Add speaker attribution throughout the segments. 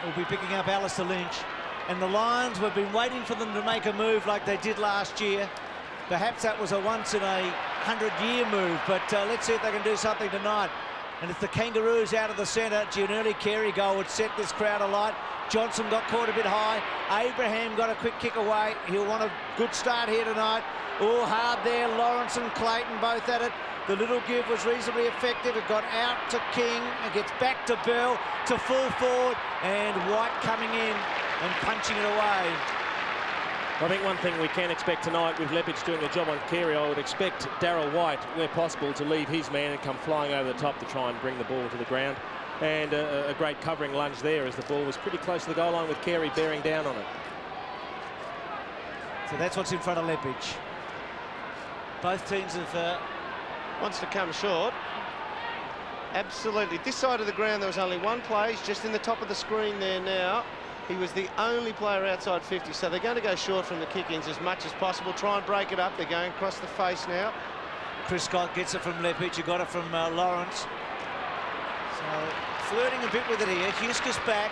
Speaker 1: will be picking up Alistair Lynch. And the Lions, we've been waiting for them to make a move like they did last year. Perhaps that was a once-in-a-100-year move, but let's see if they can do something tonight. And it's the Kangaroos out of the centre. An early Carey goal would set this crowd alight. Johnson got caught a bit high. Abraham got a quick kick away. He'll want a good start here tonight. Oh, hard there. Lawrence and Clayton both at it. The little give was reasonably effective. It got out to King and gets back to Bell to full forward. And White coming in and punching it away.
Speaker 2: I think one thing we can expect tonight with Lepage doing the job on Carey, I would expect Darryl White, where possible, to leave his man and come flying over the top to try and bring the ball to the ground. And a great covering lunge there as the ball was pretty close to the goal line with Carey bearing down on it.
Speaker 1: So that's what's in front of Lepage. Both teams have...
Speaker 3: wants to come short. Absolutely. This side of the ground, there was only one play. He's just in the top of the screen there now. He was the only player outside 50, so they're going to go short from the kick-ins as much as possible. Try and break it up. They're going across the face now.
Speaker 1: Chris Scott gets it from Lepage. He got it from Lawrence. So flirting a bit with it here. Huskis back.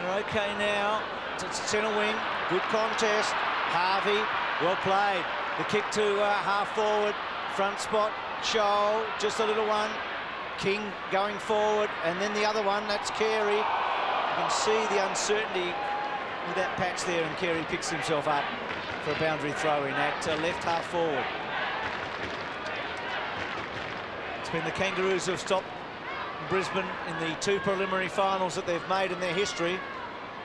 Speaker 1: They're okay now. It's centre wing. Good contest. Harvey, well played. The kick to half forward. Front spot. Shoal, just a little one. King going forward. And then the other one, that's Carey. You can see the uncertainty with that patch there, and Carey picks himself up for a boundary throw in at left half forward. It's been the Kangaroos who have stopped Brisbane in the 2 preliminary finals that they've made in their history,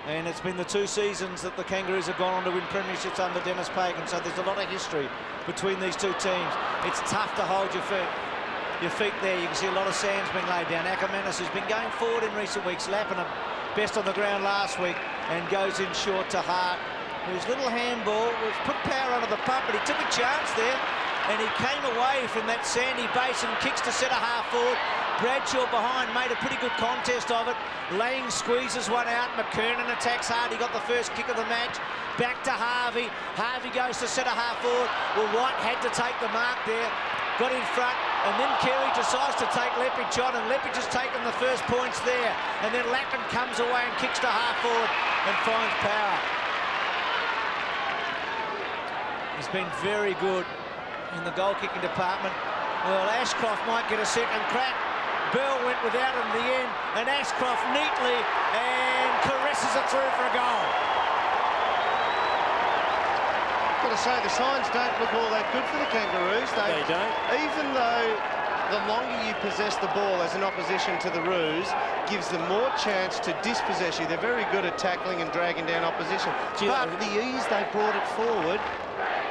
Speaker 1: and it's been the 2 seasons that the Kangaroos have gone on to win premierships under Dennis Pagan, so there's a lot of history between these 2 teams. It's tough to hold your feet there. You can see a lot of sand's been laid down. Ackermanis has been going forward in recent weeks, lapping a best on the ground last week, and goes in short to Hart, whose little handball was put power onto the pump, but he took a chance there, and he came away from that sandy base and kicks to centre half forward. Bradshaw behind made a pretty good contest of it. Lang squeezes one out. McKernan attacks hard. He got the first kick of the match. Back to Harvey. Harvey goes to centre half forward. Well, White had to take the mark there. Got in front, and then Carey decides to take Lepage on, and Lepage has taken the first points there. And then Lappin comes away and kicks to half forward and finds power. He's been very good in the goal-kicking department. Well, Ashcroft might get a second crack. Bell went without it in the end, and Ashcroft neatly and caresses it through for a goal.
Speaker 3: Got to say, the signs don't look all that good for the Kangaroos.
Speaker 2: They don't.
Speaker 3: Even though the longer you possess the ball as an opposition to the Roos, gives them more chance to dispossess you. They're very good at tackling and dragging down opposition. But the ease they brought it forward,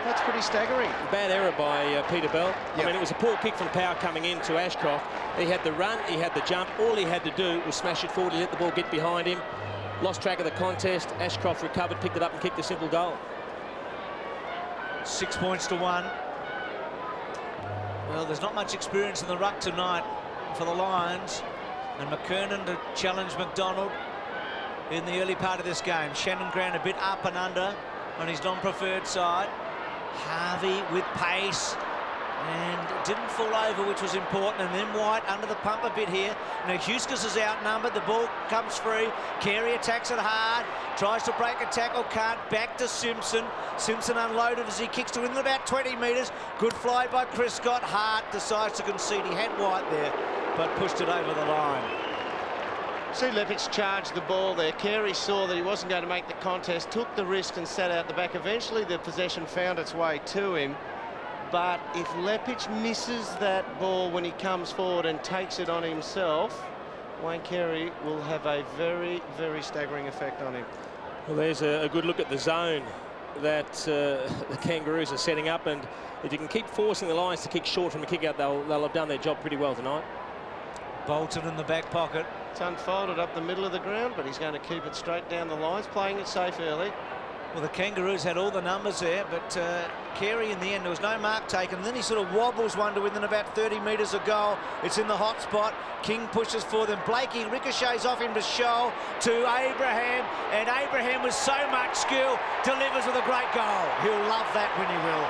Speaker 3: that's pretty staggering.
Speaker 2: Bad error by Peter Bell.
Speaker 3: Yep.
Speaker 2: I mean, it was a poor kick from Power coming in to Ashcroft. He had the run, he had the jump. All he had to do was smash it forward, let the ball get behind him. Lost track of the contest. Ashcroft recovered, picked it up and kicked a simple goal.
Speaker 1: 6 points to 1. Well, there's not much experience in the ruck tonight for the Lions, and McKernan to challenge McDonald in the early part of this game. Shannon Grant a bit up and under on his non-preferred side. Harvey with pace and didn't fall over, which was important. And then White under the pump a bit here. Now Huskis is outnumbered. The ball comes free. Carey attacks it hard. Tries to break a tackle, can't. Back to Simpson. Simpson unloaded as he kicks to within about 20 metres. Good fly by Chris Scott. Hart decides to concede. He had White there, but pushed it over the line.
Speaker 3: See Lepage charged the ball there. Carey saw that he wasn't going to make the contest, took the risk and sat out the back. Eventually the possession found its way to him. But if Lepage misses that ball when he comes forward and takes it on himself, Wayne Carey will have a very, very staggering effect on him.
Speaker 2: Well, there's a good look at the zone that the Kangaroos are setting up, and if you can keep forcing the Lions to kick short from the kick out, they'll have done their job pretty well tonight.
Speaker 1: Bolton in the back pocket.
Speaker 3: It's unfolded up the middle of the ground, but he's going to keep it straight down the lines, playing it safe early.
Speaker 1: Well, the Kangaroos had all the numbers there, but Carey in the end, there was no mark taken. And then he sort of wobbles one to within about 30 metres of goal. It's in the hot spot. King pushes for them. Blakey ricochets off him to Shoal, to Abraham. And Abraham with so much skill delivers with a great goal. He'll love that when he will.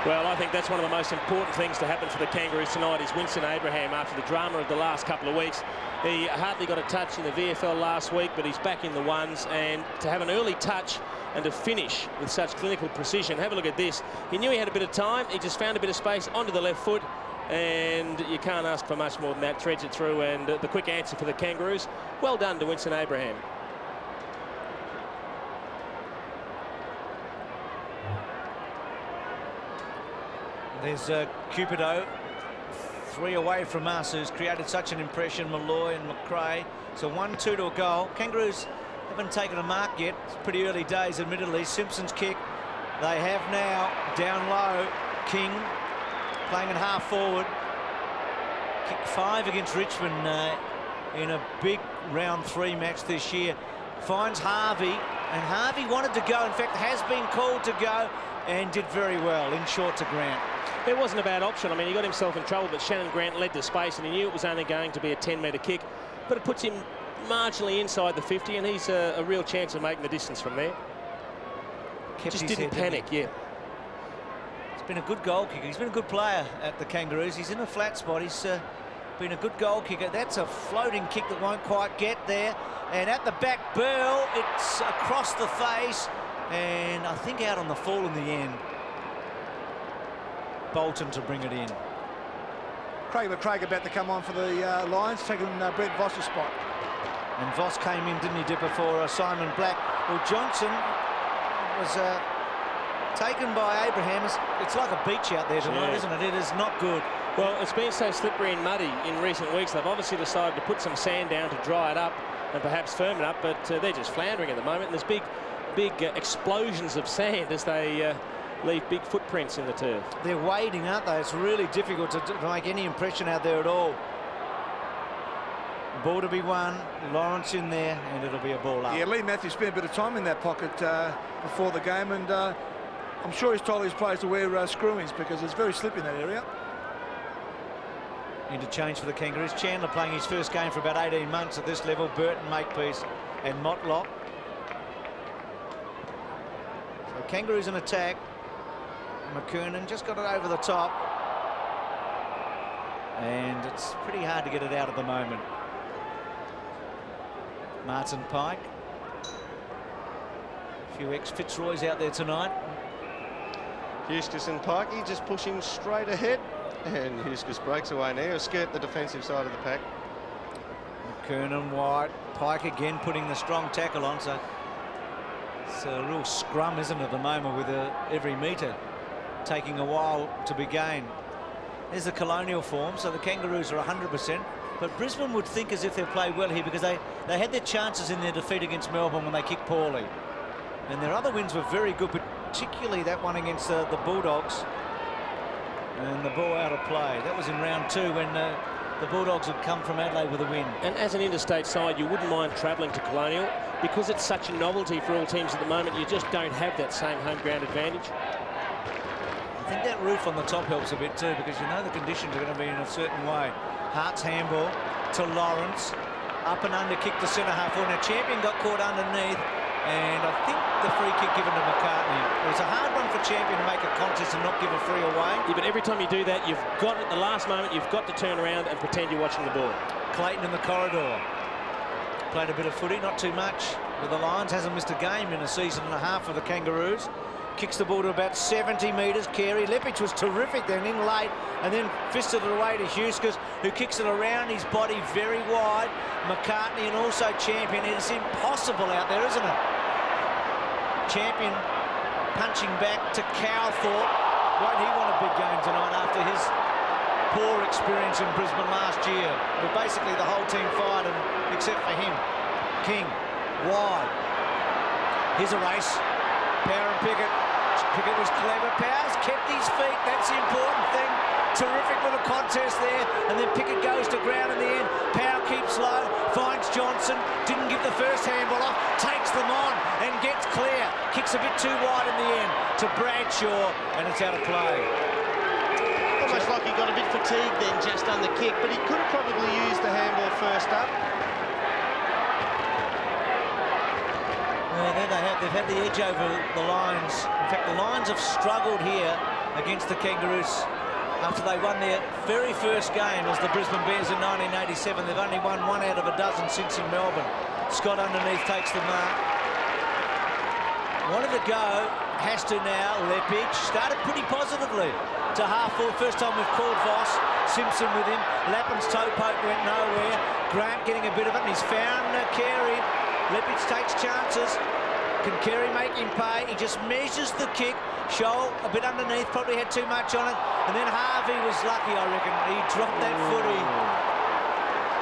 Speaker 2: Well, I think that's one of the most important things to happen for the Kangaroos tonight is Winston Abraham after the drama of the last couple of weeks. He hardly got a touch in the VFL last week, but he's back in the ones, and to have an early touch and to finish with such clinical precision. Have a look at this. He knew he had a bit of time. He just found a bit of space onto the left foot, and you can't ask for much more than that. Threads it through, and the quick answer for the Kangaroos. Well done to Winston Abraham.
Speaker 1: There's Cupido, 3 away from us, who's created such an impression. Malloy and McRae. So 1-2 to a goal. Kangaroos haven't taken a mark yet. It's pretty early days, admittedly. Simpson's kick. They have now down low. King playing in half forward. Kick 5 against Richmond in a big round 3 match this year. Finds Harvey, and Harvey wanted to go. In fact, has been called to go and did very well in short to Grant.
Speaker 2: It wasn't a bad option. I mean, he got himself in trouble, but Shannon Grant led to space, and he knew it was only going to be a 10-metre kick. But it puts him marginally inside the 50, and he's a real chance of making the distance from there. Just didn't panic, yeah.
Speaker 1: He's been a good goal kicker. He's been a good player at the Kangaroos. He's in a flat spot. He's been a good goal kicker. That's a floating kick that won't quite get there. And at the back, Burl, it's across the face, and I think out on the fall in the end. Bolton to bring it in.
Speaker 4: Craig about to come on for the Lions, taking Brett Voss's spot.
Speaker 1: And Voss came in, didn't he, Dipper, for Simon Black. Well, Johnson was taken by Abraham. It's like a beach out there tonight, isn't it? It is not good.
Speaker 2: Well, it's been so slippery and muddy in recent weeks. They've obviously decided to put some sand down to dry it up and perhaps firm it up, but they're just floundering at the moment. And there's big explosions of sand as they leave big footprints in the turf.
Speaker 1: They're wading, aren't they? It's really difficult to make any impression out there at all. Ball to be won, Lawrence in there, and it'll be a ball up.
Speaker 4: Yeah, Lee Matthews spent a bit of time in that pocket before the game, and I'm sure he's told his players to wear screw-ins because it's very slippery in that area.
Speaker 1: Interchange for the Kangaroos. Chandler playing his first game for about 18 months at this level. Burton, Makepeace, and Motlop. So Kangaroos in attack. McKernan just got it over the top, and it's pretty hard to get it out at the moment. Martin Pike. A few ex-Fitzroys out there tonight.
Speaker 3: Eustace and Pikey just pushing straight ahead, and Eustace breaks away now. He'll skirt the defensive side of the pack.
Speaker 1: McKernan, White, Pike again putting the strong tackle on, so it's a real scrum, isn't it, at the moment, with every metre taking a while to be gained. There's the colonial form, so the Kangaroos are 100%, but Brisbane would think as if they played well here because they had their chances in their defeat against Melbourne when they kicked poorly. And their other wins were very good, particularly that one against the Bulldogs. And the ball out of play. That was in round 2 when the Bulldogs had come from Adelaide with a win.
Speaker 2: And as an interstate side, you wouldn't mind travelling to Colonial because it's such a novelty for all teams at the moment. You just don't have that same home ground advantage.
Speaker 1: I think that roof on the top helps a bit too, because you know the conditions are going to be in a certain way. Hart's handball to Lawrence, up and under kick to centre half. Now Champion got caught underneath, and I think the free kick given to McCartney. It was a hard one for Champion to make a contest and not give a free away.
Speaker 2: Yeah, but every time you do that, you've got at the last moment, you've got to turn around and pretend you're watching the ball.
Speaker 1: Clayton in the corridor. Played a bit of footy, not too much with the Lions. Hasn't missed a game in a season and a half for the Kangaroos. Kicks the ball to about 70 metres. Carey. Leppich was terrific then, in late, and then fisted it away to Huskers, who kicks it around his body very wide. McCartney and also Champion. It's impossible out there, isn't it? Champion punching back to Cowthorpe. Won't he want a big game tonight after his poor experience in Brisbane last year? But basically the whole team fired, except for him. King, wide. Here's a race. Power and Pickett. Pickett was clever. Powers kept his feet. That's the important thing. Terrific little contest there. And then Pickett goes to ground in the end. Power keeps low. Finds Johnson. Didn't give the first handball off. Takes them on and gets clear. Kicks a bit too wide in the end to Bradshaw. And it's out of play.
Speaker 3: Almost like he got a bit fatigued then just on the kick, but he could have probably used the handball first up.
Speaker 1: There they have. They've had the edge over the Lions. In fact, the Lions have struggled here against the Kangaroos after they won their very first game as the Brisbane Bears in 1987. They've only won 1 out of a dozen since in Melbourne. Scott underneath takes the mark. Wanted to go, has to now. Leppich started pretty positively to half-forward. First time we've called Voss. Simpson with him. Lappin's toe poke went nowhere. Grant getting a bit of it, and he's found Carey. Leppich takes chances. Can Carey make him pay? He just measures the kick. Scholl a bit underneath, probably had too much on it. And then Harvey was lucky, I reckon. He dropped that footy.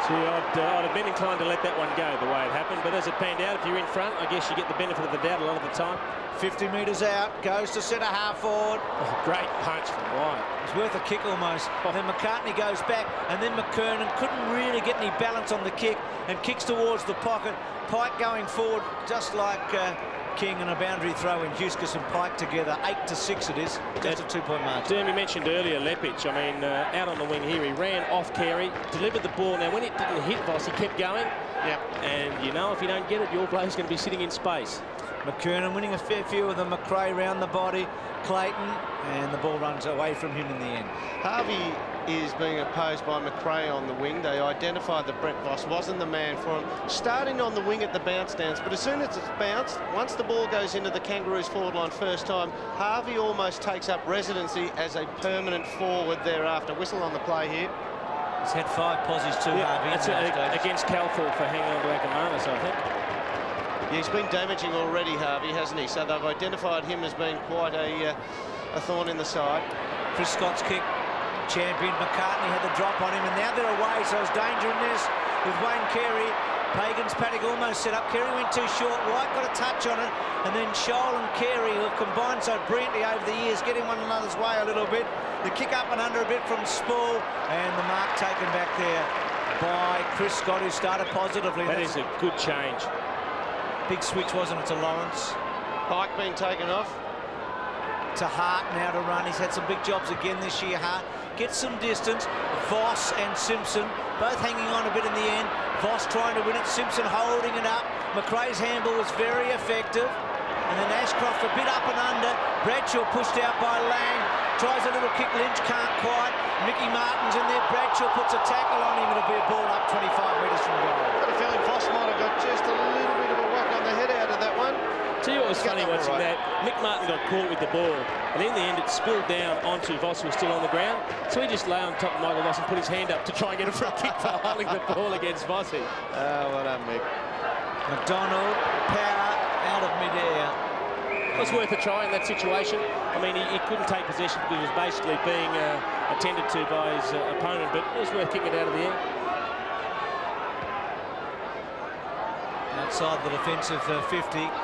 Speaker 2: See, I'd have been inclined to let that one go the way it happened, but as it panned out, if you're in front, I guess you get the benefit of the doubt a lot of the time.
Speaker 1: 50 metres out, goes to centre half forward.
Speaker 2: Oh, great punch from White.
Speaker 1: It's worth a kick almost. And then McCartney goes back, and then McKernan couldn't really get any balance on the kick and kicks towards the pocket. Pike going forward, just like King, and a boundary throw in. Huskus and Pike together, 8-6 it is. Just a 2-point margin.
Speaker 2: Dermy mentioned earlier Leppich. I mean, out on the wing here, he ran off Carey, delivered the ball. Now, when it didn't hit Voss, he kept going. Yep. And you know, if you don't get it, your player's going to be sitting in space.
Speaker 1: McKernan winning a fair few of them. McRae round the body. Clayton, and the ball runs away from him in the end.
Speaker 3: Harvey is being opposed by McRae on the wing. They identified that Brett Voss wasn't the man for him. Starting on the wing at the bounce downs, but as soon as it's bounced, once the ball goes into the Kangaroos forward line first time, Harvey almost takes up residency as a permanent forward thereafter. Whistle on the play here.
Speaker 1: He's had 5 posies too, Harvey.
Speaker 2: That's against Calthorpe for hanging on to Ackermanis, I think.
Speaker 3: Yeah, he's been damaging already, Harvey, hasn't he? So they've identified him as being quite a thorn in the side.
Speaker 1: Chris Scott's kick, champion. McCartney had the drop on him, and now they're away, so there's danger in this with Wayne Carey. Pagan's paddock almost set up. Carey went too short. White got a touch on it, and then Scholl and Carey, who have combined so brilliantly over the years, getting one another's way a little bit. The kick up and under a bit from Spall, and the mark taken back there by Chris Scott, who started positively.
Speaker 2: That is a good change.
Speaker 1: Big switch, wasn't it, to Lawrence?
Speaker 3: Pike being taken off.
Speaker 1: To Hart now to run. He's had some big jobs again this year. Hart gets some distance. Voss and Simpson both hanging on a bit in the end. Voss trying to win it. Simpson holding it up. McRae's handball was very effective. And then Ashcroft a bit up and under. Bradshaw pushed out by Lang. Tries a little kick. Lynch can't quite. Mickey Martin's in there. Bradshaw puts a tackle on him. It'll be a ball up 25 metres from goal.
Speaker 3: Got a feeling Voss might have got just a little bit of a whack on the head out of that one.
Speaker 2: Tell you what was funny watching that, Mick Martin got caught with the ball, and in the end it spilled down onto Voss, who was still on the ground. So he just lay on top of Michael Voss and put his hand up to try and get a free kick for holding the ball against Vossi.
Speaker 3: Well done, Mick.
Speaker 1: McDonald, power out of mid-air.
Speaker 2: It was worth a try in that situation. I mean, he couldn't take possession because he was basically being attended to by his opponent, but it was worth kicking it out of the air.
Speaker 1: Outside the defensive 50,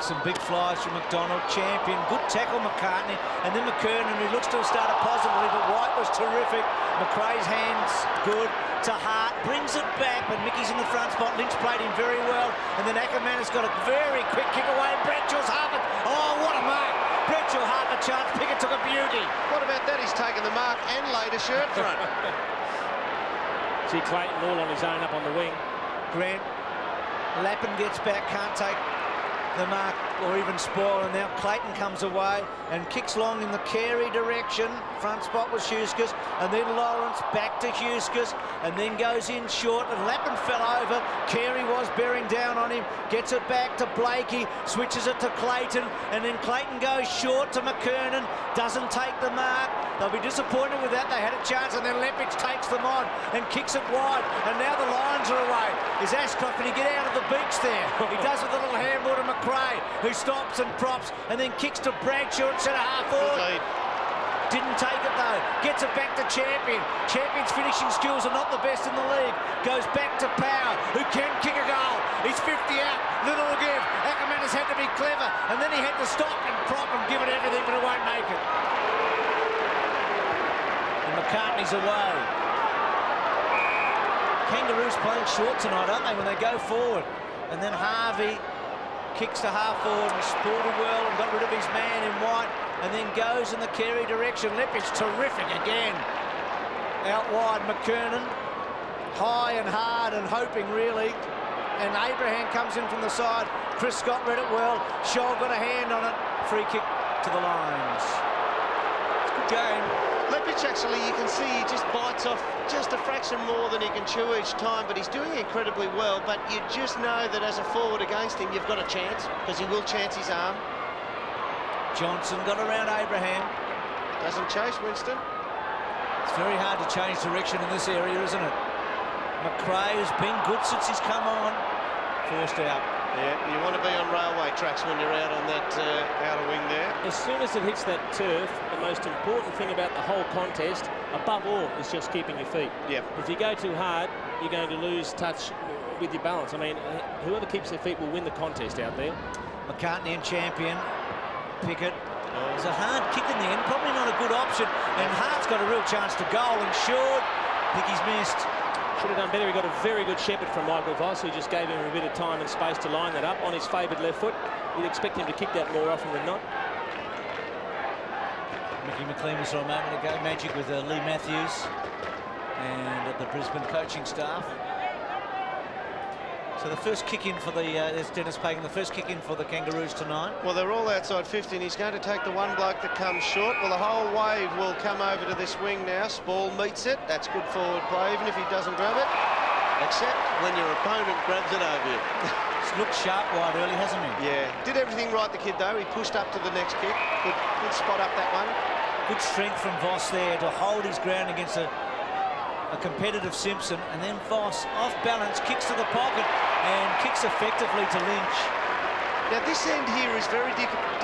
Speaker 1: some big flies from McDonald. Champion, good tackle McCartney, and then McKernan, who looks to have started positively, but White was terrific. McRae's hands good to Hart, brings it back, but Mickey's in the front spot. Lynch played him very well, and then Ackermanis got a very quick kick away. Bradshaw's half it. Oh, what a mark! Bradshaw half a chance. Pickett took a beauty.
Speaker 3: What about that? He's taken the mark and laid a shirt front.
Speaker 2: See Clayton all on his own up on the wing.
Speaker 1: Grant. Lappin gets back, can't take the mark or even spoil, and now Clayton comes away and kicks long in the Carey direction. Front spot was Huskus, and then Lawrence back to Huskus, and then goes in short, and Lappin fell over. Carey was bearing down on him, gets it back to Blakey, switches it to Clayton, and then Clayton goes short to McKernan, doesn't take the mark. They'll be disappointed with that. They had a chance, and then Leppich takes them on and kicks it wide, and now the Lions are away. Is Ashcroft, and he get out of the beach there. He does with a little handball to McRae, who stops and props, and then kicks to Bradshaw at centre half forward. Didn't take it though. Gets it back to Champion. Champion's finishing skills are not the best in the league. Goes back to Power, who can kick a goal. He's 50 out. Little to give. Ackermanis had to be clever, and then he had to stop and prop and give it everything, but it won't make it. And McCartney's away. Kangaroos playing short tonight, aren't they, when they go forward? And then Harvey kicks to half forward and spooled it well and got rid of his man in White, and then goes in the Carey direction. Leppich terrific again. Out wide, McKernan, high and hard and hoping really. And Abraham comes in from the side. Chris Scott read it well. Scholl got a hand on it. Free kick to the Lions. Good game.
Speaker 3: Lepic, actually, you can see he just bites off just a fraction more than he can chew each time, but he's doing incredibly well. But you just know that as a forward against him, you've got a chance, because he will chance his arm.
Speaker 1: Johnson got around Abraham.
Speaker 3: Doesn't chase Winston.
Speaker 1: It's very hard to change direction in this area, isn't it? McRae has been good since he's come on. Forced out.
Speaker 3: Yeah, you want to be on railway tracks when you're out on that outer wing there.
Speaker 2: As soon as it hits that turf, the most important thing about the whole contest, above all, is just keeping your feet.
Speaker 3: Yep.
Speaker 2: If you go too hard, you're going to lose touch with your balance. I mean, whoever keeps their feet will win the contest out there.
Speaker 1: McCartney and champion. Pickett. It's a hard kick in the end, probably not a good option. And Hart's got a real chance to goal, and Short, Picky's missed.
Speaker 2: Should have done better. He got a very good shepherd from Michael Voss, who just gave him a bit of time and space to line that up on his favoured left foot. You'd expect him to kick that more often than not.
Speaker 1: Mickey McLean was on a moment ago. Magic with Lee Matthews and the Brisbane coaching staff. So the first kick in for the, there's Dennis Pagan, the first kick in for the Kangaroos tonight.
Speaker 3: Well, they're all outside 50, and he's going to take the one bloke that comes short. Well, the whole wave will come over to this wing now. Spall meets it. That's good forward play, even if he doesn't grab it. Except when your opponent grabs it over you.
Speaker 1: He's looked sharp wide early, hasn't he?
Speaker 3: Yeah. Did everything right, the kid, though. He pushed up to the next kick. Good spot up that one.
Speaker 1: Good strength from Voss there to hold his ground against a competitive Simpson, and then Voss off balance kicks to the pocket and kicks effectively to Lynch.
Speaker 3: Now this end here is very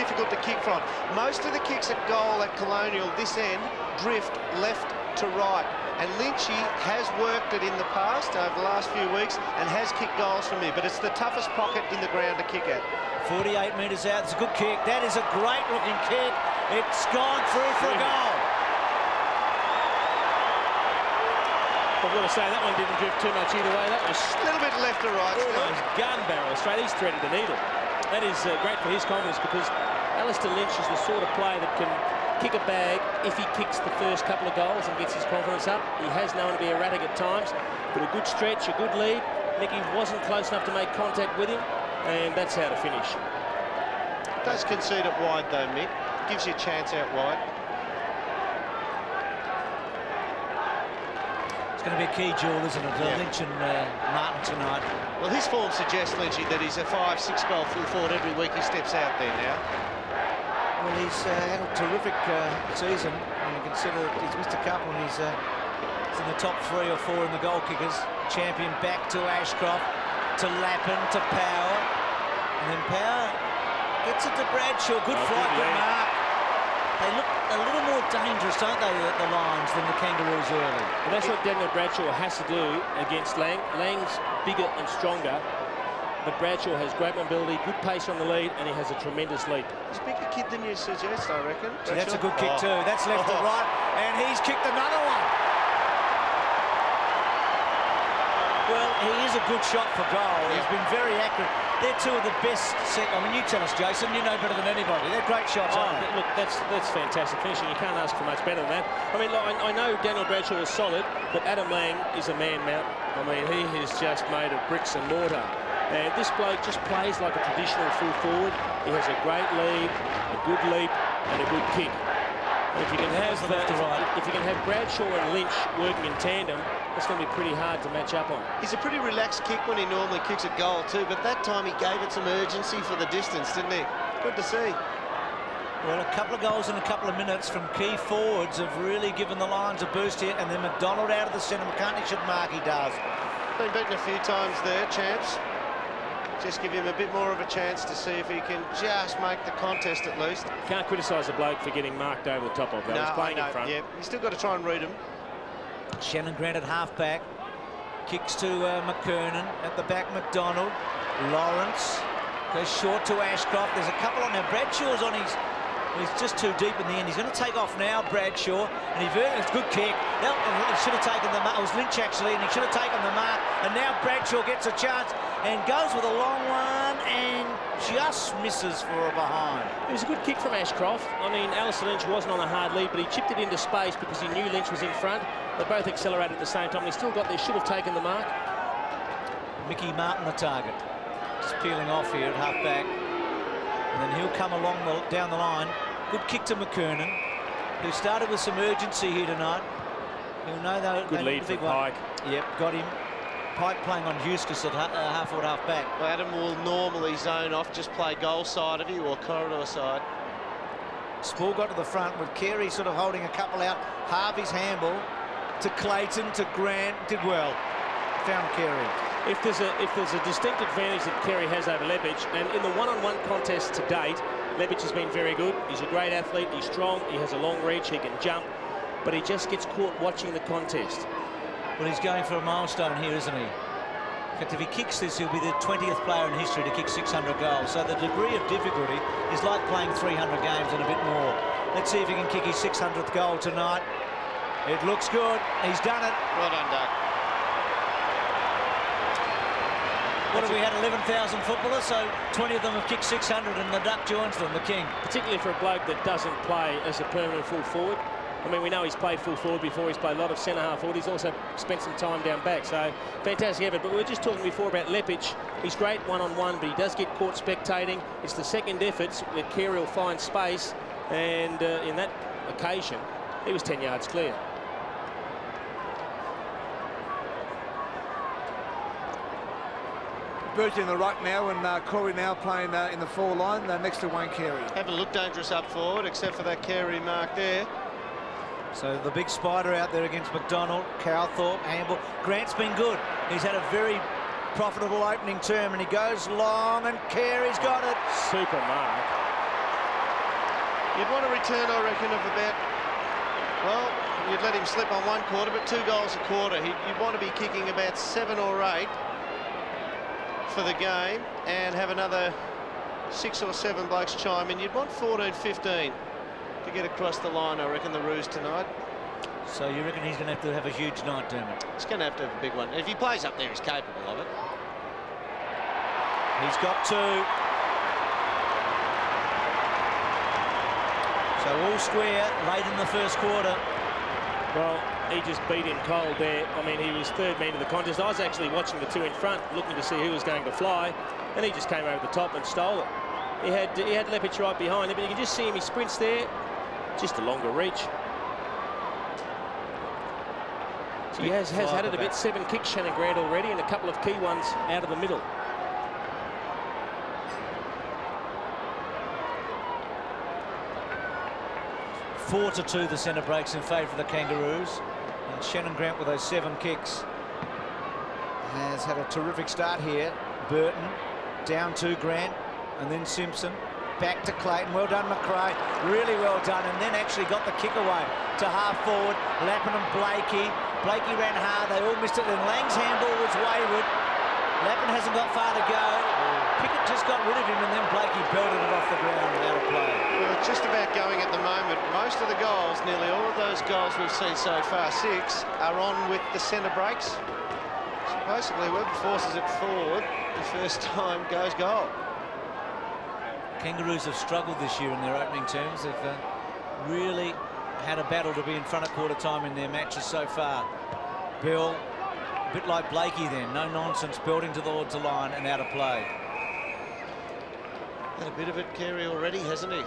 Speaker 3: difficult to kick from. Most of the kicks at goal at Colonial, this end, drift left to right, and Lynchy has worked it in the past over the last few weeks and has kicked goals from here, but it's the toughest pocket in the ground to kick at.
Speaker 1: 48 metres out, it's a good kick. That is a great looking kick. It's gone through for a goal.
Speaker 2: I've got to say, that one didn't drift too much either way. That was
Speaker 3: A little bit left to right.
Speaker 2: almost gun barrel straight. He's threaded the needle. That is great for his confidence, because Alistair Lynch is the sort of player that can kick a bag if he kicks the first couple of goals and gets his confidence up. He has known to be erratic at times, but a good stretch, a good lead. Mickey wasn't close enough to make contact with him, and that's how to finish.
Speaker 3: Does concede it wide though, Mick. Gives you a chance out wide.
Speaker 1: It's going to be a key duel, isn't it?
Speaker 3: Yeah.
Speaker 1: Lynch and Martin tonight.
Speaker 3: Well, his form suggests, Lynchy, that he's a 5-6 goal full forward every week he steps out there now.
Speaker 1: Well, he's had a terrific season when you consider that he's missed a couple, and he's in the top 3 or 4 in the goal kickers. Champion back to Ashcroft, to Lappin, to Power, and then Power gets it to Bradshaw. Good flight, good mark. They look a little more dangerous, don't they, the Lions, than the Kangaroos early.
Speaker 2: And that's what Daniel Bradshaw has to do against Lang. Lang's bigger and stronger, but Bradshaw has great mobility, good pace on the lead, and he has a tremendous lead.
Speaker 3: He's a bigger kid than you suggest, I reckon.
Speaker 1: See, that's a good kick too. That's left to right, and he's kicked another one. Well, he is a good shot for goal. He's been very accurate. They're two of the best. I mean, you tell us, Jason. You know better than anybody. They're great shots, aren't they?
Speaker 2: Look, that's fantastic finishing. You can't ask for much better than that. I mean, look, I know Daniel Bradshaw is solid, but Adam Lang is a man mountain. I mean, he is just made of bricks and mortar. And this bloke just plays like a traditional full forward. He has a great lead, a good leap, and a good kick. And if you can have if you can have Bradshaw and Lynch working in tandem, it's going to be pretty hard to match up on.
Speaker 3: He's a pretty relaxed kick when he normally kicks a goal too, but that time he gave it some urgency for the distance, didn't he? Good to see.
Speaker 1: Well, a couple of goals in a couple of minutes from key forwards have really given the Lions a boost here, and then McDonald out of the centre. McCartney should mark, he does.
Speaker 3: Been beaten a few times there, champs. Just give him a bit more of a chance to see if he can just make the contest at least.
Speaker 2: Can't criticise the bloke for getting marked over the top of that.
Speaker 3: No,
Speaker 2: He's playing in front.
Speaker 3: Yeah, he's still got to try and read him.
Speaker 1: Shannon Grant at half-back. Kicks to McKernan. At the back, McDonald. Lawrence goes short to Ashcroft. There's a couple on now. Bradshaw's on his... He's just too deep in the end. He's going to take off now, Bradshaw. And it's a good kick. He should have taken the mark. It was Lynch, actually, and he should have taken the mark. And now Bradshaw gets a chance and goes with a long one and just misses for a behind.
Speaker 2: It was a good kick from Ashcroft. I mean, Alistair Lynch wasn't on a hard lead, but he chipped it into space because he knew Lynch was in front. They both accelerated at the same time. He still got there, should have taken the mark.
Speaker 1: Mickey Martin, the target. Just peeling off here at half-back. And then he'll come along down the line. Good kick to McKernan. who started with some urgency here tonight. He'll know that.
Speaker 2: Good lead from Pike.
Speaker 1: Yep, got him. Pike playing on Eustace at half-forward, half-back.
Speaker 3: Well, Adam will normally zone off, just play goal side of you or corridor side.
Speaker 1: Spall got to the front with Carey sort of holding a couple out. Harvey's handball to Clayton, to Grant. Did well. Found Carey.
Speaker 2: If there's a distinct advantage that Carey has over Leppich, and in the one-on-one contest to date, Leppich has been very good. He's a great athlete. He's strong. He has a long reach. He can jump. But he just gets caught watching the contest.
Speaker 1: Well, he's going for a milestone here, isn't he? In fact, if he kicks this, he'll be the 20th player in history to kick 600 goals. So the degree of difficulty is like playing 300 games and a bit more. Let's see if he can kick his 600th goal tonight. It looks good. He's done it.
Speaker 3: Well done, Doug.
Speaker 1: What have we had, 11,000 footballers, so 20 of them have kicked 600 and the Duck joins them, the King.
Speaker 2: Particularly for a bloke that doesn't play as a permanent full forward. I mean, we know he's played full forward before. He's played a lot of centre-half forward. He's also spent some time down back, so fantastic effort. But we were just talking before about Leppich. He's great one-on-one, but he does get caught spectating. It's the second efforts where Carey will find space, and in that occasion, he was 10 yards clear.
Speaker 4: Burge in the ruck now, and Corey now playing in the forward line next to Wayne Carey.
Speaker 3: Haven't looked dangerous up forward, except for that Carey mark there.
Speaker 1: So the big spider out there against McDonald, Cowthorpe, Hamble. Grant's been good. He's had a very profitable opening term, and he goes long, and Carey's got it.
Speaker 2: Super mark.
Speaker 3: You'd want a return, I reckon, of about, well, you'd let him slip on one quarter, but 2 goals a quarter. You'd want to be kicking about 7 or 8 for the game and have another 6 or 7 blokes chime in. You'd want 14, 15 to get across the line, I reckon, the Roos tonight.
Speaker 1: So you reckon he's going to have a huge night, Dermot?
Speaker 3: He's going to have a big one. If he plays up there, he's capable of it.
Speaker 1: He's got 2. So all square late in the first quarter.
Speaker 2: Well, he just beat him cold there. I mean, he was third man to the contest. I was actually watching the 2 in front, looking to see who was going to fly, and he just came over the top and stole it. He had Leppich right behind him, but you can just see him. He sprints there, just a longer reach. So he has had it a bit. 7 kicks, Shannon Grant, already, and a couple of key ones out of the middle.
Speaker 1: Four to 2, the centre breaks in favour of the Kangaroos. And Shannon Grant with those 7 kicks has had a terrific start here. Burton down to Grant, and then Simpson back to Clayton. Well done, McRae. Really well done, and then actually got the kick away to half forward. Lappin and Blakey. Blakey ran hard. They all missed it. Then Lang's handball was wayward. Lappin hasn't got far to go. Pickett just got rid of him, and then Blakey belted it off the ground out of play.
Speaker 3: Well, it's just about going at the moment. Most of the goals, nearly all of those goals we've seen so far, 6, are on with the centre breaks. So basically, whoever forces it forward the first time goes goal.
Speaker 1: Kangaroos have struggled this year in their opening terms. They've really had a battle to be in front at quarter time in their matches so far. Bill, a bit like Blakey then, no nonsense, building towards the line and out of play.
Speaker 3: Had a bit of it, Carey, already, hasn't he?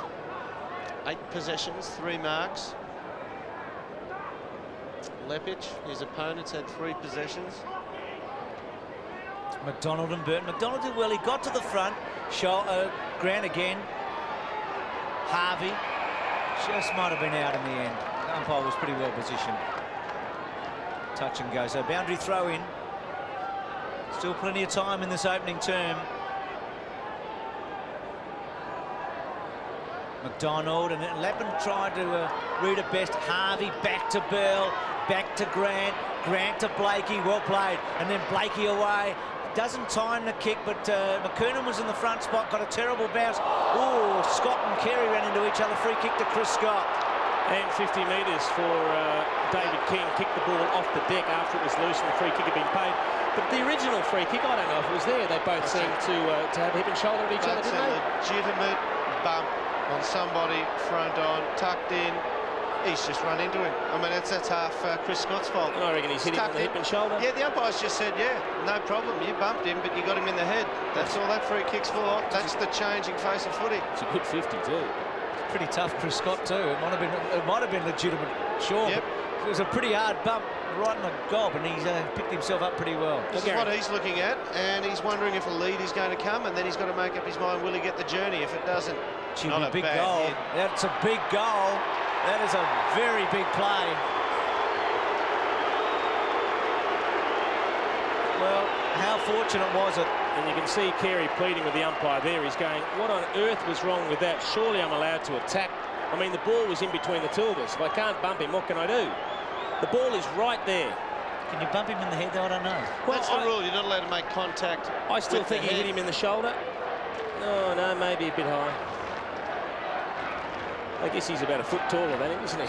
Speaker 3: 8 possessions, 3 marks. Leppich, his opponents, had 3 possessions.
Speaker 1: McDonald and Burton. McDonald did well. He got to the front. Grant again. Harvey just might have been out in the end. The umpire was pretty well positioned. Touch and go. So boundary throw in. Still plenty of time in this opening term. McDonald, and Lappin tried to read it best. Harvey back to Bell, back to Grant, Grant to Blakey, well played, and then Blakey away. Doesn't time the kick, but McKernan was in the front spot, got a terrible bounce. Oh, Scott and Carey ran into each other. Free kick to Chris Scott.
Speaker 2: And 50 metres for David King, kicked the ball off the deck after it was loose and the free kick had been paid. But the original free kick, I don't know if it was there. They both seemed to have hip and shoulder at each other, didn't they?
Speaker 3: That's a legitimate bump on somebody, front on, tucked in. He's just run into him. I mean, that's half Chris Scott's fault.
Speaker 2: And I reckon he's hit him on the hip and shoulder.
Speaker 3: Yeah, the umpires just said, yeah, no problem. You bumped him, but you got him in the head. That's all that free kick's for. That's the changing face of footy.
Speaker 2: It's a good 50 too.
Speaker 1: Pretty tough, Chris Scott too. It might have been legitimate, sure.
Speaker 3: Yep.
Speaker 1: It was a pretty hard bump right in the gob, and he's picked himself up pretty well.
Speaker 3: This is what he's looking at, and he's wondering if a lead is going to come, and then he's got to make up his mind, will he get the journey? If it doesn't, not a
Speaker 1: big
Speaker 3: bad
Speaker 1: goal.
Speaker 3: hit.
Speaker 1: That's a big goal. That is a very big play. Well, how fortunate was it?
Speaker 2: And you can see Carey pleading with the umpire there. He's going, what on earth was wrong with that? Surely I'm allowed to attack. I mean, the ball was in between the two of us. If I can't bump him, what can I do? The ball is right there.
Speaker 1: Can you bump him in the head, though? I don't know.
Speaker 3: Well, that's the rule. You're not allowed to make contact.
Speaker 2: I still think he hit him in the shoulder. Oh, no, maybe a bit high. I guess he's about a foot taller than him, isn't he?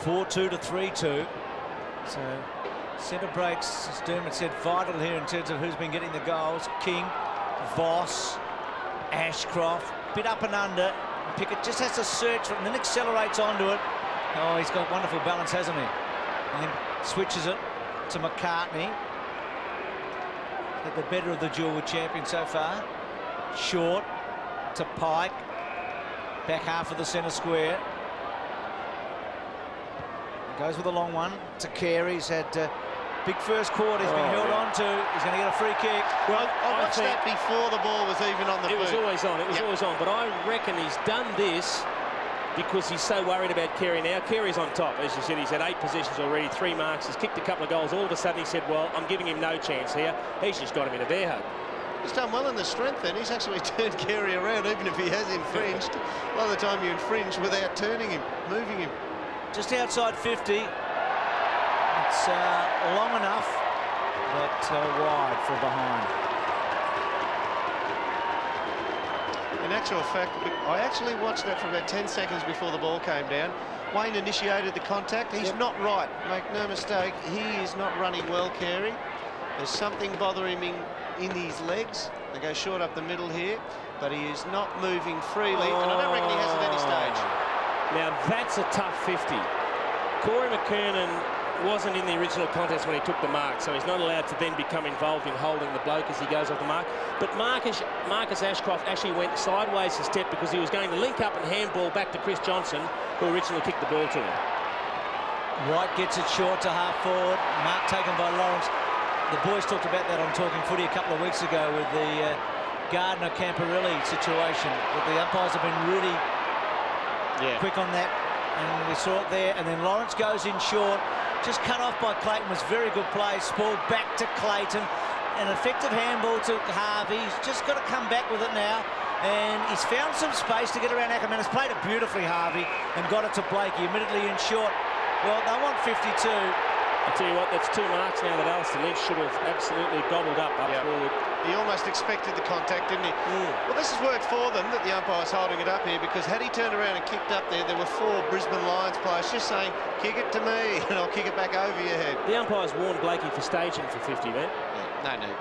Speaker 1: 4-2 to 3-2. So centre breaks, as Dermot said, vital here in terms of who's been getting the goals. King, Voss, Ashcroft, bit up and under. Pickett just has to search for it and then accelerates onto it. Oh, he's got wonderful balance, hasn't he? And then switches it to McCartney. At the better of the duel with champion so far. Short to Pike. Back half of the centre square. Goes with a long one to Carey. He's had big first quarter. He's been held on to. He's going to get a free kick.
Speaker 3: Well, I watched that before the ball was even on the boot.
Speaker 2: It was always on. It was always on. But I reckon he's done this because he's so worried about Carey now. Carey's on top. As you said, he's had 8 possessions already, 3 marks. He's kicked a couple of goals. All of a sudden he said, well, I'm giving him no chance here. He's just got him in a bear hug.
Speaker 3: He's done well in the strength then. He's actually turned Carey around, even if he has infringed. A lot of the time you infringe without turning him, moving him.
Speaker 1: Just outside 50. It's long enough, but wide for behind.
Speaker 3: In actual fact, I actually watched that for about 10 seconds before the ball came down. Wayne initiated the contact. He's not right. Make no mistake, he is not running well, Carey. There's something bothering him in his legs. They go short up the middle here, but he is not moving freely, and I don't reckon he has at any stage.
Speaker 2: Now, that's a tough 50. Corey McKernan wasn't in the original contest when he took the mark, so he's not allowed to then become involved in holding the bloke as he goes off the mark. But Marcus Ashcroft actually went sideways a step because he was going to link up and handball back to Chris Johnson, who originally kicked the ball to him.
Speaker 1: White gets it short to half forward. Mark taken by Lawrence. The boys talked about that on Talking Footy a couple of weeks ago with the Gardner-Camparelli situation, that the umpires have been really quick on that, and we saw it there. And then Lawrence goes in short, just cut off by Clayton. Was very good play. Spall back to Clayton, an effective handball to Harvey. He's just got to come back with it now, and he's found some space to get around Ackerman. Has played it beautifully, Harvey, and got it to Blakey immediately in short. Well, they want 52.
Speaker 2: I tell you what, that's 2 marks now that Alistair Lynch should have absolutely gobbled up forward.
Speaker 3: He almost expected the contact, didn't he? Well, this has worked for them, that the umpire's holding it up here, because had he turned around and kicked up there were 4 Brisbane Lions players just saying, kick it to me, and I'll kick it back over your head.
Speaker 2: The umpires warned Blakey for staging for 50 then.
Speaker 3: Yeah, no need.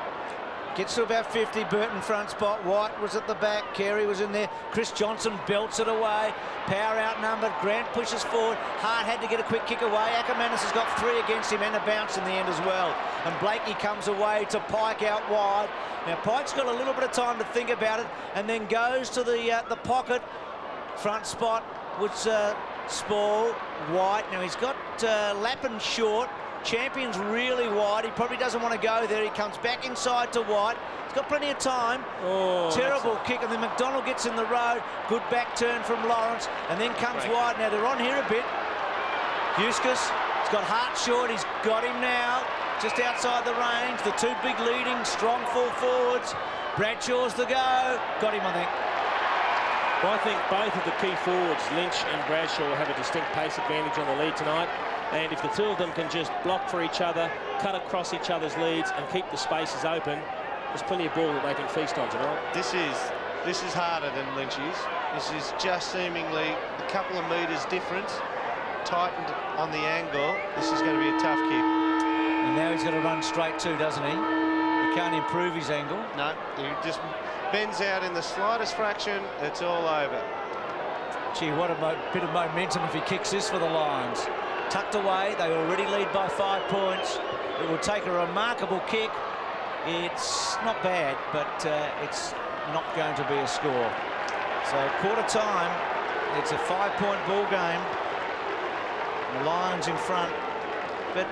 Speaker 1: Gets to about 50, Burton front spot, White was at the back, Carey was in there, Chris Johnson belts it away, Power outnumbered, Grant pushes forward, Hart had to get a quick kick away, Ackermanis has got 3 against him and a bounce in the end as well, and Blakey comes away to Pike out wide. Now Pike's got a little bit of time to think about it, and then goes to the pocket, front spot, which Spall, White, now he's got Lappin short, Champion's really wide. He probably doesn't want to go there. He comes back inside to White. He's got plenty of time. Terrible kick, and then McDonald gets in the road. Good back turn from Lawrence, and then comes White. Now they're on here a bit. Huskus, he's got Hart short. He's got him now, just outside the range. The 2 big leading, strong full forwards. Bradshaw's the go. Got him, I think.
Speaker 2: Well, I think both of the key forwards, Lynch and Bradshaw, have a distinct pace advantage on the lead tonight. And if the 2 of them can just block for each other, cut across each other's leads and keep the spaces open, there's plenty of ball that they can feast on tonight. This
Speaker 3: is harder than Lynch's. This is just seemingly a couple of metres difference, tightened on the angle. This is going to be a tough kick.
Speaker 1: And now he's got to run straight too, doesn't he? He can't improve his angle.
Speaker 3: No, he just bends out in the slightest fraction. It's all over.
Speaker 1: Gee, what a bit of momentum if he kicks this for the Lions. Tucked away, they already lead by 5 points. It will take a remarkable kick It's not bad, but it's not going to be a score. So quarter time, it's a 5-point ball game. The Lions in front, but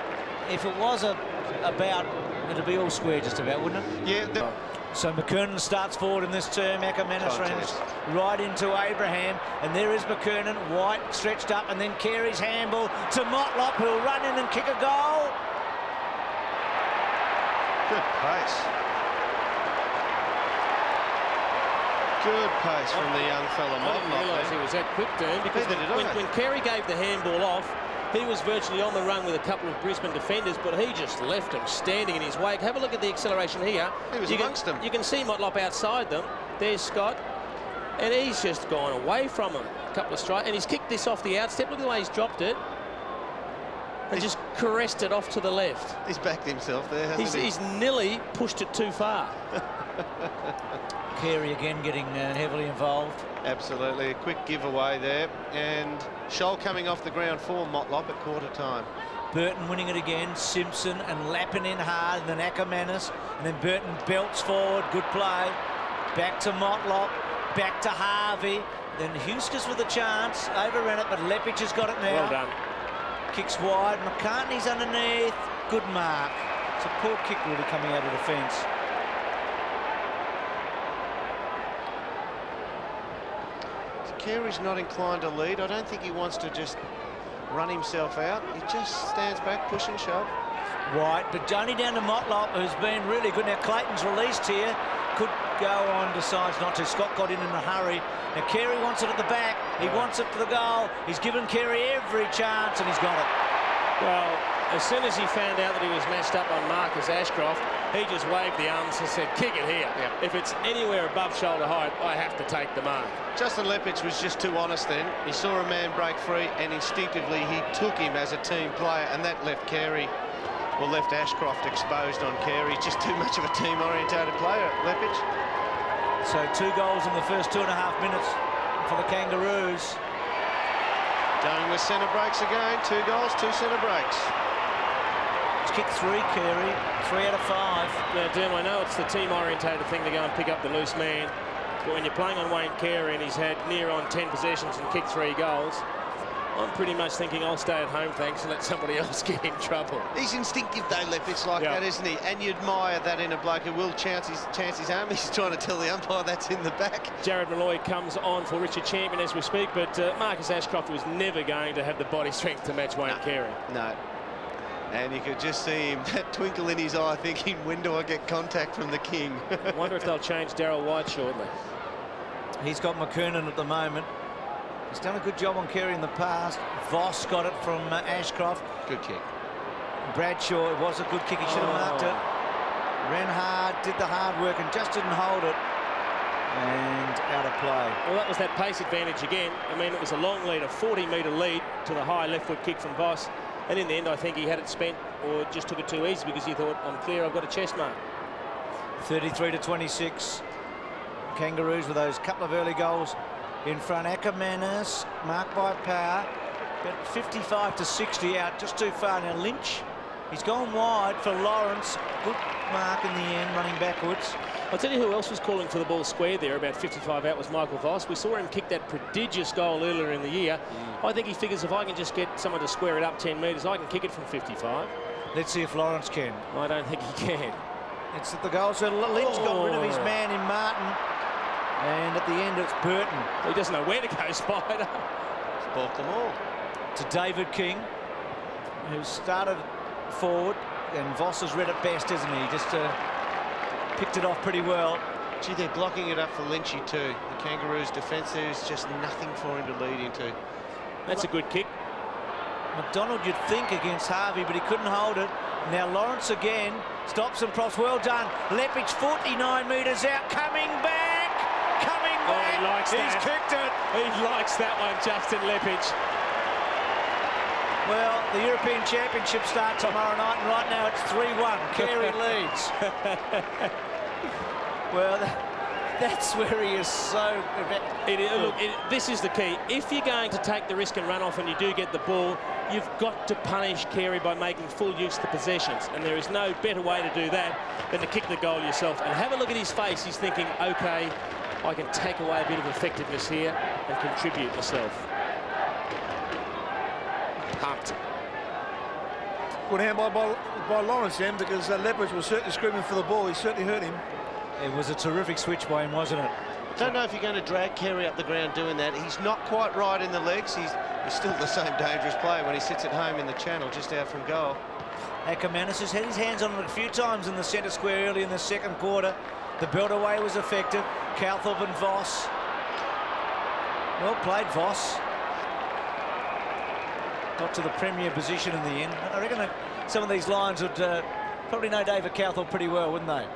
Speaker 1: if it was about, it'd be all square just about, wouldn't it?
Speaker 3: Yeah.
Speaker 1: So McKernan starts forward in this term. Ackermanis runs right into Abraham, and there is McKernan. White stretched up, and then Carey's handball to Motlop, who'll run in and kick a goal.
Speaker 3: Good pace. Good pace from the young fella.
Speaker 2: I didn't realise he was that quick, Dean, because when Carey gave the handball off, he was virtually on the run with a couple of Brisbane defenders, but he just left him standing in his wake. Have a look at the acceleration here.
Speaker 3: He was amongst them.
Speaker 2: You can see Motlop outside them. There's Scott, and he's just gone away from him. A couple of strikes, and he's kicked this off the outstep. Look at the way he's dropped it. And just caressed it off to the left.
Speaker 3: He's backed himself there, hasn't he?
Speaker 2: He's nearly pushed it too far.
Speaker 1: Carey again getting heavily involved.
Speaker 3: Absolutely, a quick giveaway there, and Scholl coming off the ground for Motlop at quarter time.
Speaker 1: Burton winning it again, Simpson and lapping in hard, and then Ackermanis, and then Burton belts forward, good play. Back to Motlop, back to Harvey, then Huskers with a chance, overran it, but Leppich has got it now.
Speaker 2: Well done.
Speaker 1: Kicks wide, McCartney's underneath, good mark. It's a poor kick really coming out of defence.
Speaker 3: Carey's not inclined to lead. I don't think he wants to just run himself out. He just stands back, push and shove.
Speaker 1: White, but only down to Motlop, who's been really good. Now Clayton's released here. Could go on, decides not to. Scott got in a hurry. Now Carey wants it at the back. He wants it for the goal. He's given Carey every chance, and he's got it.
Speaker 2: Well, as soon as he found out that he was matched up on Marcus Ashcroft, he just waved the arms and said, kick it here.
Speaker 3: Yep.
Speaker 2: If it's anywhere above shoulder height, I have to take the mark.
Speaker 3: Justin Leppich was just too honest then. He saw a man break free, and instinctively he took him as a team player, and that left Carey, well, left Ashcroft exposed on Carey. Just too much of a team-orientated player, Leppich.
Speaker 1: So 2 goals in the first 2.5 minutes for the Kangaroos.
Speaker 3: Going with centre breaks again. 2 goals, 2 centre breaks.
Speaker 1: He's kicked 3, Carey. 3 out of 5.
Speaker 2: Now, Derm, I know it's the team-orientated thing to go and pick up the loose man, but when you're playing on Wayne Carey and he's had near on 10 possessions and kicked 3 goals, I'm pretty much thinking I'll stay at home, thanks, and let somebody else get in trouble.
Speaker 3: He's instinctive, though, Leppich, like that, isn't he? And you admire that in a bloke who will chance his arm. He's trying to tell the umpire that's in the back.
Speaker 2: Jared Malloy comes on for Richard Champion as we speak, but Marcus Ashcroft was never going to have the body strength to match Wayne Carey.
Speaker 3: No. And you could just see him, that twinkle in his eye, thinking, when do I get contact from the king?
Speaker 2: I wonder if they'll change Daryl White shortly.
Speaker 1: He's got McKernan at the moment. He's done a good job on Carey in the past. Voss got it from Ashcroft.
Speaker 3: Good kick.
Speaker 1: Bradshaw, it was a good kick. He should have marked it. Ran hard, did the hard work, and just didn't hold it. And out of play.
Speaker 2: Well, that was that pace advantage again. I mean, it was a long lead, a 40-metre lead to the high left foot kick from Voss. And in the end, I think he had it spent or just took it too easy because he thought, I'm clear, I've got a chest mark.
Speaker 1: 33-26. Kangaroos with those couple of early goals in front. Ackermanis, marked by Power, but 55-60 out, just too far. Now Lynch, he's gone wide for Lawrence. Good mark in the end, running backwards.
Speaker 2: I'll tell you who else was calling for the ball square there, about 55 out, was Michael Voss. We saw him kick that prodigious goal earlier in the year. I think he figures if I can just get someone to square it up 10 metres, I can kick it from 55.
Speaker 1: Let's see if Lawrence can.
Speaker 2: I don't think he can.
Speaker 1: It's at the goal, so Lynch got rid of his man in Martin. And at the end, it's Burton.
Speaker 2: He doesn't know where to go, Spider.
Speaker 3: He's balked them all.
Speaker 1: To David King, who started forward, and Voss has read it best, isn't he? Just picked it off pretty well.
Speaker 3: Gee, they're blocking it up for Lynchy too. The Kangaroos' defence there is just nothing for him to lead into.
Speaker 2: That's a good kick.
Speaker 1: McDonald, you'd think, against Harvey, but he couldn't hold it. Now Lawrence again stops and props. Well done. Leppich 49 metres out, coming back.
Speaker 2: Oh, he likes that.
Speaker 1: He's kicked it.
Speaker 2: He likes that one, Justin Leppich.
Speaker 1: Well, the European Championship starts tomorrow night, and right now it's 3-1. Carey leads. Well, that's where he is so...
Speaker 2: Look, this is the key. If you're going to take the risk and run off and you do get the ball, you've got to punish Carey by making full use of the possessions, and there is no better way to do that than to kick the goal yourself. And have a look at his face. He's thinking, OK, I can take away a bit of effectiveness here and contribute myself. Pumped.
Speaker 4: Good hand by Lawrence then, because Leppitsch was certainly screaming for the ball. He certainly hurt him.
Speaker 1: It was a terrific switch by him, wasn't it?
Speaker 3: Don't know if you're going to drag Carey up the ground doing that. He's not quite right in the legs. He's still the same dangerous player when he sits at home in the channel just out from goal.
Speaker 1: Ackermanis has had his hands on it a few times in the centre square early in the second quarter. The belt away was effective. Calthorpe and Voss. Well played, Voss. Got to the premier position in the end. I reckon that some of these lines would probably know David Calthorpe pretty well, wouldn't they?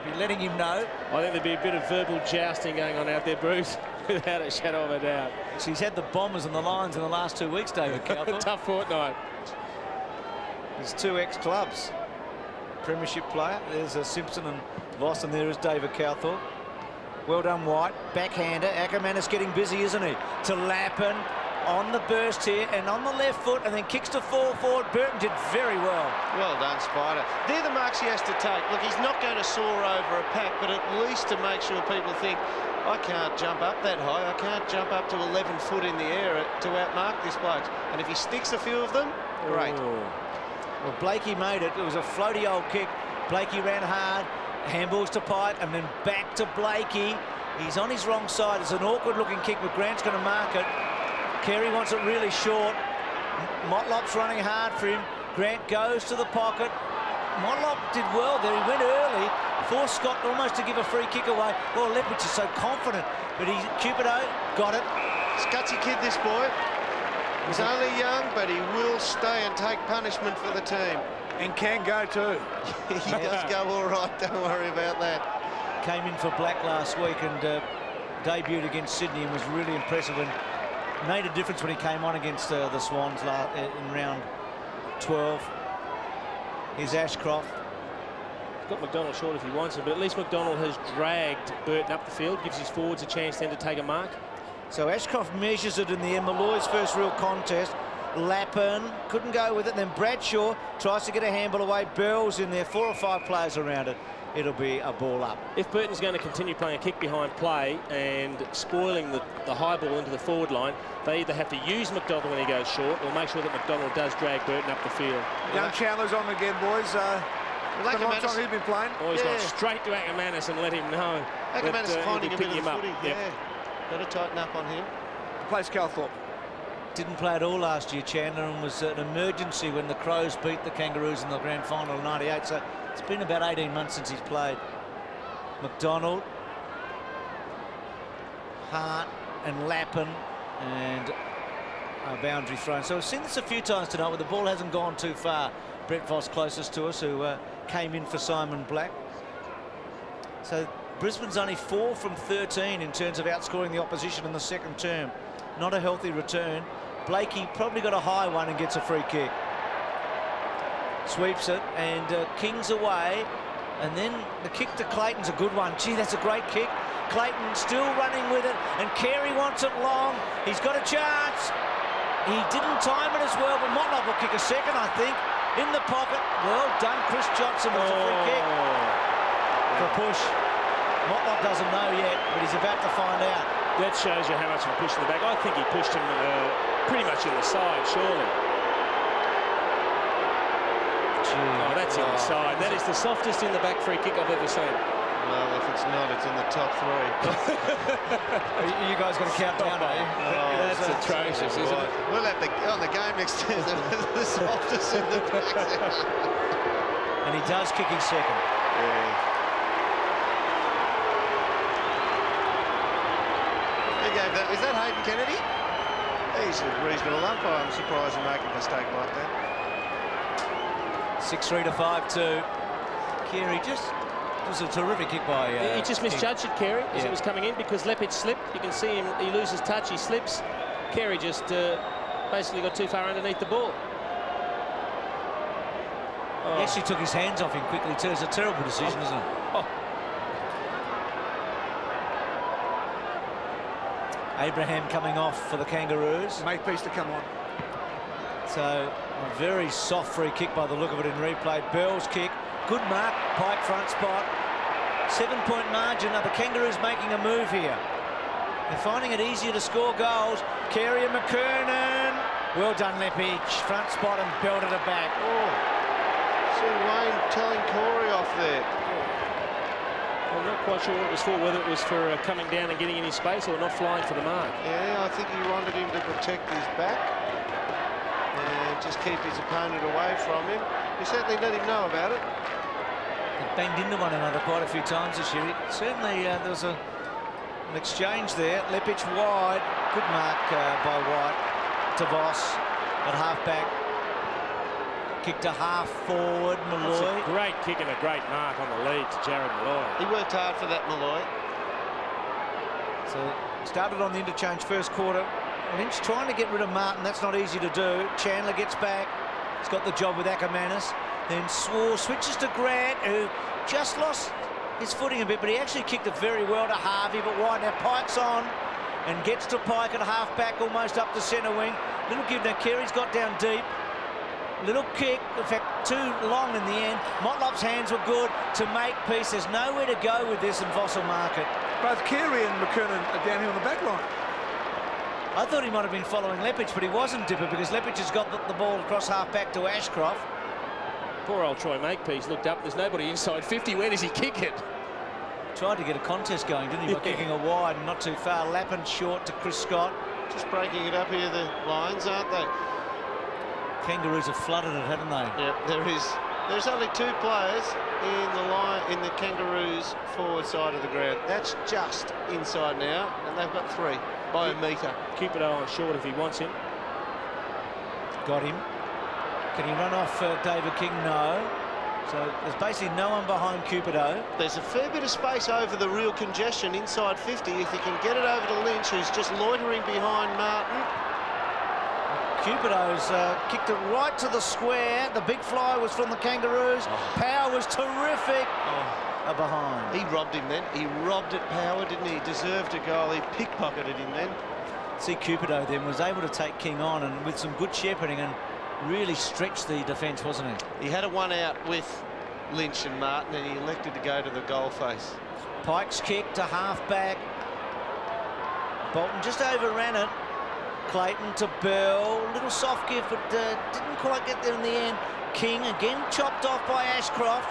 Speaker 1: Be letting him know.
Speaker 2: I think there'd be a bit of verbal jousting going on out there, Bruce, without a shadow of a doubt.
Speaker 1: So he's had the Bombers and the Lions in the last 2 weeks, David Calthorpe.
Speaker 2: Tough fortnight.
Speaker 1: There's 2 ex-clubs. Premiership player. There's Simpson and Voss, and there is David Calthorpe. Well done, White. Backhander. Ackermanis getting busy, isn't he? To Lappin. On the burst here and on the left foot, and then kicks to fall forward. Burton did very well.
Speaker 3: Well done, Spider. They're the marks he has to take. Look, he's not going to soar over a pack, but at least to make sure people think, I can't jump up that high. I can't jump up to 11 foot in the air to outmark this bloke. And if he sticks a few of them, great.
Speaker 1: Ooh. Well, Blakey made it. It was a floaty old kick. Blakey ran hard. Handballs to Pike, and then back to Blakey. He's on his wrong side. It's an awkward-looking kick, but Grant's going to mark it. Carey wants it really short. Motlop's running hard for him. Grant goes to the pocket. Motlop did well there. He went early, forced Scott almost to give a free kick away. Well, Leppitsch is so confident, but Cupido got it.
Speaker 3: Scutsy kid, this boy. He's only young, but he will stay and take punishment for the team.
Speaker 4: And can go too.
Speaker 3: He does go all right, don't worry about that.
Speaker 1: Came in for Black last week and debuted against Sydney and was really impressive and made a difference when he came on against the Swans in round 12. Here's Ashcroft.
Speaker 2: He's got McDonald short if he wants him, but at least McDonald has dragged Burton up the field, gives his forwards a chance then to take a mark.
Speaker 1: So Ashcroft measures it in the end. Malloy's first real contest. Lappin couldn't go with it. Then Bradshaw tries to get a handball away. Burrell's in there. 4 or 5 players around it. It'll be a ball up.
Speaker 2: If Burton's going to continue playing a kick behind play and spoiling the high ball into the forward line, they either have to use McDonald when he goes short or make sure that McDonald does drag Burton up the field.
Speaker 4: Young Chandler's on again, boys. It's been a long time he's been playing.
Speaker 2: Oh, he's gone straight to Ackermanis and let him know.
Speaker 3: Ackermanis finding a bit of the footy.
Speaker 2: Yep.
Speaker 3: Yeah. Better tighten up on him.
Speaker 4: Plays Calthorpe.
Speaker 1: Didn't play at all last year, Chandler, and was an emergency when the Crows beat the Kangaroos in the grand final of '98. So it's been about 18 months since he's played. McDonald, Hart and Lappin, and a boundary thrown. So we've seen this a few times tonight where the ball hasn't gone too far. Brett Voss closest to us, who came in for Simon Black. So Brisbane's only 4 from 13 in terms of outscoring the opposition in the second term. Not a healthy return. Blakey probably got a high one and gets a free kick. Sweeps it, and King's away. And then the kick to Clayton's a good one. Gee, that's a great kick. Clayton still running with it, and Carey wants it long. He's got a chance. He didn't time it as well, but Motlop will kick a second, I think. In the pocket. Well done, Chris Johnson with a free kick. For a push. Motlop doesn't know yet, but he's about to find out.
Speaker 2: That shows you how much he pushed in the back. I think he pushed him pretty much in the side, surely. Oh, that's in the side. That is the softest in the back free kick I've ever seen.
Speaker 3: Well, if it's not, it's in the top 3.
Speaker 1: You guys got to count down, are you?
Speaker 2: Oh, that's atrocious, isn't it?
Speaker 3: We'll have on the game next to the softest in the back.
Speaker 1: And he does kick his second.
Speaker 3: Yeah. Is that Hayden Kennedy? He's a reasonable umpire. I'm surprised he making a mistake like that.
Speaker 1: 6-3 to 5-2. Carey just was a terrific kick by.
Speaker 2: He just misjudged it, Carey, as it was coming in because Leppitsch slipped. You can see him. He loses touch. He slips. Carey just basically got too far underneath the ball.
Speaker 1: Oh. He actually took his hands off him quickly too. It's a terrible decision, isn't it?
Speaker 2: Oh.
Speaker 1: Abraham coming off for the Kangaroos.
Speaker 4: Makepeace to come on.
Speaker 1: So a very soft free kick by the look of it in replay. Bell's kick, good mark, Pike front spot. 7-point margin. Now the Kangaroos making a move here. They're finding it easier to score goals. Carey and McKernan. Well done, Lepage. Front spot and belted it back.
Speaker 3: Oh, see Wayne telling Corey off there.
Speaker 2: I'm not quite sure what it was for, whether it was for coming down and getting in his space or not flying for the mark.
Speaker 3: Yeah, I think he wanted him to protect his back and just keep his opponent away from him. He certainly let him know about it.
Speaker 1: They banged into one another quite a few times this year. Certainly there was an exchange there. Lepage wide. Good mark by White. To Voss at half-back. Kick to half-forward, Malloy.
Speaker 2: That's a great kick and a great mark on the lead to Jared Malloy.
Speaker 3: He worked hard for that, Malloy.
Speaker 1: So started on the interchange first quarter. Lynch trying to get rid of Martin. That's not easy to do. Chandler gets back. He's got the job with Ackermanis. Then Swore switches to Grant, who just lost his footing a bit, but he actually kicked it very well to Harvey. But White now Pike's on and gets to Pike at half-back, almost up to centre wing. Little give now. Carey's got down deep. Little kick, in fact, too long in the end. Motlop's hands were good to make peace. There's nowhere to go with this, and Voss will mark it.
Speaker 4: Both Carey and McKernan are down here on the back line.
Speaker 1: I thought he might have been following Lepage, but he wasn't, Dipper, because Lepage has got the ball across half-back to Ashcroft.
Speaker 2: Poor old Troy Makepeace looked up. There's nobody inside 50. Where does he kick it?
Speaker 1: Tried to get a contest going, didn't he, by kicking a wide and not too far. Lappin short to Chris Scott.
Speaker 3: Just breaking it up here, the Lions, aren't they?
Speaker 1: Kangaroos have flooded it, haven't they?
Speaker 3: Yep, there is. There's only 2 players in the Kangaroos forward side of the ground. That's just inside now, and they've got 3 by a metre.
Speaker 2: Keep it on short if he wants him.
Speaker 1: Got him. Can he run off David King? No. So there's basically no one behind Cupido.
Speaker 3: There's a fair bit of space over the real congestion inside 50 if he can get it over to Lynch, who's just loitering behind Martin.
Speaker 1: Cupido's kicked it right to the square. The big fly was from the Kangaroos. Power was terrific. Behind.
Speaker 3: He robbed him then. He robbed it, Power, didn't he? He deserved a goal. He pickpocketed him then.
Speaker 1: See, Cupido then was able to take King on and with some good shepherding and really stretched the defence, wasn't he?
Speaker 3: He had a one out with Lynch and Martin, and he elected to go to the goal face.
Speaker 1: Pike's kick to half-back. Bolton just overran it. Clayton to Bell. Little soft gift, but didn't quite get there in the end. King again chopped off by Ashcroft.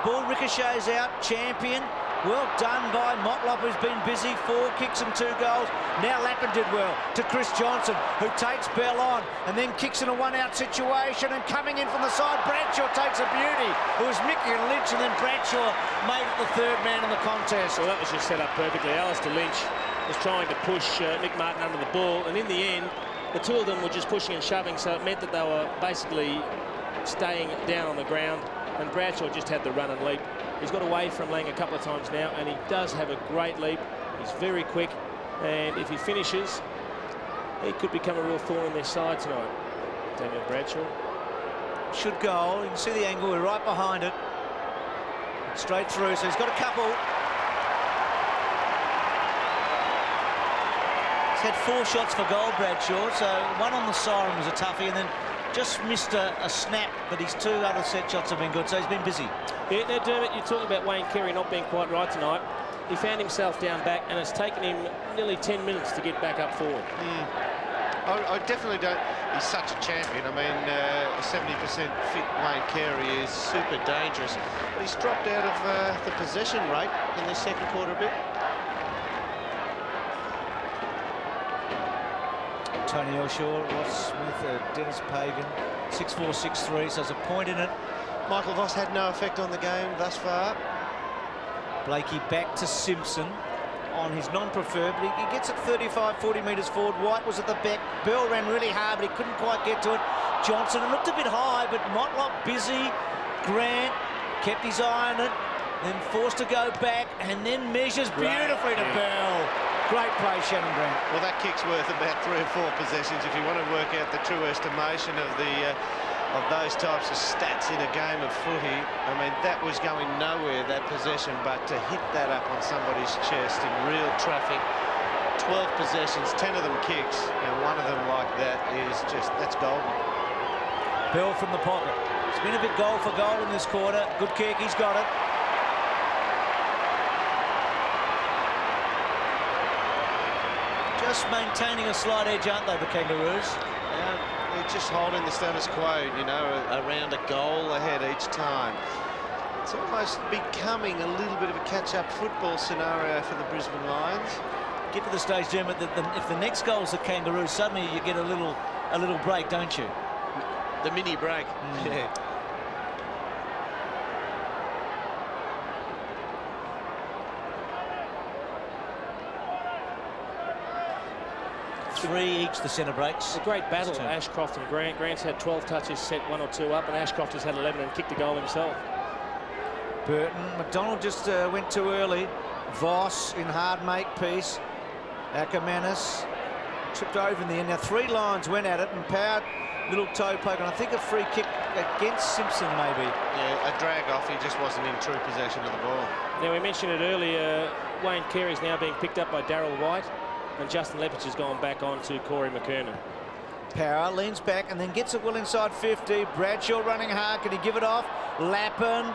Speaker 1: Ball ricochets out. Champion. Well done by Motlop, who's been busy. 4 kicks and 2 goals. Now Lappin did well to Chris Johnson, who takes Bell on and then kicks in a one-out situation. And coming in from the side, Bradshaw takes a beauty. It was Mickey and Lynch, and then Bradshaw made it the 3rd man in the contest.
Speaker 2: Well, that was just set up perfectly. Alistair Lynch was trying to push Mick Martin under the ball, and in the end, the 2 of them were just pushing and shoving, so it meant that they were basically staying down on the ground, and Bradshaw just had the run and leap. He's got away from Lang a couple of times now, and he does have a great leap. He's very quick, and if he finishes, he could become a real thorn in their side tonight. Daniel Bradshaw.
Speaker 1: Should goal. You can see the angle. We're right behind it. Straight through, so he's got a couple. He's had 4 shots for goal, Bradshaw, so one on the siren was a toughie, and then just missed a snap, but his 2 other set shots have been good, so he's been busy. Yeah,
Speaker 2: now, Dermot, you're talking about Wayne Carey not being quite right tonight. He found himself down back, and it's taken him nearly 10 minutes to get back up forward.
Speaker 3: I definitely don't. He's such a champion. I mean, 70% fit Wayne Carey is super dangerous, but he's dropped out of the possession rate in the second quarter a bit.
Speaker 1: Tony Elshaw, Ross Smith, Dennis Pagan, 6-4, 6-3, so there's a point in it.
Speaker 3: Michael Voss had no effect on the game thus far.
Speaker 1: Blakey back to Simpson on his non-preferred, but he gets it 35, 40 metres forward. White was at the back. Bell ran really hard, but he couldn't quite get to it. Johnson, it looked a bit high, but Motlop busy. Grant kept his eye on it, then forced to go back, and then measures beautifully to Bell. Great play, Shannon Grant.
Speaker 3: Well, that kick's worth about 3 or 4 possessions if you want to work out the true estimation of those types of stats in a game of footy. I mean, that was going nowhere, that possession, but to hit that up on somebody's chest in real traffic, 12 possessions, 10 of them kicks, and one of them like that is just, that's golden.
Speaker 1: Bell from the pocket. It's been a bit goal for goal in this quarter. Good kick, he's got it. Just maintaining a slight edge, aren't they, the Kangaroos?
Speaker 3: They're just holding the status quo, you know, around a goal ahead each time. It's almost becoming a little bit of a catch-up football scenario for the Brisbane Lions.
Speaker 1: Get to the stage, Dermot, that if the next goal's the Kangaroos, suddenly you get a little break, don't you?
Speaker 3: The mini break. Yeah.
Speaker 1: Three each, the centre breaks.
Speaker 2: A great battle, Ashcroft and Grant. Grant's had 12 touches, set 1 or 2 up, and Ashcroft has had 11 and kicked a goal himself.
Speaker 1: Burton, McDonald just went too early. Voss in hard make piece. Ackermanis tripped over in the end. Now 3 Lions went at it and Power, little toe poke, and I think a free kick against Simpson maybe.
Speaker 3: Yeah, a drag off. He just wasn't in true possession of the ball.
Speaker 2: Now we mentioned it earlier, Wayne Carey's now being picked up by Darryl White, and Justin Lepage has gone back on to Corey McKernan.
Speaker 1: Power leans back and then gets it well inside 50. Bradshaw running hard. Can he give it off? Lappin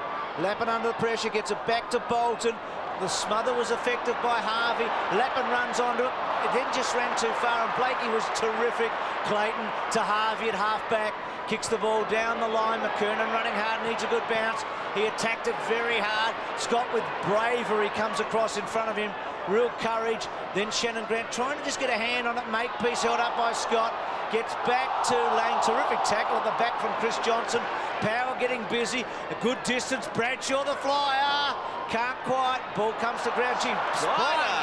Speaker 1: under the pressure, gets it back to Bolton. The smother was effective by Harvey. Lappin runs onto it. It then just ran too far, and Blakey was terrific. Clayton to Harvey at half-back. Kicks the ball down the line. McKernan running hard, needs a good bounce. He attacked it very hard. Scott with bravery comes across in front of him. Real courage. Then Shannon Grant trying to just get a hand on it. Makepeace held up by Scott. Gets back to Lane. Terrific tackle at the back from Chris Johnson. Power getting busy. A good distance. Bradshaw the flyer. Can't quite. Ball comes to ground. Gee, spider.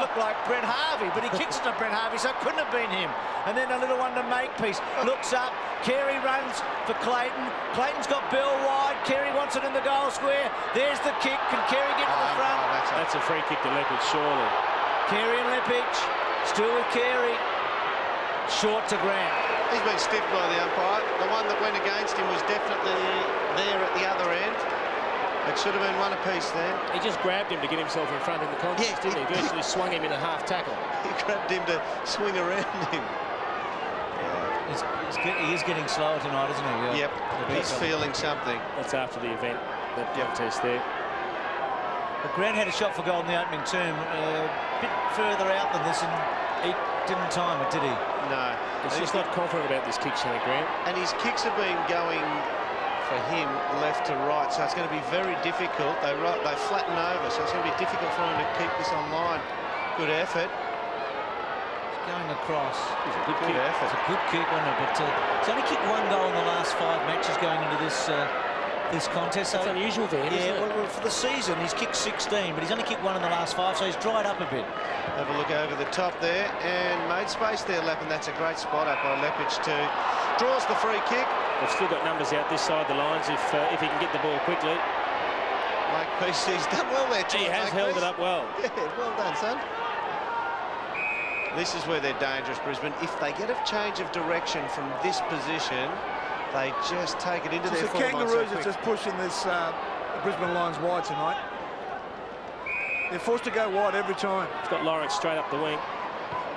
Speaker 1: Looked like Brent Harvey, but he kicks it to Brent Harvey, so it couldn't have been him. And then a little one to Makepeace. Looks up. Carey runs for Clayton. Clayton's got Bell wide. Carey wants it in the goal square. There's the kick. Can Carey get to the front?
Speaker 2: That's a free kick to Lepage, surely.
Speaker 1: Carey and Lepage. Still with Carey. Short to Grant.
Speaker 3: He's been stiffed by the umpire. The one that went against him was definitely there at the other end. It should have been one apiece then.
Speaker 2: He just grabbed him to get himself in front in the contest, didn't he? Virtually swung him in a half tackle.
Speaker 3: He grabbed him to swing around him.
Speaker 1: He is getting slower tonight, isn't he?
Speaker 3: Yep, he's feeling something.
Speaker 2: That's after the event, that contest there.
Speaker 1: But Grant had a shot for goal in the opening term, a bit further out than this, and he didn't time it, did he?
Speaker 3: No.
Speaker 2: He's just not confident about this kick, Shannon Grant.
Speaker 3: And his kicks have been going for him left to right, so it's going to be very difficult. They flatten over, so it's going to be difficult for him to keep this online. Good effort.
Speaker 1: He's going across.
Speaker 3: It's a good effort.
Speaker 1: It's a good kick, wasn't it? But he's only kicked 1 goal in the last 5 matches going into this this contest.
Speaker 2: That's unusual for him, isn't it?
Speaker 1: Well, for the season, he's kicked 16, but he's only kicked 1 in the last 5, so he's dried up a bit.
Speaker 3: Have a look over the top there and made space there, Lappin. That's a great spot up by Lepage too. Draws the free kick.
Speaker 2: They've still got numbers out this side of the lines if he can get the ball quickly.
Speaker 3: Makepeace, he's done well there, George.
Speaker 2: He has held it up well.
Speaker 3: Yeah, well done, son. This is where they're dangerous, Brisbane. If they get a change of direction from this position, they just take it into their
Speaker 4: The Kangaroos are just pushing this Brisbane Lions wide tonight. They're forced to go wide every time.
Speaker 2: It's got Lawrence straight up the wing.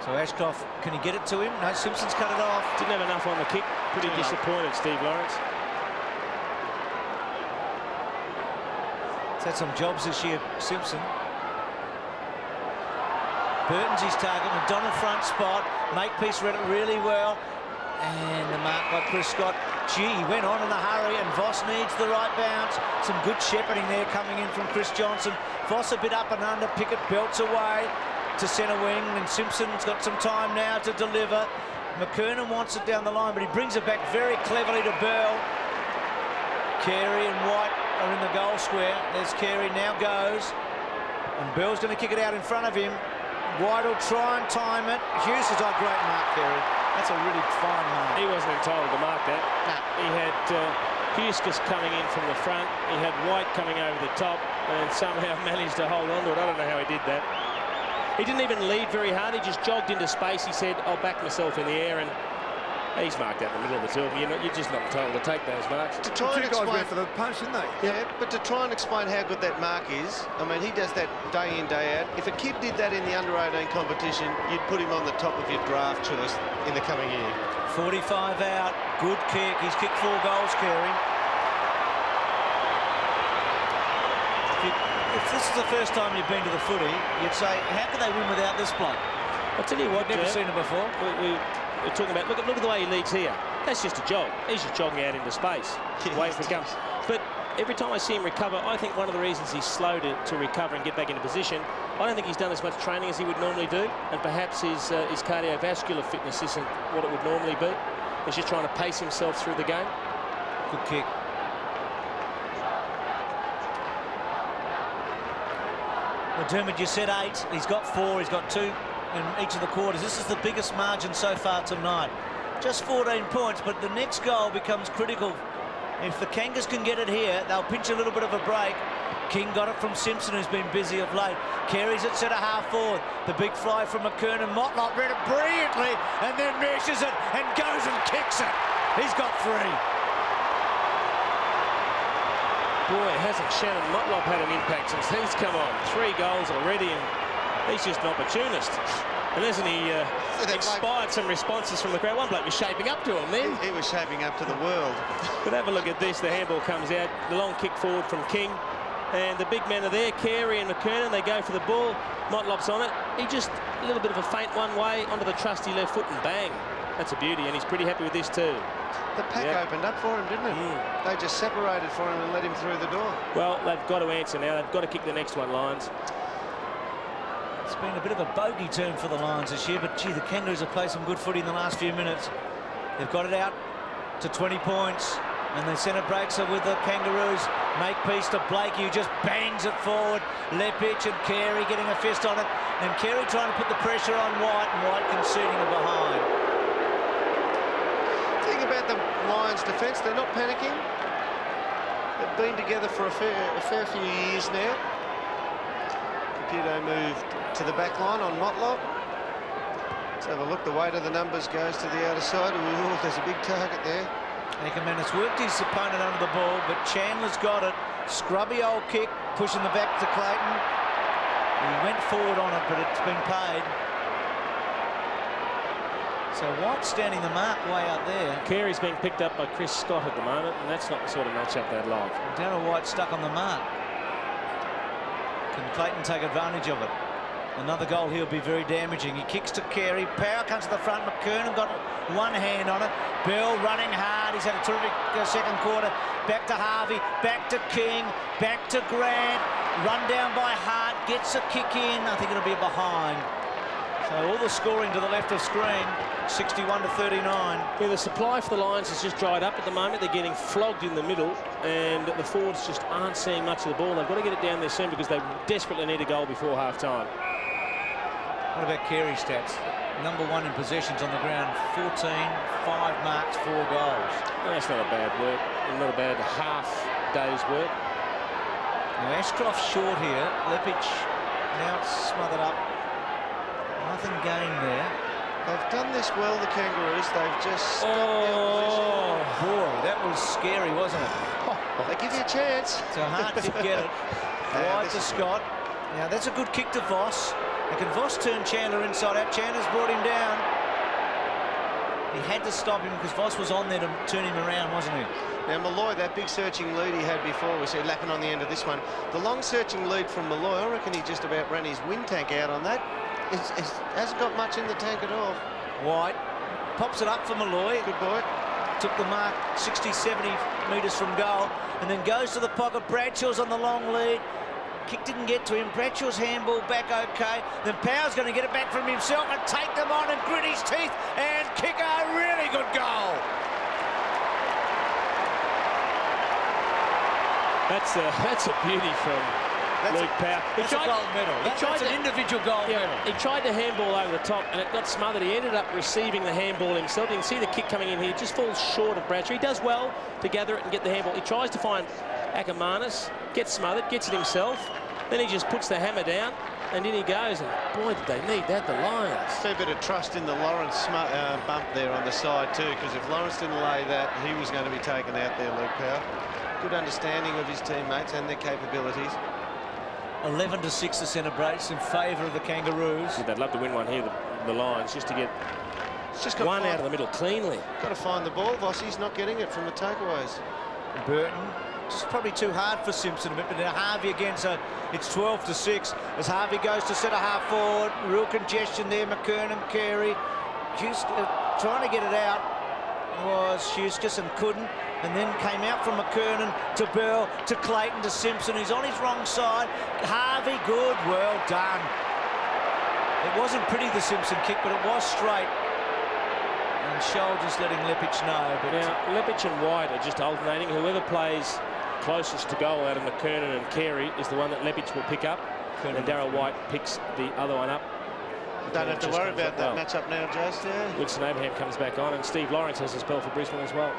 Speaker 1: So Ashcroft, can he get it to him? No, Simpson's cut it off.
Speaker 2: Didn't have enough on the kick. Pretty disappointed, Steve Lawrence.
Speaker 1: He's had some jobs this year, Simpson. Burton's his target. McDonald front spot. Makepeace read it really well. And the mark by Chris Scott. Gee, he went on in a hurry, and Voss needs the right bounce. Some good shepherding there coming in from Chris Johnson. Voss a bit up and under. Pickett belts away to centre wing, and Simpson's got some time now to deliver. McKernan wants it down the line, but he brings it back very cleverly to Bell. Carey and White are in the goal square. There's Carey, now goes. And Bell's going to kick it out in front of him. White will try and time it. Hughes has got a great mark, Carey. That's a really fine mark.
Speaker 2: He wasn't entitled to mark that.
Speaker 1: No.
Speaker 2: He had Hughes coming in from the front. He had White coming over the top and somehow managed to hold on to it. I don't know how he did that. He didn't even lead very hard. He just jogged into space. He said, I'll back myself in the air, and He's marked out in the middle of the two of them. You're just not entitled to take those marks.
Speaker 3: To try and
Speaker 4: Two guys
Speaker 3: explain,
Speaker 4: went for the punch, didn't they?
Speaker 3: yeah, but to try and explain how good that mark is, I mean, he does that day in, day out. If a kid did that in the under-18 competition, you'd put him on the top of your draft choice in the coming year.
Speaker 1: 45 out, good kick. He's kicked 4 goals, Carey. If this is the first time you've been to the footy, you'd say, how can they win without this bloke?
Speaker 2: I'll tell you what,
Speaker 1: Never seen him before.
Speaker 2: We're talking about, look at the way he leads here. That's just a jog. He's just jogging out into space, waiting for it comes. But every time I see him recover, I think one of the reasons he's slow to recover and get back into position, I don't think he's done as much training as he would normally do, and perhaps his cardiovascular fitness isn't what it would normally be. He's just trying to pace himself through the game.
Speaker 1: Good kick. Well, Dermot, you said 8. He's got 4. He's got 2 in each of the quarters. This is the biggest margin so far tonight. Just 14 points, but the next goal becomes critical. If the Kangas can get it here, they'll pinch a little bit of a break. King got it from Simpson, who's been busy of late. Carries it centre half forward. The big fly from McKernan. Motlop read it brilliantly and then meshes it and goes and kicks it. He's got 3.
Speaker 2: Boy, hasn't Shannon Motlop had an impact since he's come on. 3 goals already, and he's just an opportunist. And hasn't he inspired some responses from the crowd? One bloke was shaping up to him then.
Speaker 3: He was shaping up to the world.
Speaker 2: But have a look at this. The handball comes out. The long kick forward from King. And the big men are there, Carey and McKernan. They go for the ball. Motlop's on it. He just a little bit of a feint one way onto the trusty left foot and bang. That's a beauty, and he's pretty happy with this too.
Speaker 3: The pack opened up for him, didn't it? They just separated for him and let him through the door.
Speaker 2: Well, they've got to answer now. They've got to kick the next one, Lions.
Speaker 1: It's been a bit of a bogey turn for the Lions this year, but gee, the Kangaroos have played some good footy in the last few minutes. They've got it out to 20 points, and the centre breaks are with the Kangaroos. Make peace to Blakey, who just bangs it forward. Lepic and Carey getting a fist on it, and Carey trying to put the pressure on White, and White conceding it behind.
Speaker 3: The thing about the Lions' defence, they're not panicking. They've been together for a fair few years now. Caputo moved to the back line on Motlop. Let's have a look. The weight of the numbers goes to the outer side. Ooh, there's a big target there.
Speaker 1: Ackerman has worked his opponent under the ball, but Chandler's got it. Scrubby old kick, pushing the back to Clayton. He went forward on it, but it's been paid. So White's standing the mark way out there.
Speaker 2: Carey's being picked up by Chris Scott at the moment, and that's not the sort of matchup they'd like.
Speaker 1: Darryl White stuck on the mark. Can Clayton take advantage of it? Another goal here will be very damaging. He kicks to Carey. Power comes to the front. McKernan got one hand on it. Bell running hard. He's had a terrific second quarter. Back to Harvey. Back to King. Back to Grant. Run down by Hart. Gets a kick in. I think it'll be behind. So all the scoring to the left of screen. 61 to 39.
Speaker 2: Yeah, the supply for the Lions has just dried up at the moment. They're getting flogged in the middle, and the forwards just aren't seeing much of the ball. They've got to get it down there soon because they desperately need a goal before half-time.
Speaker 1: What about Carey's stats? Number 1 in possessions on the ground, 14, 5 marks, 4 goals.
Speaker 2: Well, that's not a bad work, not a bad half day's work.
Speaker 1: Now Ashcroft's short here. Lepic now smothered up. Nothing gained there.
Speaker 3: They've done this well, the Kangaroos. They've just stopped the opposition.
Speaker 1: Boy, that was scary, wasn't it?
Speaker 3: They give you a chance.
Speaker 1: So Hart did get it. Wide to Scott. Now that's a good kick to Voss. And can Voss turn Chandler inside out? Chandler's brought him down. He had to stop him because Voss was on there to turn him around, wasn't he?
Speaker 3: Now Malloy, that big searching lead he had before, we see lapping on the end of this one. The long searching lead from Malloy, I reckon he just about ran his wind tank out on that. It hasn't got much in the tank at all.
Speaker 1: White pops it up for Malloy.
Speaker 3: Good boy.
Speaker 1: Took the mark 60, 70 metres from goal, and then goes to the pocket. Bradshaw's on the long lead. Kick didn't get to him. Bradshaw's handball back okay. Then Power's going to get it back from himself and take them on and grit his teeth and kick a really good goal.
Speaker 2: That's a beauty from Luke Power.
Speaker 1: That's a gold medal. That's an individual gold medal.
Speaker 2: He tried to handball over the top and it got smothered. He ended up receiving the handball himself. You can see the kick coming in here. Just falls short of Bradshaw. He does well to gather it and get the handball. He tries to find Ackermanis, gets smothered, gets it himself. Then he just puts the hammer down And in he goes, and boy, did they need that, the Lions.
Speaker 3: A fair bit of trust in the Lawrence bump there on the side too, because if Lawrence didn't lay that, he was going to be taken out there, Luke Power. Good understanding of his teammates and their capabilities.
Speaker 1: 11-6 the centre breaks in favour of the Kangaroos.
Speaker 2: Yeah, they'd love to win one here, the Lions, just to get
Speaker 3: Just
Speaker 2: one out of the middle cleanly.
Speaker 3: Got to find the ball. Vossi's not getting it from the takeaways.
Speaker 1: Burton, just probably too hard for Simpson a bit, but now Harvey again, so it's 12-6 as Harvey goes to centre half forward. Real congestion there, McKernan, Carey. Trying to get it out was Huskus and couldn't, and then came out from McKernan to Bell, to Clayton, to Simpson, who's on his wrong side. Harvey, good, well done. It wasn't pretty, the Simpson kick, but it was straight. And Scholl just letting Lepic know. But
Speaker 2: now, Lepic and White are just alternating. Whoever plays closest to goal out of McKernan and Carey is the one that Lepic will pick up, and Darryl White picks the other one up.
Speaker 3: Don't have to worry about that matchup now, Jazz. Yeah.
Speaker 2: Woodson Abraham comes back on, and Steve Lawrence has a spell for Brisbane as well.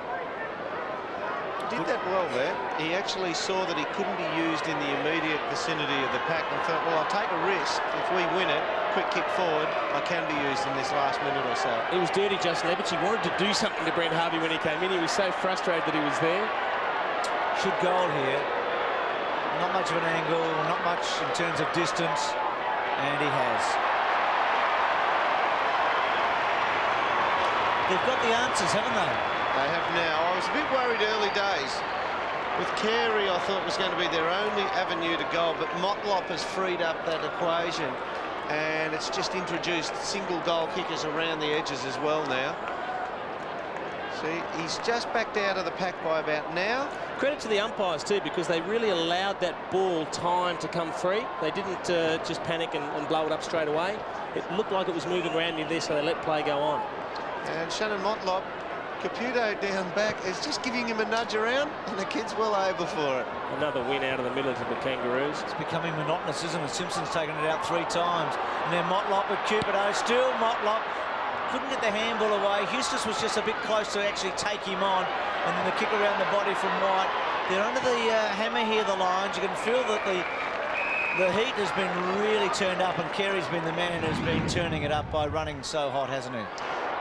Speaker 3: Did that well there. He actually saw that he couldn't be used in the immediate vicinity of the pack and thought, well, I'll take a risk. If we win it, quick kick forward, I can be used in this last minute or so.
Speaker 2: It was dirty, Justin Lepic. He wanted to do something to Brent Harvey when he came in. He was so frustrated that he was there.
Speaker 1: Should goal here. Not much of an angle, not much in terms of distance, and he has. They've got the answers, haven't they?
Speaker 3: They have now. I was a bit worried early days. With Carey, I thought was going to be their only avenue to goal, but Motlop has freed up that equation, and it's just introduced single goal kickers around the edges as well now. See, he's just backed out of the pack by about now.
Speaker 2: Credit to the umpires too, because they really allowed that ball time to come free. They didn't just panic and blow it up straight away. It looked like it was moving around in there, so they let play go on.
Speaker 3: And Shannon Motlop, Caputo down back, is just giving him a nudge around, and the kid's well able for it.
Speaker 2: Another win out of the middle of the Kangaroos.
Speaker 1: It's becoming monotonous, isn't it? Simpson's taken it out 3 times. And then Motlop with Cupido. Still Motlop. Couldn't get the handball away. Huskus was just a bit close to actually take him on. And then the kick around the body from White. They're under the hammer here, the Lions. You can feel that the heat has been really turned up, and Carey's been the man who's been turning it up by running so hot, hasn't he?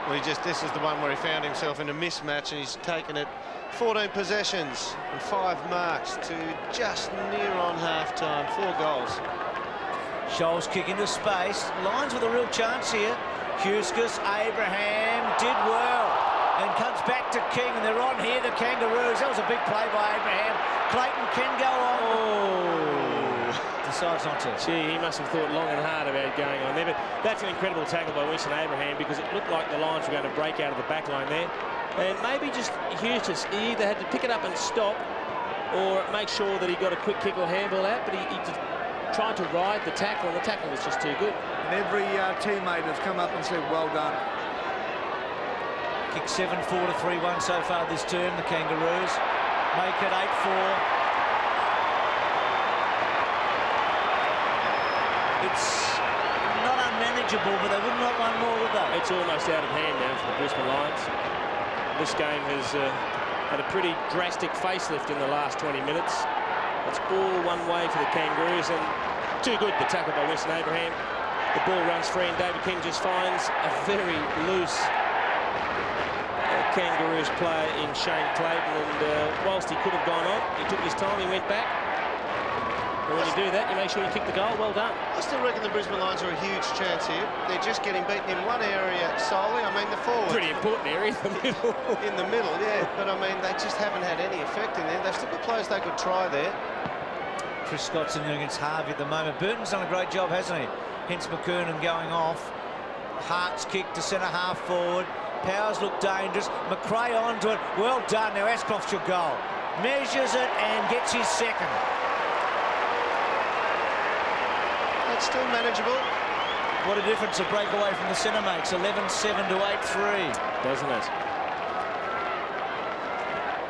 Speaker 3: Well, this is the one where he found himself in a mismatch, and he's taken it 14 possessions and 5 marks to just near on half-time. 4 goals.
Speaker 1: Scholl's kick into space. Lions with a real chance here. Huskus, Abraham did well and comes back to King, and they're on here, the Kangaroos. That was a big play by Abraham. Clayton can go on. Oh, decides not to.
Speaker 2: Gee, he must have thought long and hard about going on there, but that's an incredible tackle by Winston Abraham, because it looked like the Lions were going to break out of the back line there. And maybe just Huskus, he either had to pick it up and stop or make sure that he got a quick kick or handball out, but he just tried to ride the tackle, and the tackle was just too good.
Speaker 4: And every teammate has come up and said, well done.
Speaker 1: Kick 7-4 to 3-1 so far this term, the Kangaroos. Make it 8-4. It's not unmanageable, but they wouldn't want one more, would they?
Speaker 2: It's almost out of hand now for the Brisbane Lions. This game has had a pretty drastic facelift in the last 20 minutes. It's all one way for the Kangaroos, and too good, the tackle by Winston Abraham. The ball runs free, and David King just finds a very loose Kangaroos player in Shane Clayton, and whilst he could have gone on, he took his time, he went back. And when you do that, you make sure you kick the goal. Well done.
Speaker 3: I still reckon the Brisbane Lions are a huge chance here. They're just getting beaten in one area solely. I mean, the forwards.
Speaker 2: Pretty important area in the middle.
Speaker 3: In the middle, yeah. But, I mean, they just haven't had any effect in there. They've still got players they could try there.
Speaker 1: Chris Scott's in there against Harvey at the moment. Burton's done a great job, hasn't he? Hence McKernan going off. Hart's kick to centre half forward. Powers look dangerous. McRae onto it. Well done. Now Ashcroft should go. Measures it and gets his second.
Speaker 3: That's still manageable.
Speaker 1: What a difference a breakaway from the centre makes. 11-7 to 8-3.
Speaker 2: Doesn't it?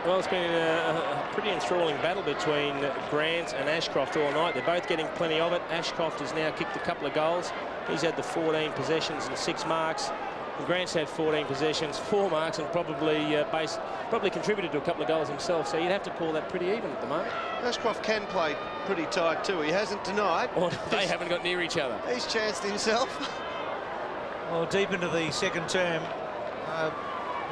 Speaker 2: Well, it's been a pretty enthralling battle between Grant and Ashcroft all night. They're both getting plenty of it. Ashcroft has now kicked a couple of goals. He's had the 14 possessions and 6 marks. Grant's had 14 possessions, 4 marks, and probably contributed to a couple of goals himself. So you'd have to call that pretty even at the moment.
Speaker 3: Ashcroft can play pretty tight too. He hasn't tonight.
Speaker 2: Or they haven't got near each other.
Speaker 3: He's chanced himself.
Speaker 1: Well, deep into the second term,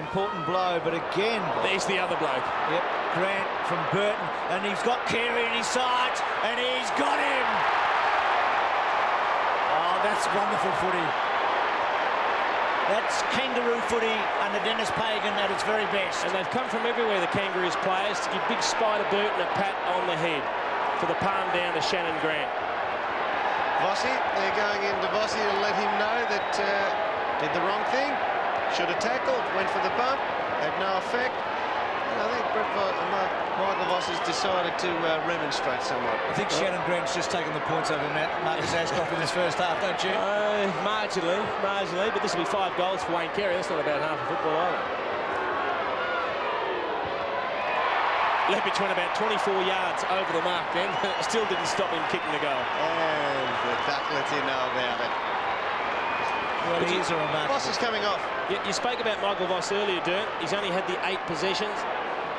Speaker 1: important blow, but again...
Speaker 2: There's the other bloke.
Speaker 1: Yep, Grant from Burton, and he's got Carey in his sights, and he's got him! Oh, that's wonderful footy. That's kangaroo footy under Dennis Pagan at its very best.
Speaker 2: And they've come from everywhere, the Kangaroos players, to give big Spider Burton a pat on the head for the palm down to Shannon Grant.
Speaker 3: Vossi, they're going into Vossi to let him know that did the wrong thing, should have tackled, went for the bump, had no effect. And I think Michael Vossi's decided to remonstrate somewhat.
Speaker 1: I think Shannon Grant's just taken the points over Marcus Ashcroft in his first half, don't you?
Speaker 2: Marginally, but this will be 5 goals for Wayne Carey. That's not about half of football either. Leppich went about 24 yards over the mark then. Still didn't stop him kicking the goal.
Speaker 3: And the Ducklets didn't know about it.
Speaker 1: Well, he is a remarkable.
Speaker 3: Voss is coming off.
Speaker 2: You spoke about Michael Voss earlier, Dern. He's only had the 8 possessions.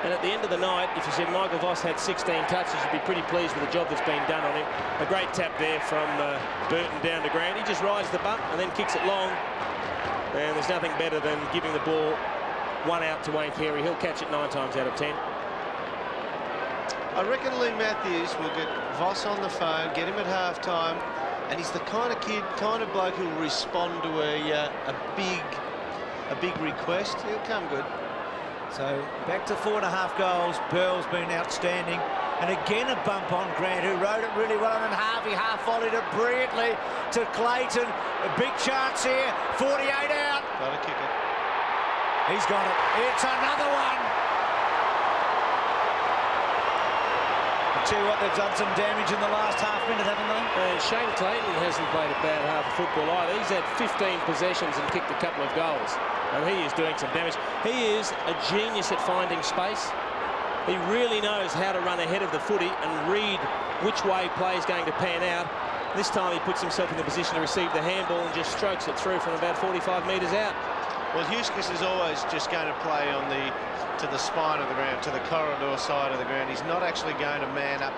Speaker 2: And at the end of the night, if you said Michael Voss had 16 touches, you'd be pretty pleased with the job that's been done on him. A great tap there from Burton down to Grant. He just rides the bump and then kicks it long. And there's nothing better than giving the ball 1 out to Wayne Carey. He'll catch it 9 times out of 10.
Speaker 3: I reckon Lee Matthews will get Voss on the phone, get him at half-time, and he's the kind of kid, kind of bloke who'll respond to a big request. He'll come good.
Speaker 1: So back to 4.5 goals. Burl's been outstanding. And again a bump on Grant, who rode it really well, and Harvey half-volleyed it brilliantly to Clayton. A big chance here, 48 out.
Speaker 3: Got to kick it.
Speaker 1: He's got it. It's another one. I tell you what, they've done some damage in the last half minute, haven't they?
Speaker 2: Shane Clayton hasn't played a bad half of football either. He's had 15 possessions and kicked a couple of goals. And he is doing some damage. He is a genius at finding space. He really knows how to run ahead of the footy and read which way play is going to pan out. This time he puts himself in the position to receive the handball and just strokes it through from about 45 metres out.
Speaker 3: Well, Huskis is always just going to play on to the spine of the ground, to the corridor side of the ground. He's not actually going to man up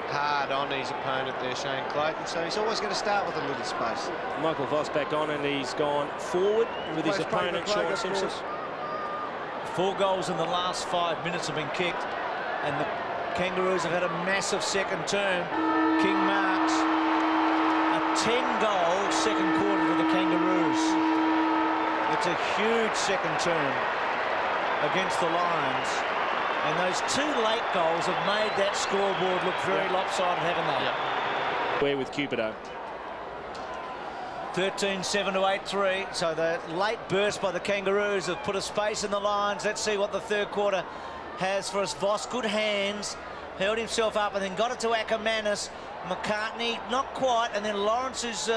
Speaker 3: hard on his opponent there, Shane Clayton, so he's always going to start with a little space.
Speaker 2: Michael Voss back on, and he's gone forward with his opponent, Sean Simpson.
Speaker 1: 4 goals in the last 5 minutes have been kicked, and the Kangaroos have had a massive second term. King marks a 10-goal second quarter for the Kangaroos. It's a huge second term against the Lions. And those 2 late goals have made that scoreboard look very lopsided, haven't they?
Speaker 2: Yeah. Where with Cupido.
Speaker 1: 13-7 to 8-3. So the late burst by the Kangaroos have put a space in the Lions. Let's see what the third quarter has for us. Voss, good hands, held himself up and then got it to Ackermanis. McCartney, not quite, and then Lawrence is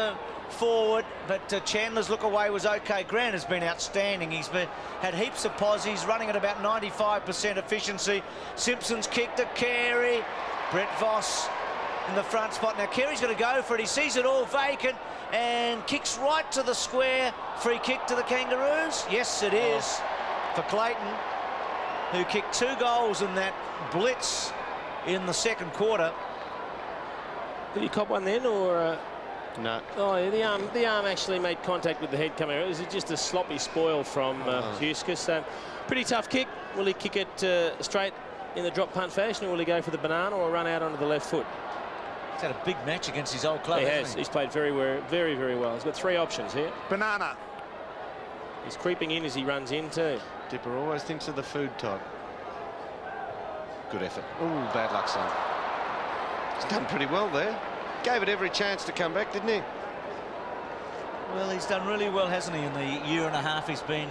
Speaker 1: forward, but Chandler's look away was okay. Grant has been outstanding. He's had heaps of posies, running at about 95% efficiency. Simpson's kicked at Carey. Brett Voss in the front spot. Now Carey's going to go for it. He sees it all vacant and kicks right to the square. Free kick to the Kangaroos. Yes, it is for Clayton, who kicked 2 goals in that blitz in the second quarter.
Speaker 2: Did he cop one then, or?
Speaker 3: No.
Speaker 2: Oh, yeah, the arm actually made contact with the head coming out. It was just a sloppy spoil from Huskis. Pretty tough kick. Will he kick it straight in the drop punt fashion, or will he go for the banana or run out onto the left foot?
Speaker 1: He's had a big match against his old club.
Speaker 2: He has. He's played very well. He's got 3 options here.
Speaker 4: Banana.
Speaker 2: He's creeping in as he runs in too.
Speaker 3: Dipper always thinks of the food type. Good effort. Oh, bad luck, son. He's done pretty well there. Gave it every chance to come back, didn't he?
Speaker 1: Well, he's done really well, hasn't he, in the year and a half he's been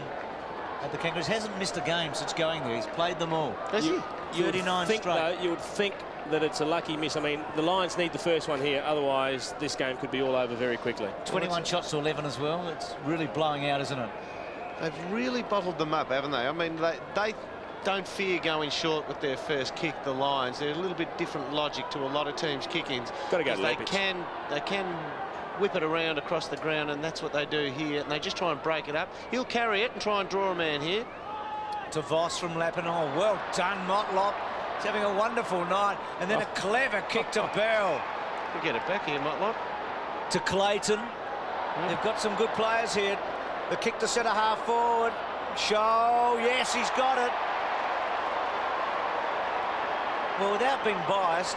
Speaker 1: at the Kangaroos. Hasn't missed a game since going there. He's played them all.
Speaker 3: Has he?
Speaker 1: 39 straight.
Speaker 2: Though, you would think that it's a lucky miss. I mean, the Lions need the first one here, otherwise this game could be all over very quickly. 21
Speaker 1: shots to 11 as well. It's really blowing out, isn't it?
Speaker 3: They've really bottled them up, haven't they? I mean, they don't fear going short with their first kick, the Lions. They're a little bit different logic to a lot of teams' kick-ins.
Speaker 2: Got to go
Speaker 3: they can whip it around across the ground, and that's what they do here. And they just try and break it up. He'll carry it and try and draw a man here.
Speaker 1: To Voss from Lapinol. Well done, Motlop. He's having a wonderful night. And then a clever kick to Bell.
Speaker 3: We'll get it back here, Motlop.
Speaker 1: To Clayton. They've got some good players here. The kick to centre half forward. Show. Yes, he's got it. Well, without being biased,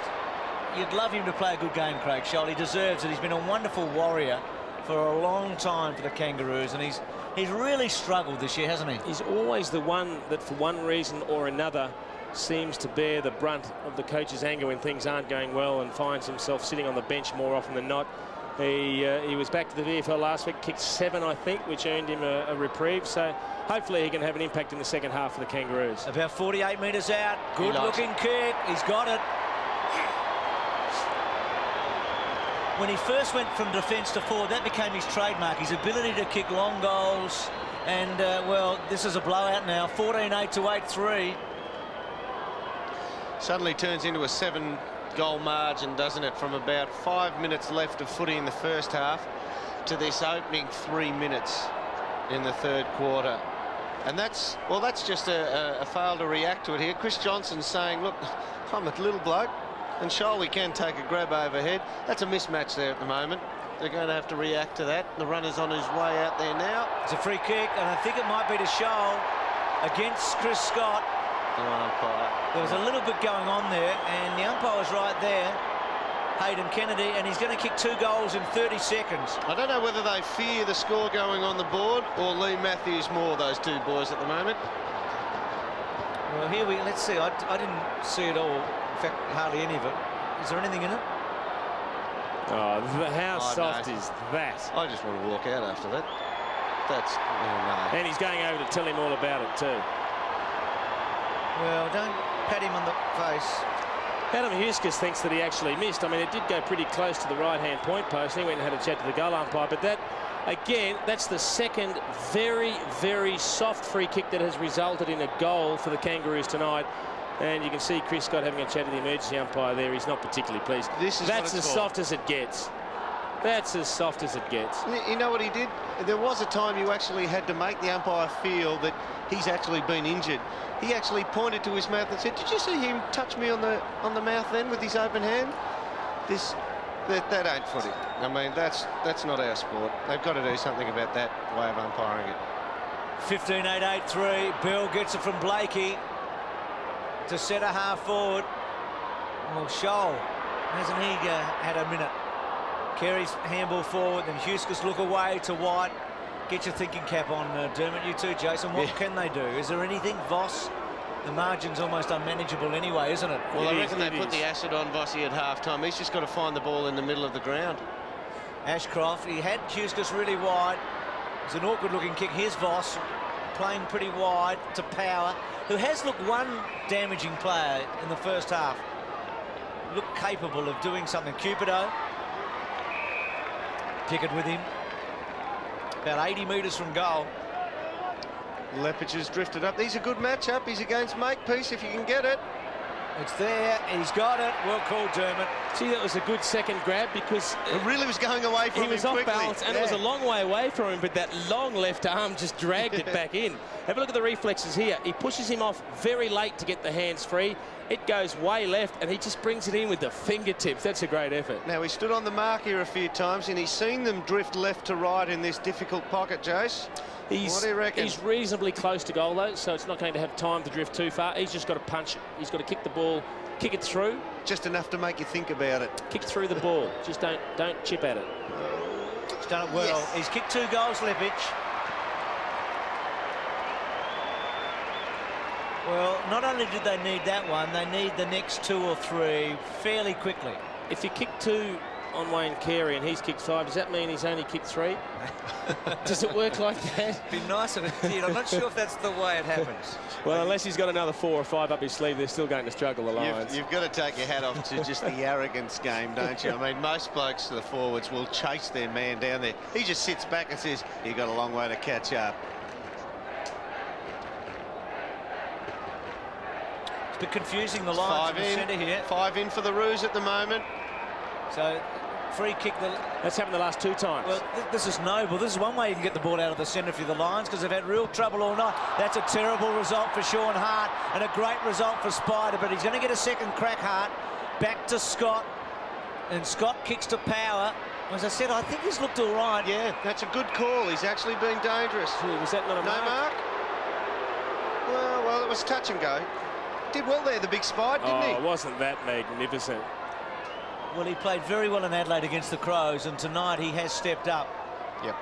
Speaker 1: you'd love him to play a good game, Craig Scholl. He deserves it. He's been a wonderful warrior for a long time for the Kangaroos, and he's really struggled this year, hasn't he?
Speaker 2: He's always the one that, for one reason or another, seems to bear the brunt of the coach's anger when things aren't going well, and finds himself sitting on the bench more often than not. He was back to the VFL last week, kicked 7, I think, which earned him a reprieve. So hopefully he can have an impact in the second half for the Kangaroos.
Speaker 1: About 48 metres out. Good looking kick. He's got it. When he first went from defence to forward, that became his trademark, his ability to kick long goals. And, well, this is a blowout now. 14-8 to 8-3.
Speaker 3: Suddenly turns into a 7-goal margin, doesn't it, from about 5 minutes left of footy in the first half to this opening 3 minutes in the third quarter. And that's just a fail to react to it here. Chris Johnson's saying, look, I'm a little bloke, and Sholey can take a grab overhead. That's a mismatch there at the moment. They're going to have to react to that. The runner's on his way out there now.
Speaker 1: It's a free kick, and I think it might be to Scholl against Chris Scott.
Speaker 3: The umpire.
Speaker 1: There was a little bit going on there, and the umpire was right there, Hayden Kennedy, and he's going to kick 2 goals in 30 seconds.
Speaker 3: I don't know whether they fear the score going on the board or Lee Matthews more, those two boys at the moment.
Speaker 1: Well, let's see. I didn't see it all. In fact, hardly any of it. Is there anything in it?
Speaker 2: Oh, how soft is that?
Speaker 3: I just want to walk out after that. That's... Oh, no.
Speaker 2: And he's going over to tell him all about it too.
Speaker 1: Well, don't pat him on the face.
Speaker 2: Adam Huskus thinks that he actually missed. I mean, it did go pretty close to the right-hand point post. He went and had a chat to the goal umpire. But that, again, that's the second very, very soft free kick that has resulted in a goal for the Kangaroos tonight. And you can see Chris Scott having a chat to the emergency umpire there. He's not particularly pleased. That's as soft as it gets. That's as soft as it gets.
Speaker 3: You know what he did? There was a time you actually had to make the umpire feel that he's actually been injured. He actually pointed to his mouth and said, "Did you see him touch me on the mouth then with his open hand?" That ain't footy. I mean, that's not our sport. They've got to do something about that way of umpiring it.
Speaker 1: 15-8, 8-3. Bell gets it from Blakey to centre half forward. Well, Scholl, hasn't he had a minute? Carey's handball forward, then Huskus look away to White. Get your thinking cap on, Dermot. You too, Jason. What can they do? Is there anything? Voss, the margin's almost unmanageable anyway, isn't it?
Speaker 3: Well, I reckon they put the acid on Vossi at half-time. He's just got to find the ball in the middle of the ground.
Speaker 1: Ashcroft, he had Huskus really wide. It's an awkward-looking kick. Here's Voss, playing pretty wide to Power, who has looked one damaging player in the first half. Looked capable of doing something. Cupido. Pickett with him. About 80 metres from goal.
Speaker 3: Lepage has drifted up. He's a good matchup. He's against Makepeace if you can get it.
Speaker 1: It's there. He's got it. Well called, Dermot.
Speaker 2: See, that was a good second grab because
Speaker 3: it really was going away from him.
Speaker 2: He was off balance, and it was a long way away from him, but that long left arm just dragged it back in. Have a look at the reflexes here. He pushes him off very late to get the hands free. It goes way left, and he just brings it in with the fingertips. That's a great effort.
Speaker 3: Now, he stood on the mark here a few times, and he's seen them drift left to right in this difficult pocket, Jace. What do you reckon?
Speaker 2: He's reasonably close to goal, though, so it's not going to have time to drift too far. He's just got to punch it. He's got to kick the ball, kick it through.
Speaker 3: Just enough to make you think about it.
Speaker 2: Kick through the ball. Just don't chip at it.
Speaker 1: He's done it well. Yes. He's kicked 2 goals, Lepage. Well, not only did they need that one, they need the next 2 or 3 fairly quickly.
Speaker 2: If you kick 2 on Wayne Carey and he's kicked 5, does that mean he's only kicked 3? Does it work like that?
Speaker 1: It'd be nice if it did. I'm not sure if that's the way it happens.
Speaker 2: Well, unless he's got another 4 or 5 up his sleeve, they're still going to struggle, the Lions.
Speaker 3: You've got to take your hat off to just the arrogance game, don't you? I mean, most blokes to the forwards will chase their man down there. He just sits back and says, "You've got a long way to catch up."
Speaker 1: It's a bit confusing, the Lions in the centre here.
Speaker 3: 5 in for the Roos at the moment.
Speaker 1: So free kick.
Speaker 2: That's happened the last 2 times.
Speaker 1: Well, this is noble. This is one way you can get the ball out of the centre for the Lions, because they've had real trouble all night. That's a terrible result for Sean Hart and a great result for Spider, but he's going to get a second crack. Hart back to Scott, and Scott kicks to Power. As I said, I think he's looked all right.
Speaker 3: Yeah, that's a good call. He's actually been dangerous.
Speaker 2: Was that not a mark?
Speaker 3: No mark? Well, it was touch and go. Did well there, the big Spide, didn't he?
Speaker 2: Oh, wasn't that magnificent?
Speaker 1: Well, he played very well in Adelaide against the Crows, and tonight he has stepped up.
Speaker 3: Yep.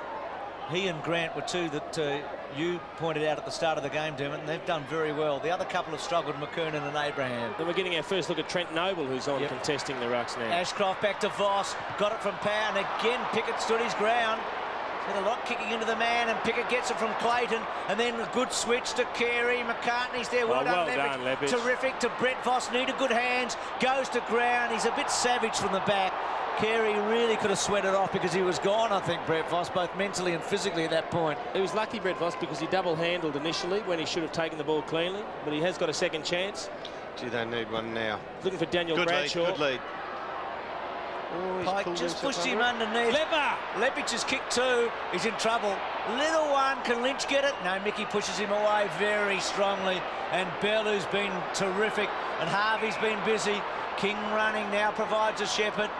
Speaker 1: He and Grant were two that you pointed out at the start of the game, Dermot, and they've done very well. The other couple have struggled, McKernan and Abraham.
Speaker 2: Then we're getting our first look at Trent Noble, who's on contesting the rucks now.
Speaker 1: Ashcroft back to Voss, got it from Power, and again Pickett stood his ground. He's had a lot kicking into the man, and Pickett gets it from Clayton, and then a good switch to Carey. McCartney's there. Well done, Leppich. Terrific to Brett Voss. Needed good hands. Goes to ground. He's a bit savage from the back. Carey really could have sweated off because he was gone, I think, Brett Voss, both mentally and physically at that point.
Speaker 2: He was lucky, Brett Voss, because he double-handled initially when he should have taken the ball cleanly, but he has got a second chance.
Speaker 3: Gee, they need one now.
Speaker 2: Looking for Daniel Bradshaw.
Speaker 3: Good lead. Oh,
Speaker 1: Pike just pushed him underneath. Leppich has kicked 2. He's in trouble. Little one. Can Lynch get it? No, Mickey pushes him away very strongly. And Bellu's been terrific. And Harvey's been busy. King running now provides a shepherd.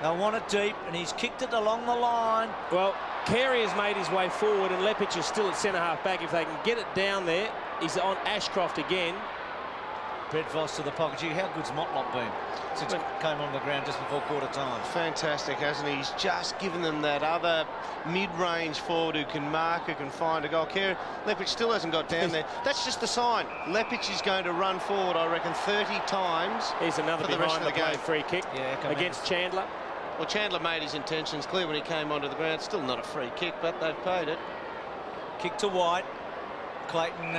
Speaker 1: They'll want it deep, and he's kicked it along the line.
Speaker 2: Well, Carey has made his way forward, and Leppich is still at centre-half back. If they can get it down there, he's on Ashcroft again.
Speaker 1: Brett Voss to the pocket. Gee, how good's Motlop been since it came on the ground just before quarter time?
Speaker 3: Fantastic, hasn't he? He's just given them that other mid-range forward who can mark, who can find a goal. Leppich still hasn't got down there. That's just a sign. Leppich is going to run forward, I reckon, 30 times.
Speaker 2: Here's another
Speaker 3: for the rest of the game.
Speaker 2: Free kick against Chandler.
Speaker 3: Well, Chandler made his intentions clear when he came onto the ground. Still not a free kick, but they've paid it.
Speaker 1: Kick to White. Clayton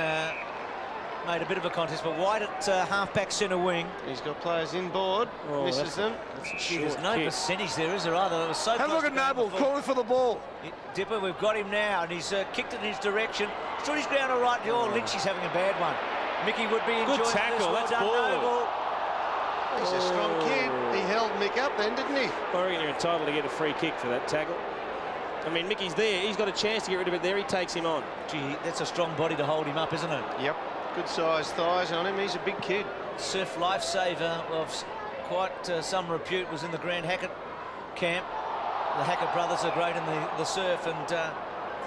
Speaker 1: made a bit of a contest, but White at half-back centre wing.
Speaker 3: He's got players inboard. Misses them.
Speaker 1: There's no percentage there, is there, either? It was so
Speaker 4: have a look at Noble, calling for the ball.
Speaker 1: Dipper, we've got him now, and he's kicked it in his direction. Stood his ground all right. Oh, Lynch is having a bad one. Mickey would be enjoying
Speaker 2: good tackle.
Speaker 1: This.
Speaker 2: That's ball.
Speaker 3: He's a strong kid. He held Mick up then, didn't he?
Speaker 2: I reckon you're entitled to get a free kick for that tackle. I mean, Mickey's there. He's got a chance to get rid of it there. He takes him on.
Speaker 1: Gee, that's a strong body to hold him up, isn't it?
Speaker 3: Yep. Good sized thighs on him. He's a big kid.
Speaker 1: Surf lifesaver of quite some repute was in the Grand Hackett camp. The Hackett brothers are great in the surf, and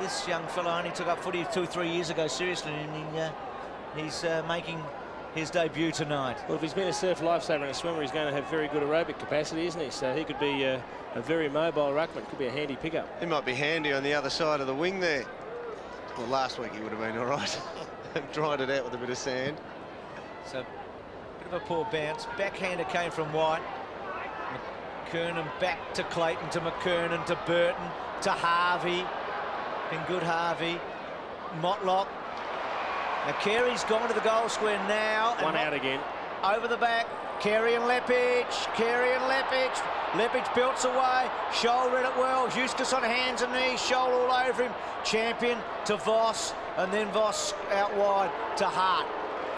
Speaker 1: this young fellow only took up footy 2 or 3 years ago seriously, and he's making his debut tonight.
Speaker 2: Well, if he's been a surf lifesaver and a swimmer, he's going to have very good aerobic capacity, isn't he? So he could be a very mobile ruckman. Could be a handy pickup.
Speaker 3: He might be handy on the other side of the wing there. Well, last week he would have been all right. Dried it out with a bit of sand.
Speaker 1: So, bit of a poor bounce. Backhander came from White. McKernan back to Clayton, to McKernan, to Burton, to Harvey. Been good, Harvey. Motlop. Now, Carey's gone to the goal square now.
Speaker 2: One out again.
Speaker 1: Over the back. Carey and Leppich. Carey and Leppich. Leppich belts away. Scholl read it well. Eustace on hands and knees. Scholl all over him. Champion to Voss. And then Voss out wide to Hart.